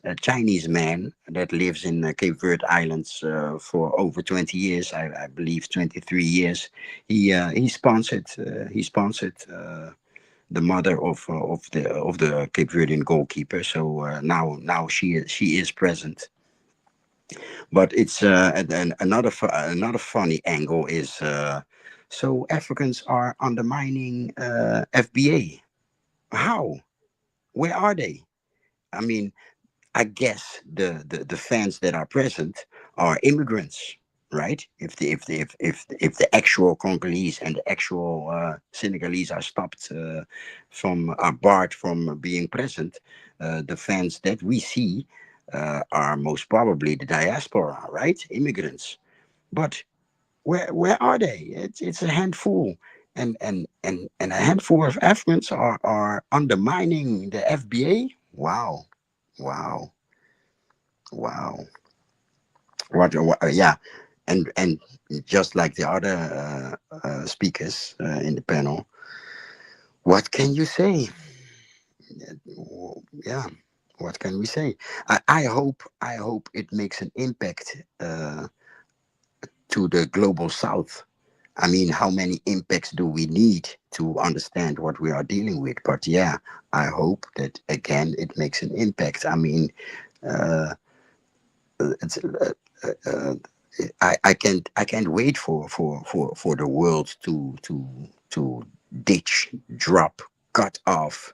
man that lives in Cape Verde Islands for over 20 years, I believe 23 years. He sponsored the mother of the Cape Verdean goalkeeper. So now she is present. But it's another funny angle is, so Africans are undermining FBA. How? Where are they? I mean, I guess the fans that are present are immigrants, right? If the actual Congolese and the actual Senegalese are stopped are barred from being present, the fans that we see are most probably the diaspora, right? Immigrants. But where are they? It's a handful. And a handful of Africans are undermining the FBA. Wow. Wow. Wow. Yeah. And just like the other speakers in the panel, what can you say? Yeah. What can we say? I hope it makes an impact to the global south. I mean, how many impacts do we need to understand what we are dealing with? But yeah, I hope that again it makes an impact. I mean, uh, it's, I can't wait for the world to ditch, drop, cut off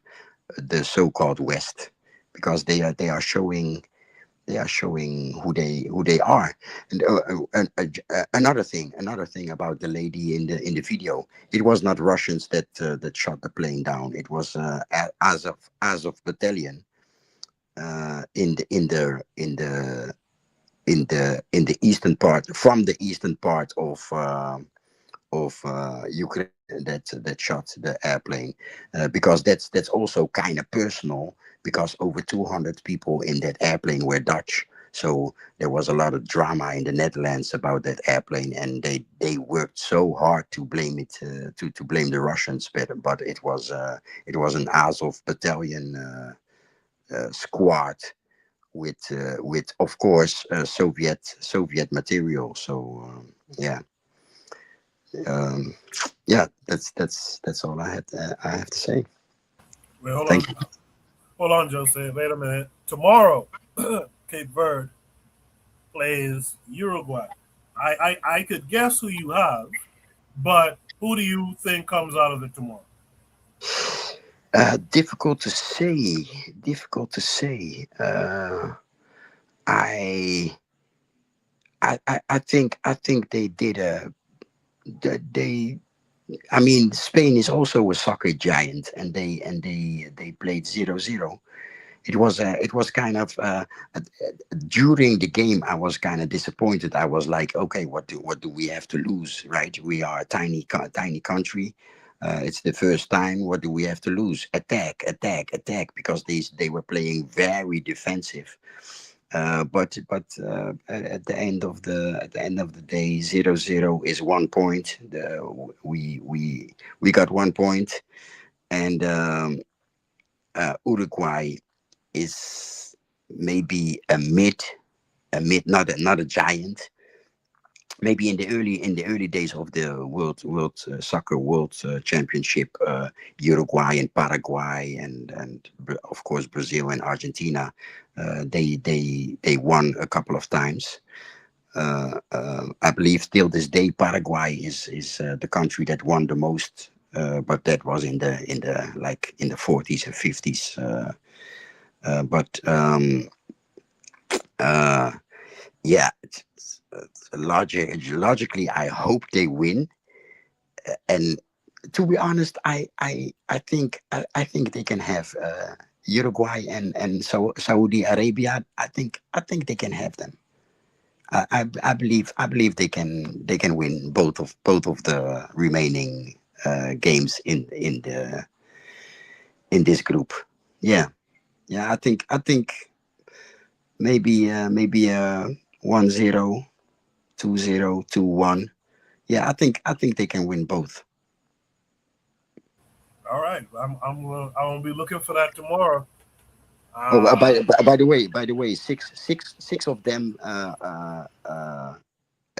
the so-called West, because they are showing who they are. And another thing about the lady in the video, it was not Russians that shot the plane down. It was Azov battalion in the eastern part, from the eastern part of Ukraine, that shot the airplane, because that's also kind of personal, because over 200 people in that airplane were Dutch. So there was a lot of drama in the Netherlands about that airplane, and they worked so hard to blame it to blame the Russians, but it was an Azov battalion squad with of course Soviet material. So yeah. Um, yeah, that's all I have to say. Wait, Thank you. hold on, Jose. Wait a minute. Tomorrow, Cape Verde plays Uruguay. I could guess who you have, but who do you think comes out of it tomorrow? Difficult to say. Difficult to say. I, I think they did a they I mean, Spain is also a soccer giant, and they played 0-0. It was kind of during the game. I was kind of disappointed. I was like, okay, what do we have to lose, right? We are a tiny country. It's the first time. What do we have to lose? Attack, attack, attack, because they were playing very defensive. But at the end of the day, 0-0 is 1 point. We got 1 point, and Uruguay is maybe not a giant. Maybe in the early days of the world championship, Uruguay and Paraguay and of course Brazil and Argentina, they won a couple of times. I believe till this day Paraguay is the country that won the most, but that was in the 40s and 50s. But yeah, logically, I hope they win. And to be honest, I think they can have Uruguay and Saudi Arabia. I think they can have them. I believe they can win both of the remaining games in this group. Yeah, yeah. I think maybe 1-0, 2-0, 2-1. Yeah, I think they can win both. All right, I'm gonna be looking for that tomorrow. Oh, by the way, six of them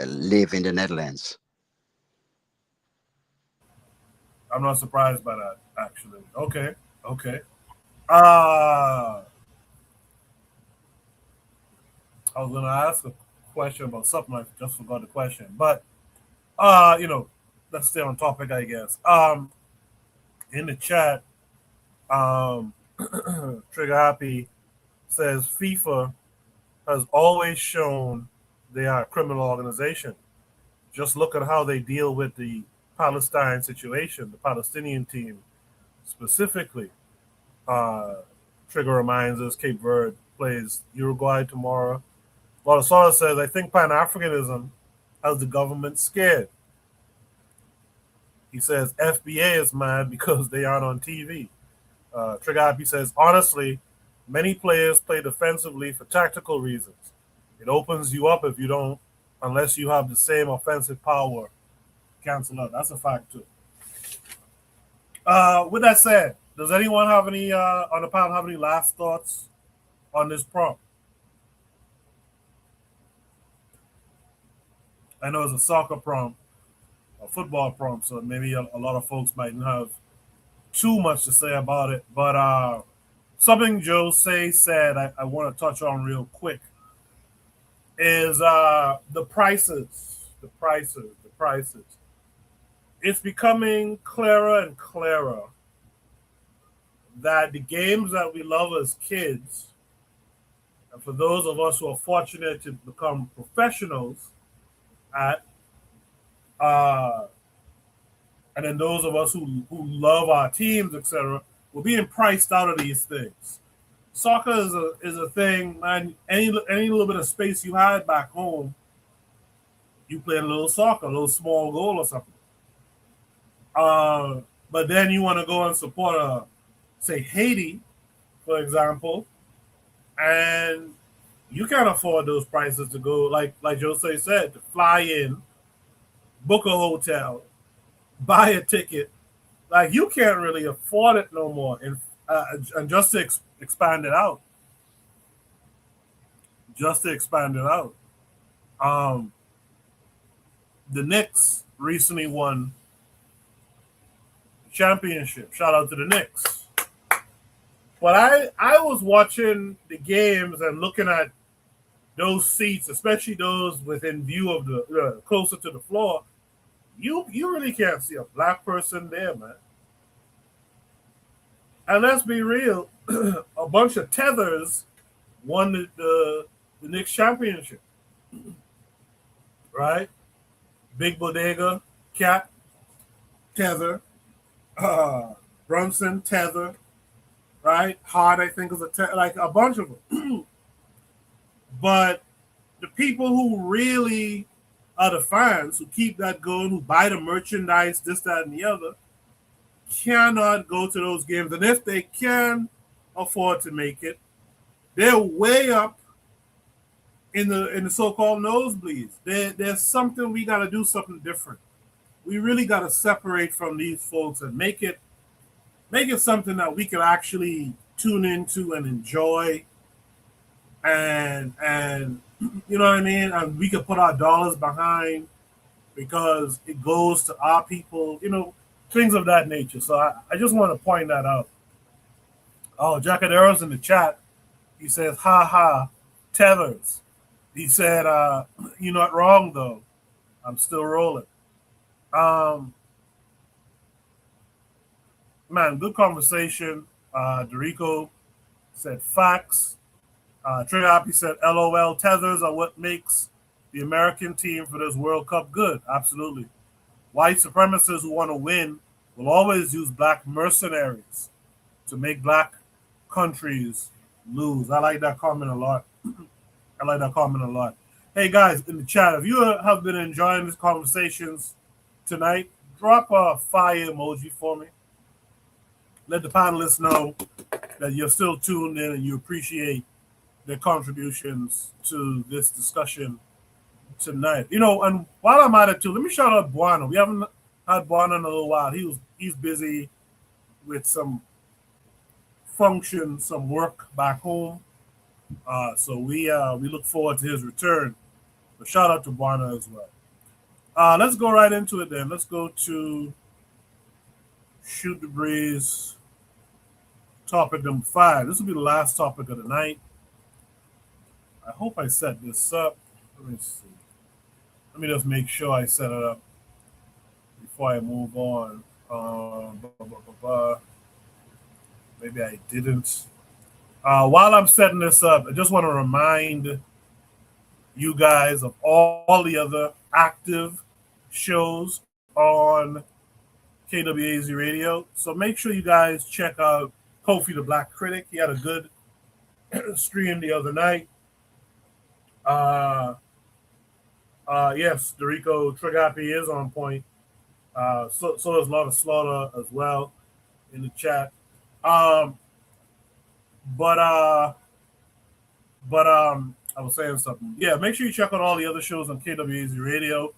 live in the Netherlands. I'm not surprised by that, actually. Okay, okay. I was gonna ask a question about something. I just forgot the question, but let's stay on topic, I guess. In the chat, um, Trigger Happy says FIFA has always shown they are a criminal organization. Just look at how they deal with the Palestine situation, the Palestinian team specifically. Uh, Trigger reminds us Cape Verde plays Uruguay tomorrow. Lotosora says, I think Pan Africanism has the government scared. He says FBA is mad because they aren't on TV. Trigger Happy says, honestly, many players play defensively for tactical reasons. It opens you up if you don't, unless you have the same offensive power. Cancel out. That's a fact too. With that said, does anyone have any on the panel have any last thoughts on this prompt? I know it's a soccer prompt, a football prompt, so maybe a lot of folks mightn't have too much to say about it. But something Jose said I want to touch on real quick is the prices. The prices. It's becoming clearer and clearer that the games that we love as kids, and for those of us who are fortunate to become professionals at, and then those of us who love our teams, etc., we're being priced out of these things. Soccer is a thing, man. Any little bit of space you had back home, you play a little soccer, a little small goal or something. But then you want to go and support say Haiti, for example, and you can't afford those prices to go, like Jose said, to fly in, book a hotel, buy a ticket. Like, you can't really afford it no more. And just to expand it out, the Knicks recently won the championship. Shout out to the Knicks. But I was watching the games and looking at those seats, especially those within view of the closer to the floor. You really can't see a black person there, man. And let's be real, a bunch of tethers won the Knicks championship, right? Big Bodega, Cat, Tether, Brunson, Tether, right? Hart, I think, is like a bunch of them. But the people who really are the fans, who keep that going, who buy the merchandise, this, that, and the other, cannot go to those games. And if they can afford to make it, they're way up in the so-called nosebleeds. There's something we got to do something different. We really got to separate from these folks and make it something that we can actually tune into and enjoy, and you know what I mean, and we can put our dollars behind because it goes to our people, things of that nature. So I just want to point that out. Oh, Jacadero's in the chat. He says, ha ha, tethers. He said, you're not wrong though. I'm still rolling. Man, good conversation. Dorico said facts. Trey Hoppy said, LOL, tethers are what makes the American team for this World Cup good. Absolutely. White supremacists who want to win will always use black mercenaries to make black countries lose. I like that comment a lot. Hey, guys, in the chat, if you have been enjoying these conversations tonight, drop a fire emoji for me. Let the panelists know that you're still tuned in and you appreciate their contributions to this discussion tonight. And while I'm at it too, let me shout out Buana. We haven't had Buana in a little while. He's busy with some function, some work back home. So we look forward to his return. But shout out to Buana as well. Let's go right into it then. Let's go to Shoot the Breeze topic number 5. This will be the last topic of the night. I hope I set this up. Let me see. Let me just make sure I set it up before I move on. Maybe I didn't. While I'm setting this up, I just want to remind you guys of all the other active shows on KWAZ Radio. So make sure you guys check out Kofi the Black Critic. He had a good stream the other night. Yes, Dorico Trigapi is on point. So there's a lot of slaughter as well in the chat. But I was saying something. Yeah, make sure you check out all the other shows on KWAZ Radio.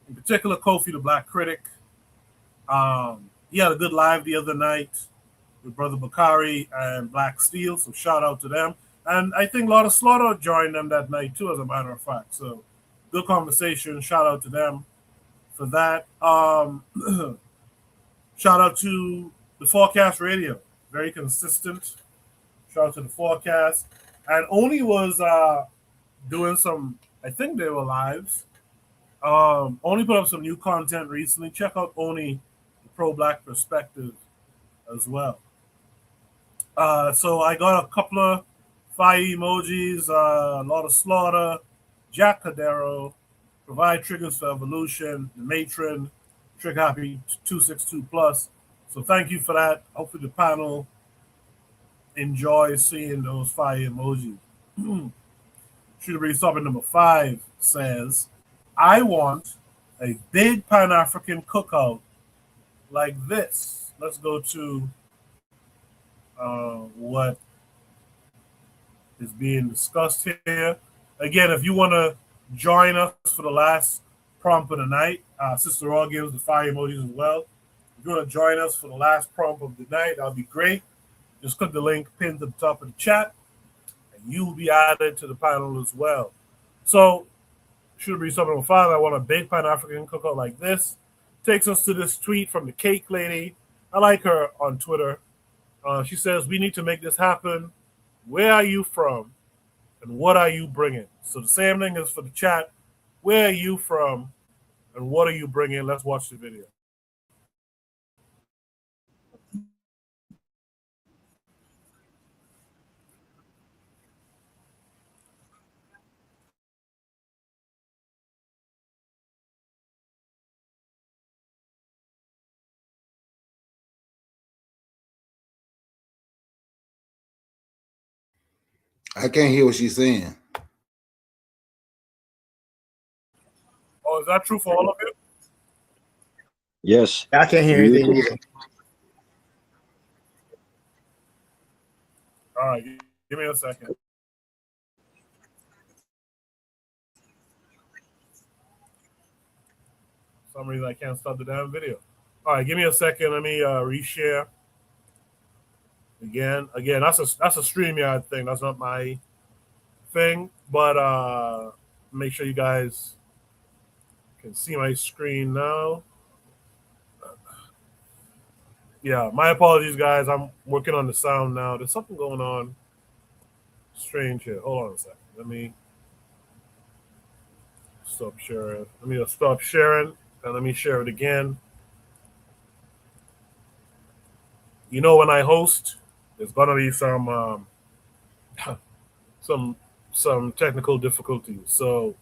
In particular, Kofi the Black Critic. He had a good live the other night with Brother Bakari and Black Steel, so shout out to them. And I think a lot of Slaughter joined them that night too, as a matter of fact. So good conversation. Shout out to them for that. Shout out to the Forecast Radio. Very consistent. Shout out to the Forecast. And Oni was doing some, I think they were lives. Oni put up some new content recently. Check out Oni, the Pro-Black Perspective as well. So I got a couple of fire emojis, a lot of slaughter, Jack Cadero, provide triggers for evolution, the matron, Trick Happy 262 plus. So thank you for that. Hopefully the panel enjoys seeing those fire emojis. Shooter Breeze topic number 5 says, I want a big Pan-African cookout like this. Let's go to what is being discussed here. Again, if you want to join us for the last prompt of the night, Sister Raw gives the fire emojis as well. If you want to join us for the last prompt of the night, that'll be great. Just click the link pinned to the top of the chat, and you will be added to the panel as well. So, should be something number 5. I want a big Pan-African cookout like this. Takes us to this tweet from the Cake Lady. I like her on Twitter. She says, we need to make this happen. Where are you from? And what are you bringing? So the same thing is for the chat. Where are you from? And what are you bringing? Let's watch the video. I can't hear what she's saying. Oh, is that true for all of you? Yes. I can't hear anything either. All right, give me a second. For some reason I can't stop the damn video. All right, give me a second. Let me reshare. Again, that's a StreamYard thing. That's not my thing. But make sure you guys can see my screen now. Yeah, my apologies, guys. I'm working on the sound now. There's something going on strange here. Hold on a second. Let me stop sharing. Let me stop sharing and let me share it again. You know, when I host, there's gonna be some technical difficulties. So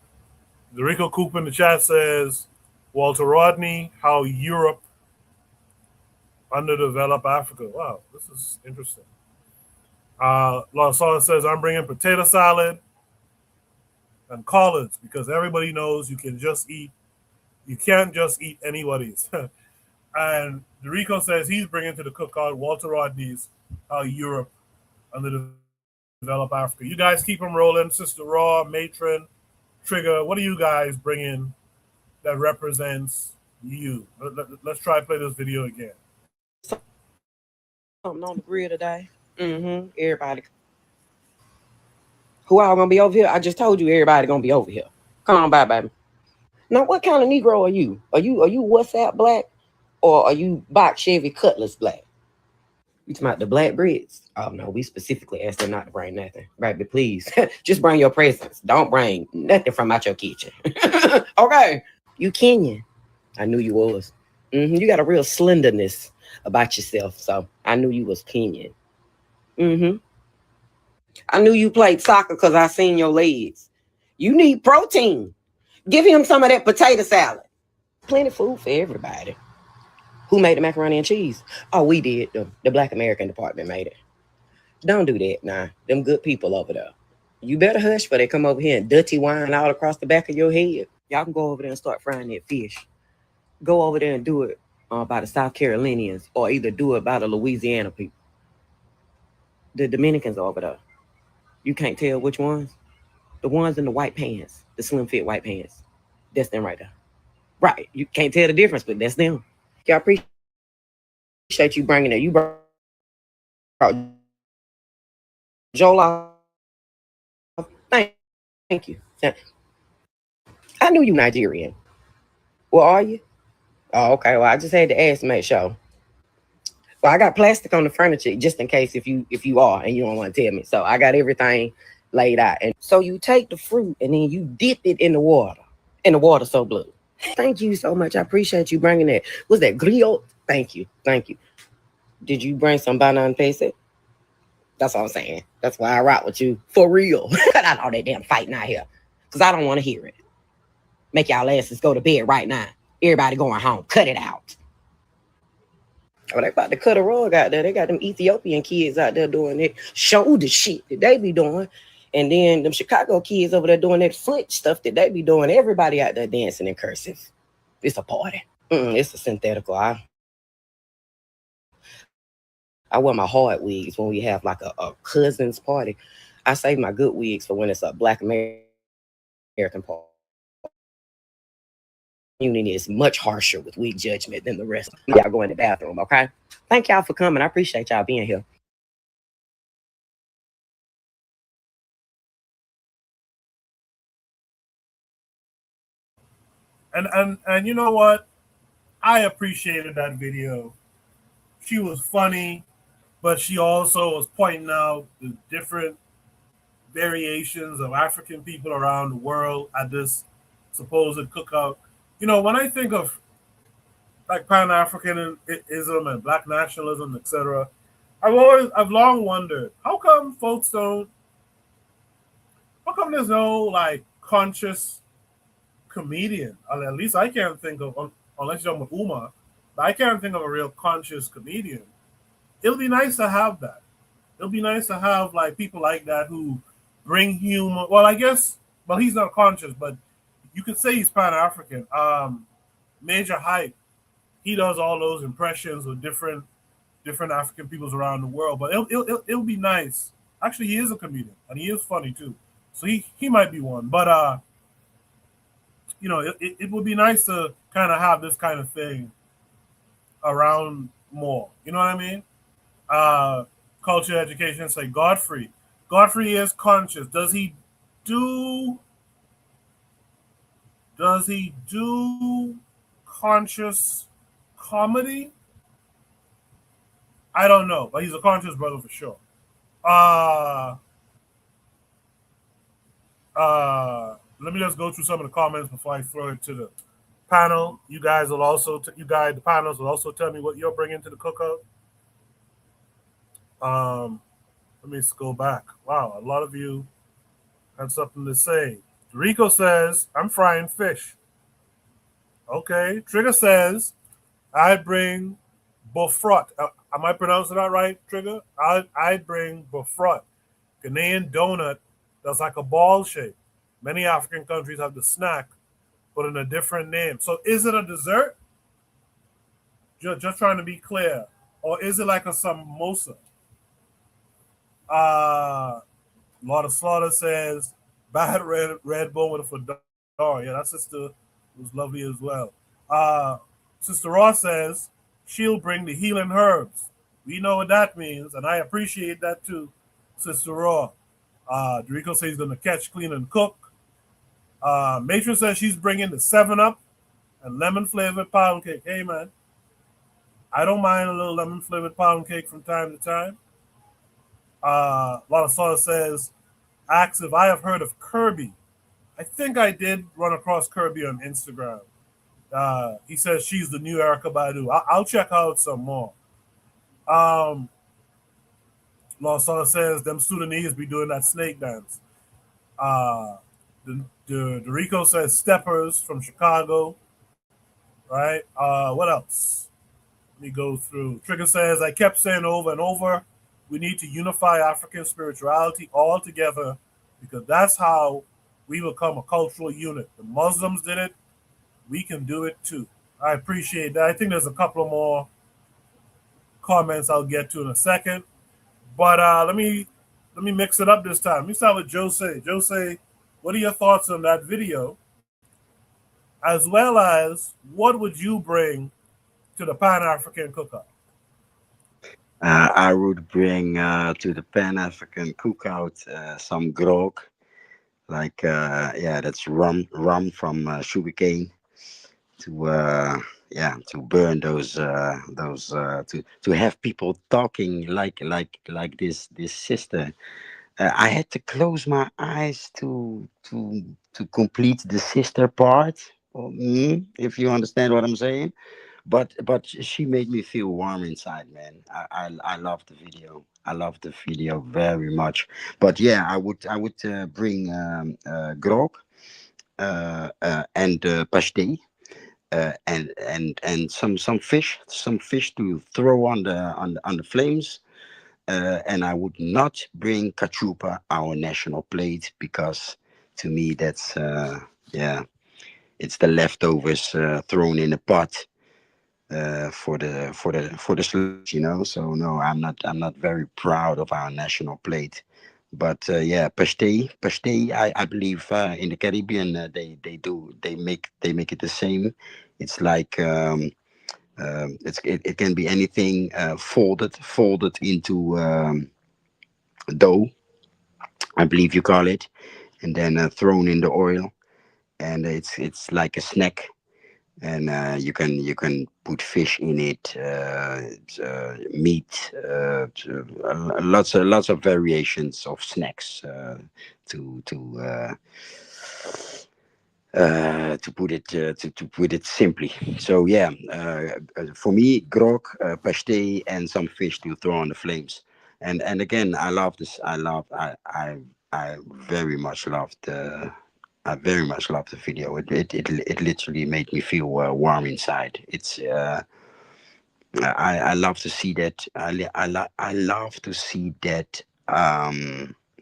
the Rico Coop in the chat says, Walter Rodney, how Europe underdeveloped Africa. Wow, this is interesting. Lawson says, I'm bringing potato salad and collards because everybody knows you can't just eat anybody's. And Rico says he's bringing to the cookout Walter Rodney's how Europe underdeveloped Africa. You guys keep them rolling. Sister Raw, Matron, Trigger, what are you guys bringing that represents you? Let's try to play this video again. Something on the grill today. Everybody. Who all gonna be over here? I just told you everybody gonna be over here. Come on by, baby. Now, what kind of Negro are you? Are you WhatsApp black, or are you box Chevy Cutlass black? You talking about the black breeds? Oh no, we specifically asked them not to bring nothing, baby. Please, just bring your presents. Don't bring nothing from out your kitchen. Okay, you Kenyan. I knew you was. You got a real slenderness about yourself, so I knew you was Kenyan. I knew you played soccer because I seen your legs. You need protein. Give him some of that potato salad. Plenty of food for everybody. Who made the macaroni and cheese? Oh, we did. The Black American department made it. Don't do that, nah. Them good people over there. You better hush before they come over here and dirty wine all across the back of your head. Y'all can go over there and start frying that fish. Go over there and do it by the South Carolinians, or either do it by the Louisiana people. The Dominicans are over there. You can't tell which ones? The ones in the white pants, the slim fit white pants. That's them right there. Right. You can't tell the difference, but that's them. Y'all appreciate you bringing it. You brought Jola. Thank you. I knew you Nigerian. Well, are you? Oh, okay. Well, I just had to ask to make sure. Well, I got plastic on the furniture just in case if you are and you don't want to tell me. So I got everything laid out. And so you take the fruit and then you dip it in the water. And the water so blue. Thank you so much. I appreciate you bringing that. Was that griot? Thank you. Thank you. Did you bring some banana pesa? That's all I'm saying. That's why I rock with you. For real. Cut out all that damn fighting out here. Because I don't want to hear it. Make y'all asses go to bed right now. Everybody going home. Cut it out. Oh, they about to cut a rug out there. They got them Ethiopian kids out there doing it. Shoulder shit that they be doing. And then them Chicago kids over there doing that foot stuff that they be doing. Everybody out there dancing in cursive. It's a party. It's a synthetical. I wear my hard wigs when we have like a cousin's party. I save my good wigs for when it's a Black American party. Community is much harsher with wig judgment than the rest. Y'all go in the bathroom, okay? Thank y'all for coming. I appreciate y'all being here. And you know what? I appreciated that video. She was funny, but she also was pointing out the different variations of African people around the world at this supposed cookout. You know, when I think of like Pan-Africanism and Black nationalism, etc., I've long wondered how come there's no like conscious comedian? At least I can't think of, unless you're with Uma, but I can't think of a real conscious comedian. It'll be nice to have that. It'll be nice to have like people like that who bring humor. Well, I guess. Well, he's not conscious, but you could say he's Pan African. Major Hype. He does all those impressions of different African peoples around the world. But it'll be nice. Actually, he is a comedian and he is funny too. So he might be one. But it would be nice to kind of have this kind of thing around more. You know what I mean? Culture, education. Say Godfrey. Godfrey is conscious. Do does he do conscious comedy? I don't know, but he's a conscious brother for sure. Uh Let me just go through some of the comments before I throw it to the panel. You guys will also, the panels will also tell me what you're bringing to the cookout. Let me scroll back. Wow, a lot of you had something to say. Rico says, I'm frying fish. Okay. Trigger says, I bring bofrot. Am I pronouncing that right, Trigger? I bring bofrot. Ghanaian donut that's like a ball shape. Many African countries have the snack, but in a different name. So is it a dessert? Just trying to be clear. Or is it like a samosa? Lot of Slaughter says, bad red bone with a fedora. Yeah, that sister was lovely as well. Sister Ross says, she'll bring the healing herbs. We know what that means, and I appreciate that too, Sister Raw. Dorico says he's going to catch, clean, and cook. Matron says she's bringing the 7-Up and lemon-flavored pound cake. Hey, man, I don't mind a little lemon-flavored pound cake from time to time. A lot of Slaughter says, asks if I have heard of Kirby. I think I did run across Kirby on Instagram. He says she's the new Erica Badu. I'll check out some more. Lawson says them Sudanese be doing that snake dance. The Rico says steppers from Chicago. Right? What else? Let me go through. Trigger says, I kept saying over and over, we need to unify African spirituality all together because that's how we become a cultural unit. The Muslims did it. We can do it too. I appreciate that. I think there's a couple of more comments I'll get to in a second. But let me mix it up this time. Let me start with Jose. Jose, what are your thoughts on that video? As well as what would you bring to the Pan-African cookout? I would bring to the Pan-African cookout some grog, like that's rum from sugarcane, to burn those to have people talking like this sister. I had to close my eyes to complete the sister part, if you understand what I'm saying. But she made me feel warm inside, man. I love the video. I love the video very much. But yeah, I would bring grog and pastei. And some fish to throw on the flames, and I would not bring cachupa, our national plate, because to me that's it's the leftovers thrown in a pot for the slaves, So no, I'm not very proud of our national plate. But pastei. I believe in the Caribbean they make it the same. It's like it can be anything folded into dough, I believe you call it, and then thrown in the oil, and it's like a snack. And you can put fish in it, meat, lots of variations of snacks to to uh, to put it simply. So yeah, for me, grog, pastei, and some fish to throw on the flames. And again, I love this. I very much loved the. I very much love the video. It literally made me feel warm inside. I love to see that. I love to see that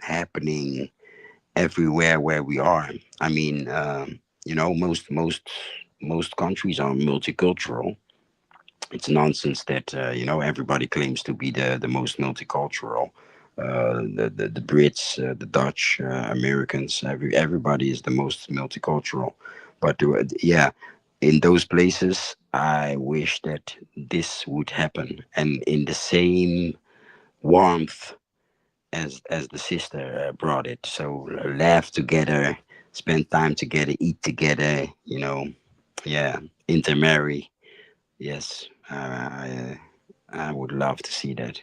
happening everywhere where we are. I mean, most countries are multicultural. It's nonsense that everybody claims to be the most multicultural. The Brits, the Dutch, Americans, everybody is the most multicultural. But yeah, in those places, I wish that this would happen, and in the same warmth as the sister brought it. So laugh together, spend time together, eat together. Yeah, intermarry. Yes, I would love to see that.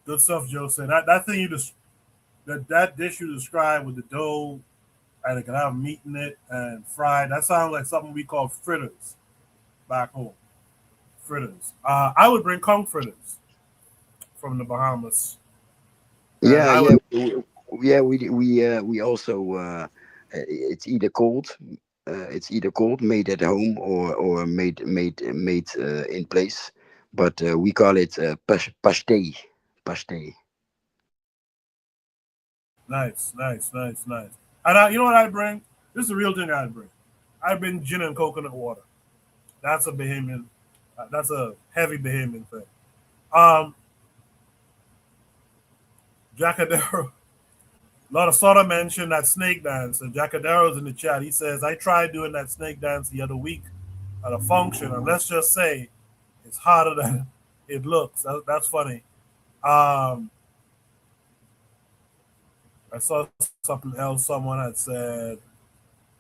Good stuff, Joe said. That thing you just that dish you described with the dough and it can have meat in it and fried. That sounds like something we call fritters back home. Fritters. I would bring conch fritters from the Bahamas, and Yeah, I yeah, would. we also it's either cold, made at home, or made in place, but we call it pasté. Nice, nice, nice, nice. And you know what I'd bring? This is the real thing I'd bring. I'd bring gin and coconut water. That's a Bahamian. That's a heavy Bahamian thing. Um, Jacadero. A lot of Soda mentioned that snake dance, and Jacadero's in the chat. He says, I tried doing that snake dance the other week at a function, and let's just say it's harder than it looks. That's funny. Um, I saw something else someone had said.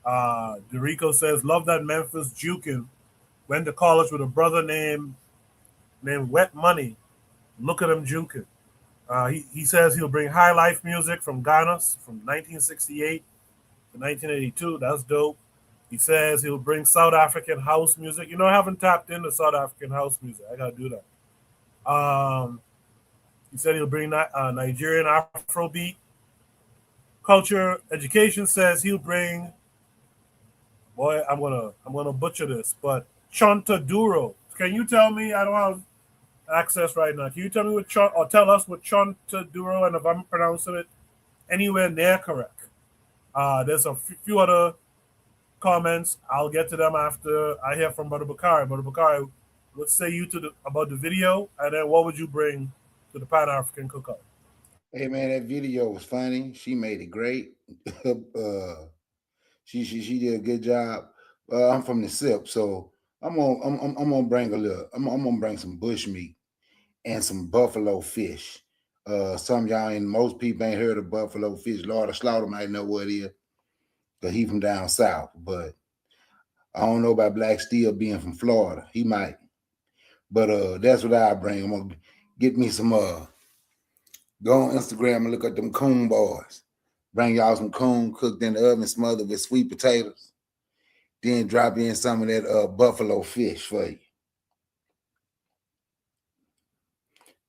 Derico says, love that Memphis jukin. Went to college with a brother named Wet Money. Look at him juking. He says he'll bring high life music from Ghana from 1968 to 1982. That's dope. He says he'll bring South African house music. I haven't tapped into South African house music. I gotta do that. He said he'll bring Nigerian Afrobeat. Culture Education says he'll bring. Boy, I'm gonna butcher this, but Chontaduro. Can you tell me? I don't have access right now. Can you tell me or tell us what Chontaduro, and if I'm pronouncing it anywhere near correct? There's a few other comments. I'll get to them after I hear from Brother Bakari. Brother Bakari, what say you about the video, and then what would you bring to the Pan African Cookout? Hey man, that video was funny. She made it great. She did a good job. I'm from the SIP, so I'm gonna bring a little. I'm gonna bring some bush meat and some buffalo fish. Some of y'all and most people ain't heard of buffalo fish. Lord of Slaughter might know what it is, cause he from down south. But I don't know about Black Steel being from Florida. He might. But that's what I bring. I'm gonna get me some go on Instagram and look at them coon boys. Bring y'all some coon cooked in the oven, smothered with sweet potatoes. Then drop in some of that buffalo fish for you.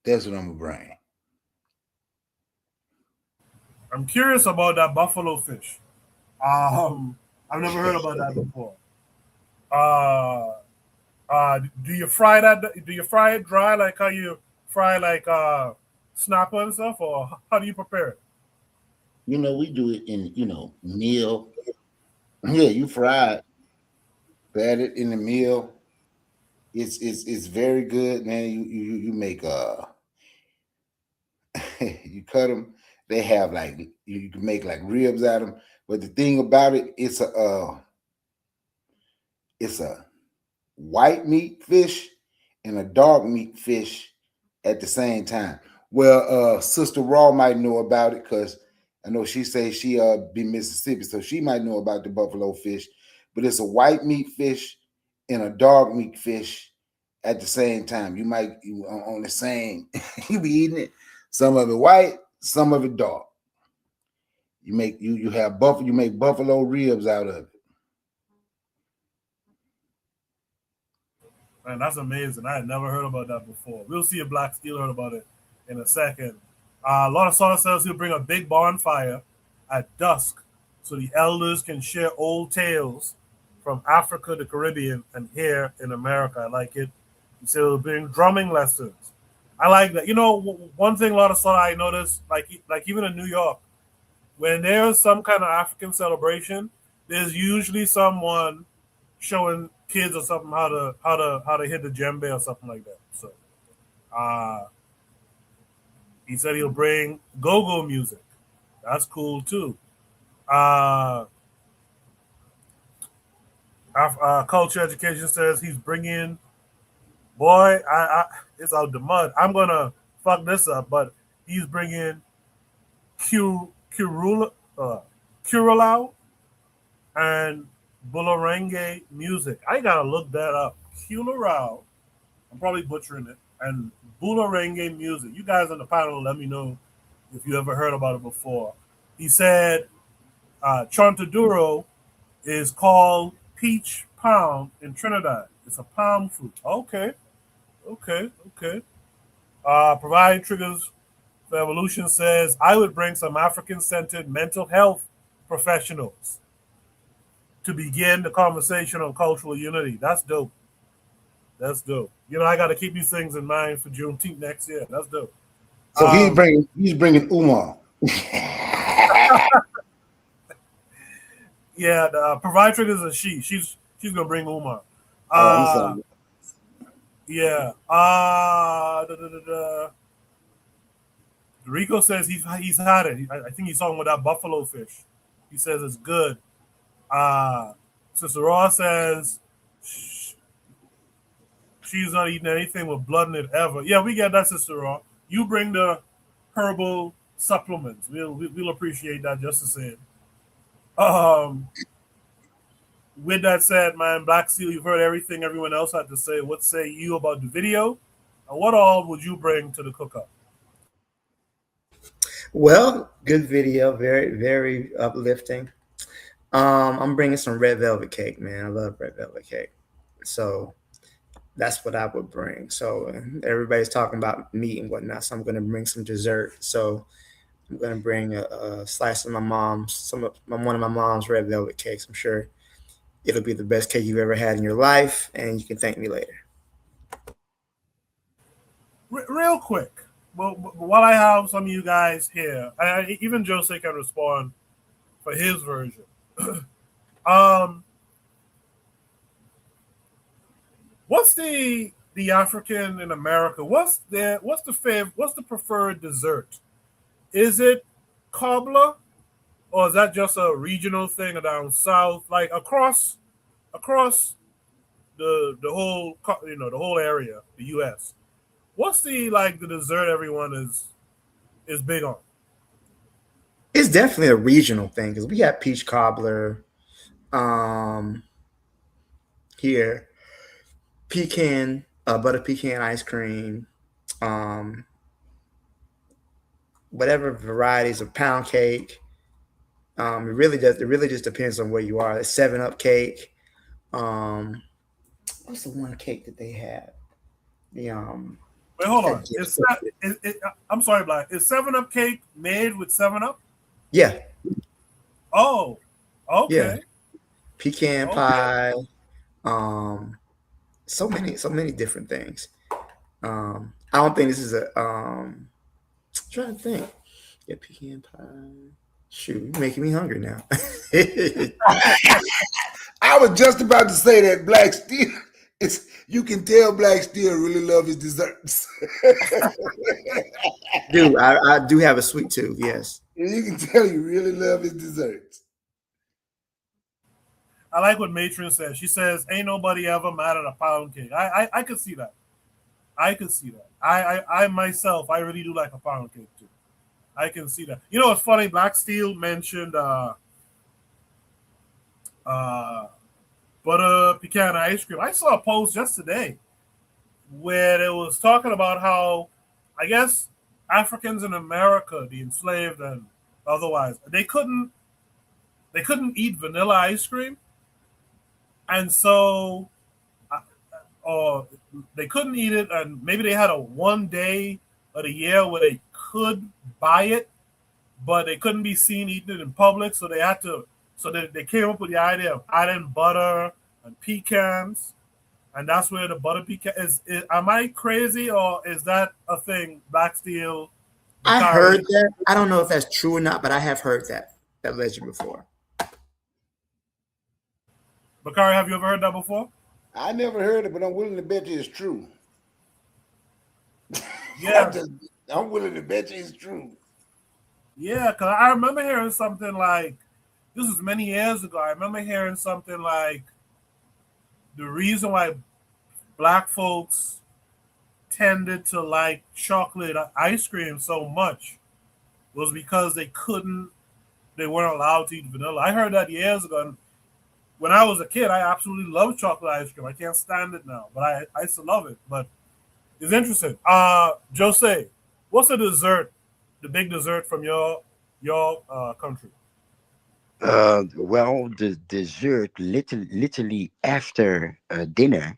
That's what I'm gonna bring. I'm curious about that buffalo fish. I've never heard about that before. Do you fry that? Do you fry it dry like how you fry like snapper and stuff, or how do you prepare it? We do it in meal. Yeah, you fry it, pat it in the meal. It's very good, man. You make you cut them. They have like you can make like ribs out of them. But the thing about it, it's a white meat fish and a dark meat fish at the same time. Well, Sister Raw might know about it because I know she say she be Mississippi, so she might know about the buffalo fish. But it's a white meat fish and a dark meat fish at the same time. You might on the same. You be eating it. Some of it white, some of it dark. You make you make buffalo ribs out of it. Man, that's amazing. I had never heard about that before. We'll see if Black Steel heard about it in a second. A lot of Salt says he'll bring a big bonfire at dusk so the elders can share old tales from Africa, the Caribbean, and here in America. I like it. He said he'll bring drumming lessons. I like that. You know, one thing a lot of stuff I noticed, like even in New York, when there's some kind of African celebration, there's usually someone showing kids or something how to hit the djembe or something like that. So, uh, he said he'll bring go-go music. That's cool too. Uh, Culture Education says he's bringing. Boy, it's out the mud. I'm gonna fuck this up, but he's bringing Curula, Curulao and Bulurenge music. I gotta look that up. Curulao, I'm probably butchering it, and Bulurenge music. You guys on the panel, let me know if you ever heard about it before. He said Chontaduro is called peach palm in Trinidad. It's a palm fruit. Okay, okay. Providing triggers for evolution says I would bring some African-centered mental health professionals to begin the conversation on cultural unity. That's dope. That's dope. You know, I got to keep these things in mind for Juneteenth next year. That's dope. So he's bringing Umar. Yeah, the provider is a she. She's gonna bring Umar. I'm sorry. Yeah. Rico says he's had it. I think he's talking about that buffalo fish. He says it's good. Sister Raw says she's not eating anything with blood in it ever. Yeah, we get that, Sister Raw. You bring the herbal supplements. We'll appreciate that just the same. With that said, man, Black Steel, you've heard everything everyone else had to say. What say you about the video? And what all would you bring to the cook-up? Well, good video, very, very uplifting. I'm bringing some red velvet cake, man. I love red velvet cake. So that's what I would bring. So everybody's talking about meat and whatnot. So I'm going to bring some dessert. So I'm going to bring a slice of one of my mom's red velvet cakes. I'm sure it'll be the best cake you've ever had in your life, and you can thank me later. Real quick, well, while I have some of you guys here, even Jose can respond for his version. What's the African in America? What's the preferred dessert? Is it cobbler, or is that just a regional thing down south, like across the whole area, the U.S.? What's the dessert everyone is big on? It's definitely a regional thing because we have peach cobbler here, butter pecan ice cream, whatever varieties of pound cake. It really just depends on where you are. The 7-Up cake. What's the one cake that they have? Wait, hold on. I'm sorry, Black. Is 7-Up cake made with 7-Up? Yeah. Oh, okay. Yeah. Pecan pie. So many different things. I don't think this is I'm trying to think. Yeah, pecan pie. Shoot, you're making me hungry now. I was just about to say that Black Steel. You can tell Black Steel really love his desserts. Dude, I do have a sweet tooth. Yes. You can tell you really love his desserts. I like what Matron says. She says, "Ain't nobody ever mad at a pound cake." I could see that. I could see that. I myself, I really do like a pound cake too. I can see that. You know, it's funny. Black Steel mentioned butter pecan ice cream. I saw a post just today where it was talking about how, I guess, Africans in America, the enslaved and otherwise, they couldn't eat vanilla ice cream, and so or they couldn't eat it, and maybe they had a one day of the year where they could buy it, but they couldn't be seen eating it in public, so they came up with the idea of adding butter and pecans and that's where the butter pecan is. Am I crazy or is that a thing? Black Steel, I Bakari. heard that. I don't know if that's true or not, but I have heard that legend before. Bakari, have you ever heard that before? I never heard it, but I'm willing to bet you it's true. Yeah, I'm willing to bet you it's true. yeah. Cause I remember hearing something like this was many years ago. I remember hearing something like the reason why black folks tended to like chocolate ice cream so much was because they weren't allowed to eat vanilla. I heard that years ago. And when I was a kid, I absolutely loved chocolate ice cream. I can't stand it now, but I still love it. But it's interesting. Jose, what's the dessert, the big dessert from your country? Well, the dessert, literally after dinner,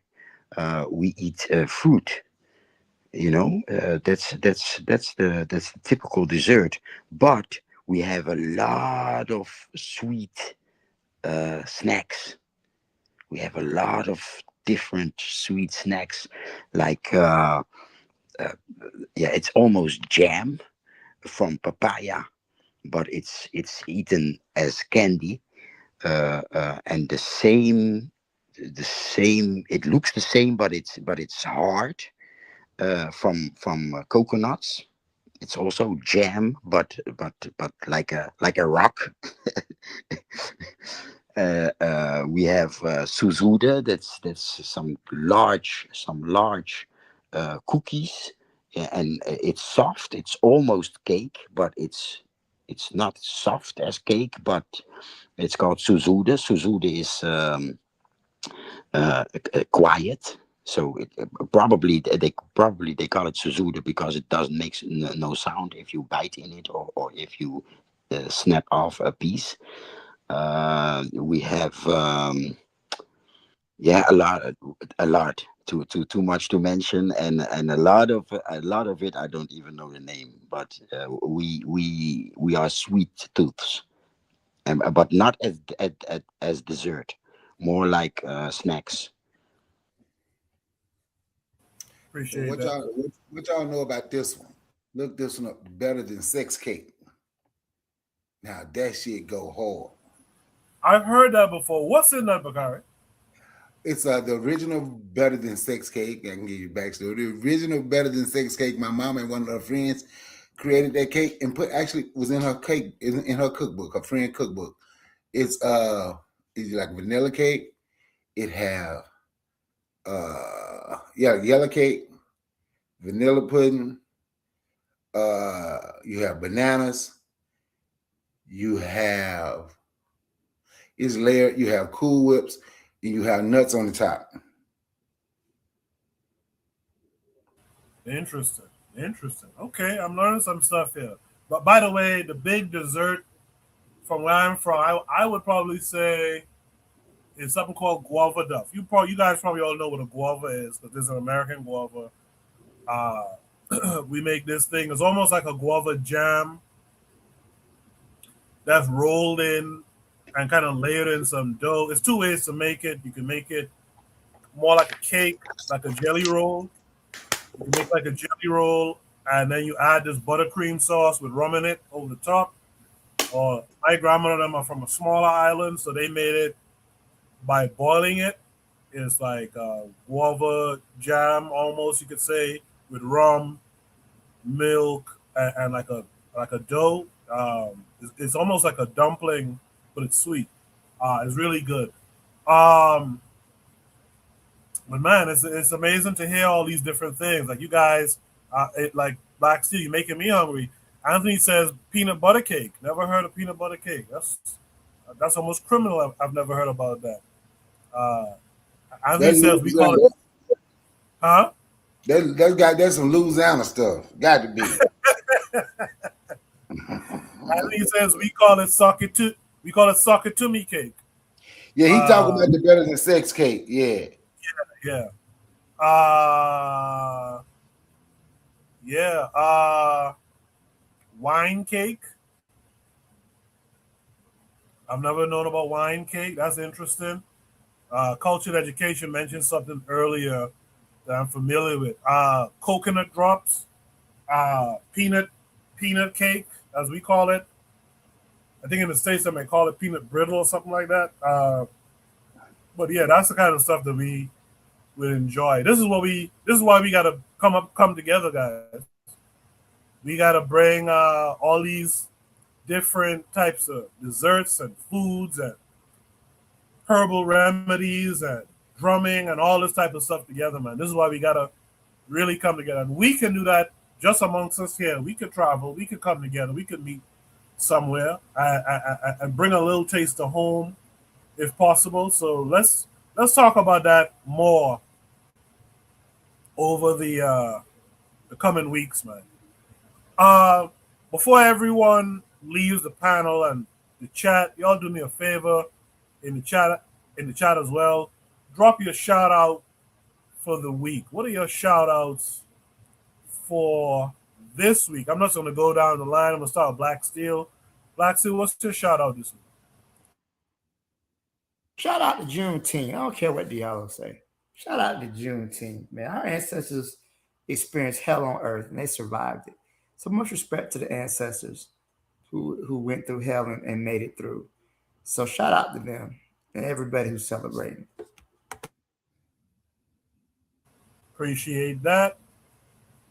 we eat fruit. You know, that's the typical dessert. But we have a lot of sweet snacks. We have a lot of different sweet snacks, like uh, yeah, it's almost jam from papaya, but it's eaten as candy, and the same. It looks the same, but it's hard, from coconuts. It's also jam, but like a rock. We have suzude. That's some large cookies, and it's soft. It's almost cake, but it's not soft as cake. But it's called suzude. Suzude is quiet. So they call it suzude because it doesn't make no sound if you bite in it, or if you snap off a piece. We have yeah, a lot, too much to mention, and a lot of it I don't even know the name, but we are sweet tooths, and but not as dessert, more like snacks. So Appreciate that. what y'all know about this one? Look this one up. Better than sex cake. Now that shit go hard. I've heard that before. What's in that, Bakari? It's the original Better Than Sex Cake. I can give you backstory. The original Better Than Sex Cake. My mom and one of her friends created that cake and actually was in her cake in her cookbook, her friend cookbook. It's like vanilla cake. It have yellow cake, vanilla pudding. You have bananas. You have it's layered. You have Cool Whips, and you have nuts on the top. Interesting. Interesting. Okay, I'm learning some stuff here. But by the way, the big dessert from where I'm from, I would probably say it's something called guava duff. You guys probably all know what a guava is because there's an American guava. We make this thing. It's almost like a guava jam that's rolled in and kind of layered in some dough. It's two ways to make it. You can make it more like a cake, like a jelly roll. You can make like a jelly roll, and then you add this buttercream sauce with rum in it over the top. Or my grandmother and them are from a smaller island, so they made it by boiling it. It's like guava jam, almost you could say, with rum, milk, and like a dough. It's almost like a dumpling, but it's sweet. It's really good. Um, but man, it's amazing to hear all these different things. Like you guys, like Black Steel, you're making me hungry. Anthony says peanut butter cake. Never heard of peanut butter cake. That's almost criminal. I've never heard about that. Uh, Anthony That says we call it, Louisiana, huh? that's some Louisiana stuff. Got to be. Anthony says we call it socket to me cake. Yeah, he talking Uh, about the Better Than Sex Cake. Yeah. yeah. Uh, yeah. Wine cake. I've never known about wine cake. That's interesting. Culture and Education mentioned something earlier that I'm familiar with. Coconut drops, peanut cake, as we call it. I think in the States they may call it peanut brittle or something like that. But yeah, that's the kind of stuff that we would enjoy. This is why we gotta come together, guys. We gotta bring all these different types of desserts and foods and herbal remedies and drumming and all this type of stuff together, man. This is why we gotta really come together. And we can do that just amongst us here. We could travel, we could come together, we could meet somewhere and bring a little taste to home if possible. So let's talk about that more over the coming weeks, man. Uh, Before everyone leaves the panel and the chat, y'all do me a favor in the chat as well. Drop your shout out for the week. What are your shout outs for this week? I'm not going to go down the line. I'm going to start with Black Steel. Black Steel, what's your shout out this week? Shout out to Juneteenth. I don't care what Diallo say. Shout out to Juneteenth, man. Our ancestors experienced hell on earth and they survived it. So much respect to the ancestors who went through hell and made it through. So shout out to them and everybody who's celebrating. Appreciate that.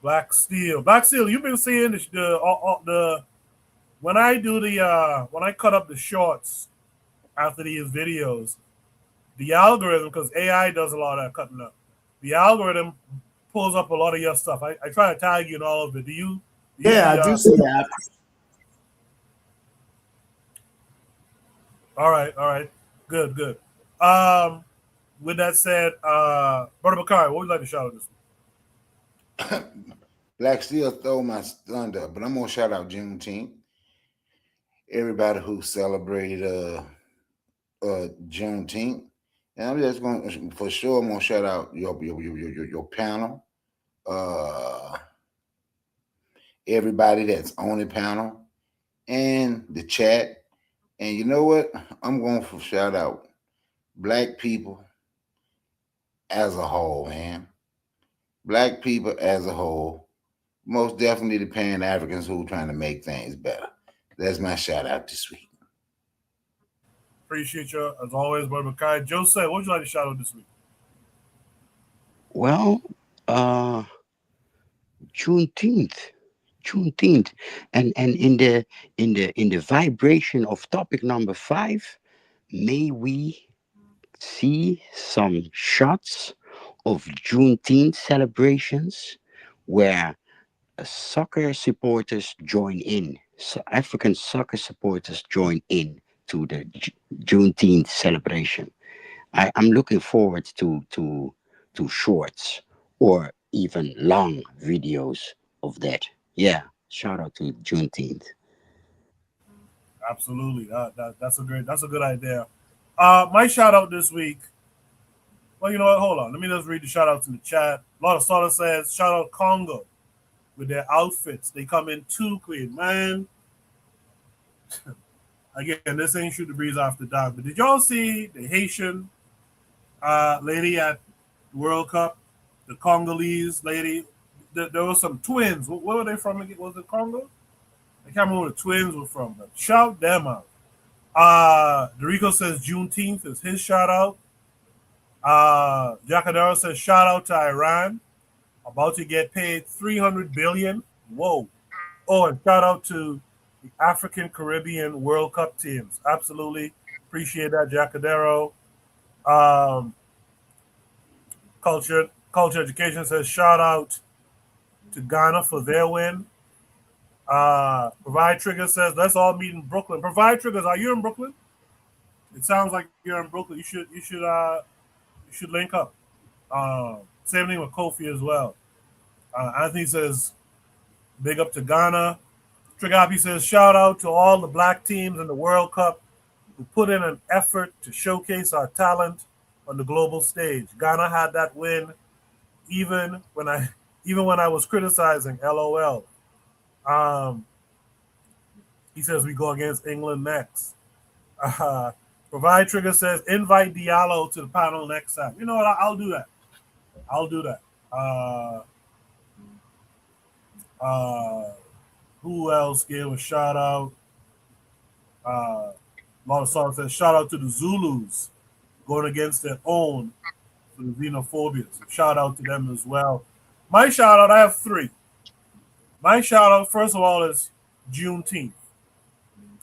Black Steel, you've been seeing the when I do when I cut up the shorts after these videos, the algorithm, because AI does a lot of that cutting up, the algorithm pulls up a lot of your stuff. I try to tag you in all of it. Do you I do see that. All right. Good. With that said, Brother Bakari, what would you like to shout out this week? Black Steel stole my thunder, but I'm gonna shout out Juneteenth. Everybody who celebrated Juneteenth, and I'm just going for sure. I'm gonna shout out your panel. Everybody that's on the panel and the chat. And you know what? I'm going to shout out Black people as a whole, man. Black people as a whole. Most definitely the Pan-Africans who are trying to make things better. That's my shout out this week. Appreciate you as always, Brother Bakari. Joseph, what would you like to shout out this week? Well, Juneteenth, and in the vibration of topic number 5, may we see some shots of Juneteenth celebrations where soccer supporters join in. So African soccer supporters join in to the Juneteenth celebration. I'm looking forward to shorts or even long videos of that. Yeah, shout out to Juneteenth. Absolutely, that's a good idea. My shout out this week. Well, you know what? Hold on. Let me just read the shout outs in the chat. A lot of Soda says, shout out Congo with their outfits. They come in too clean, man. Again, this ain't Shoot the Breeze After Dark, but did y'all see the Haitian lady at the World Cup? The Congolese lady? There were some twins. Where were they from again? Was it Congo? I can't remember where the twins were from, but shout them out. Dorico says Juneteenth is his shout out. Jacadero says shout out to Iran, about to get paid $300 billion. Whoa. Oh, and shout out to the African Caribbean World Cup teams. Absolutely appreciate that, Jacadero. Culture Education says shout out to Ghana for their win. Provide Trigger says let's all meet in Brooklyn. Provide Triggers, are you in Brooklyn? It sounds like you're in Brooklyn. You should link up. Same thing with Kofi as well. Anthony says big up to Ghana. Trigapi says shout out to all the Black teams in the World Cup who put in an effort to showcase our talent on the global stage. Ghana had that win even when I was criticizing. LOL. He says we go against England next. Provide Trigger says, invite Diallo to the panel next time. You know what? I'll do that. I'll do that. Who else gave a shout out? A lot of songs said, shout out to the Zulus going against their own for the xenophobia. So shout out to them as well. My shout out, I have 3. My shout out, first of all, is Juneteenth.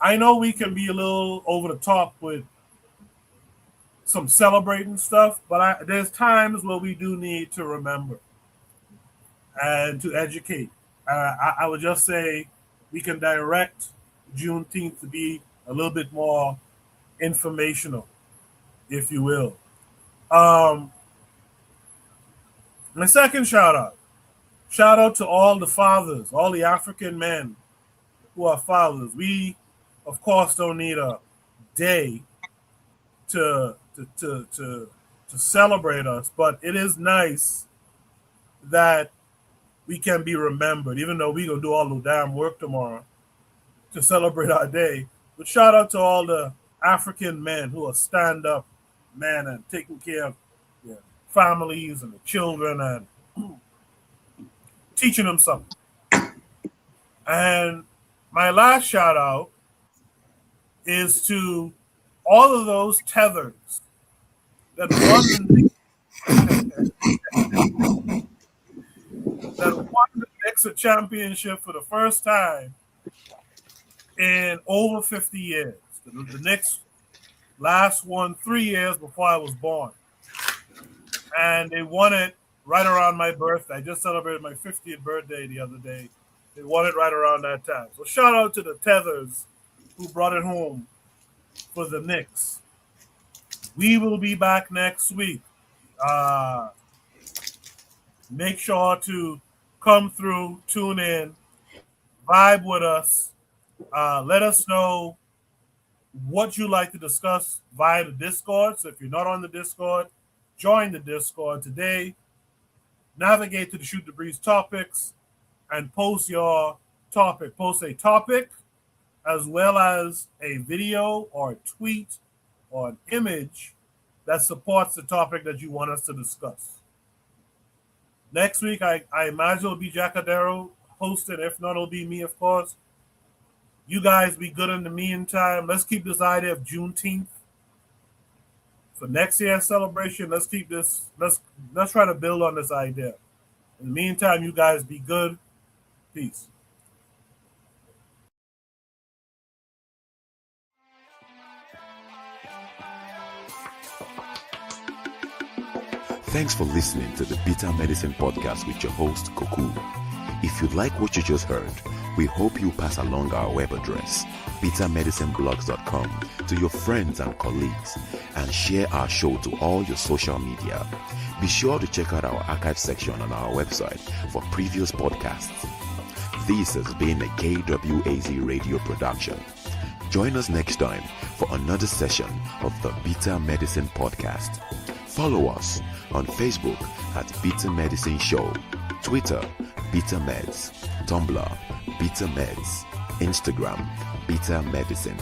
I know we can be a little over the top with some celebrating stuff, but there's times where we do need to remember and to educate. I would just say we can direct Juneteenth to be a little bit more informational, if you will. My second shout out to all the fathers, all the African men who are fathers. We, of course, don't need a day to celebrate us, but it is nice that we can be remembered, even though we're gonna do all the damn work tomorrow to celebrate our day. But shout out to all the African men who are stand-up men and taking care of their families and the children and teaching them something. And my last shout out is to all of those tethers that won the Nexa championship for the first time in over 50 years. The Knicks last won 3 years before I was born. And they won it right around my birthday. I just celebrated my 50th birthday the other day. They won it right around that time. So shout out to the tethers who brought it home for the Knicks. We will be back next week. Make sure to come through, tune in, vibe with us. Let us know what you like to discuss via the Discord. So if you're not on the Discord, join the Discord today. Navigate to the Shoot the Breeze topics and post your topic. Post a topic as well as a video or a tweet or an image that supports the topic that you want us to discuss. Next week, I imagine it'll be Jacadero hosting. If not, it'll be me, of course. You guys be good in the meantime. Let's keep this idea of Juneteenth for next year's celebration. Let's keep this. Let's try to build on this idea. In the meantime, you guys be good. Peace. Thanks for listening to the Bitter Medicine Podcast with your host, Koku. If you like what you just heard, we hope you pass along our web address, bittermedicineblogs.com, to your friends and colleagues, and share our show to all your social media. Be sure to check out our archive section on our website for previous podcasts. This has been a KWAZ radio production. Join us next time for another session of the Bitter Medicine Podcast. Follow us on Facebook at Bitter Medicine Show, Twitter, Bitter Meds, Tumblr, Bitter Meds, Instagram, Bitter Medicine.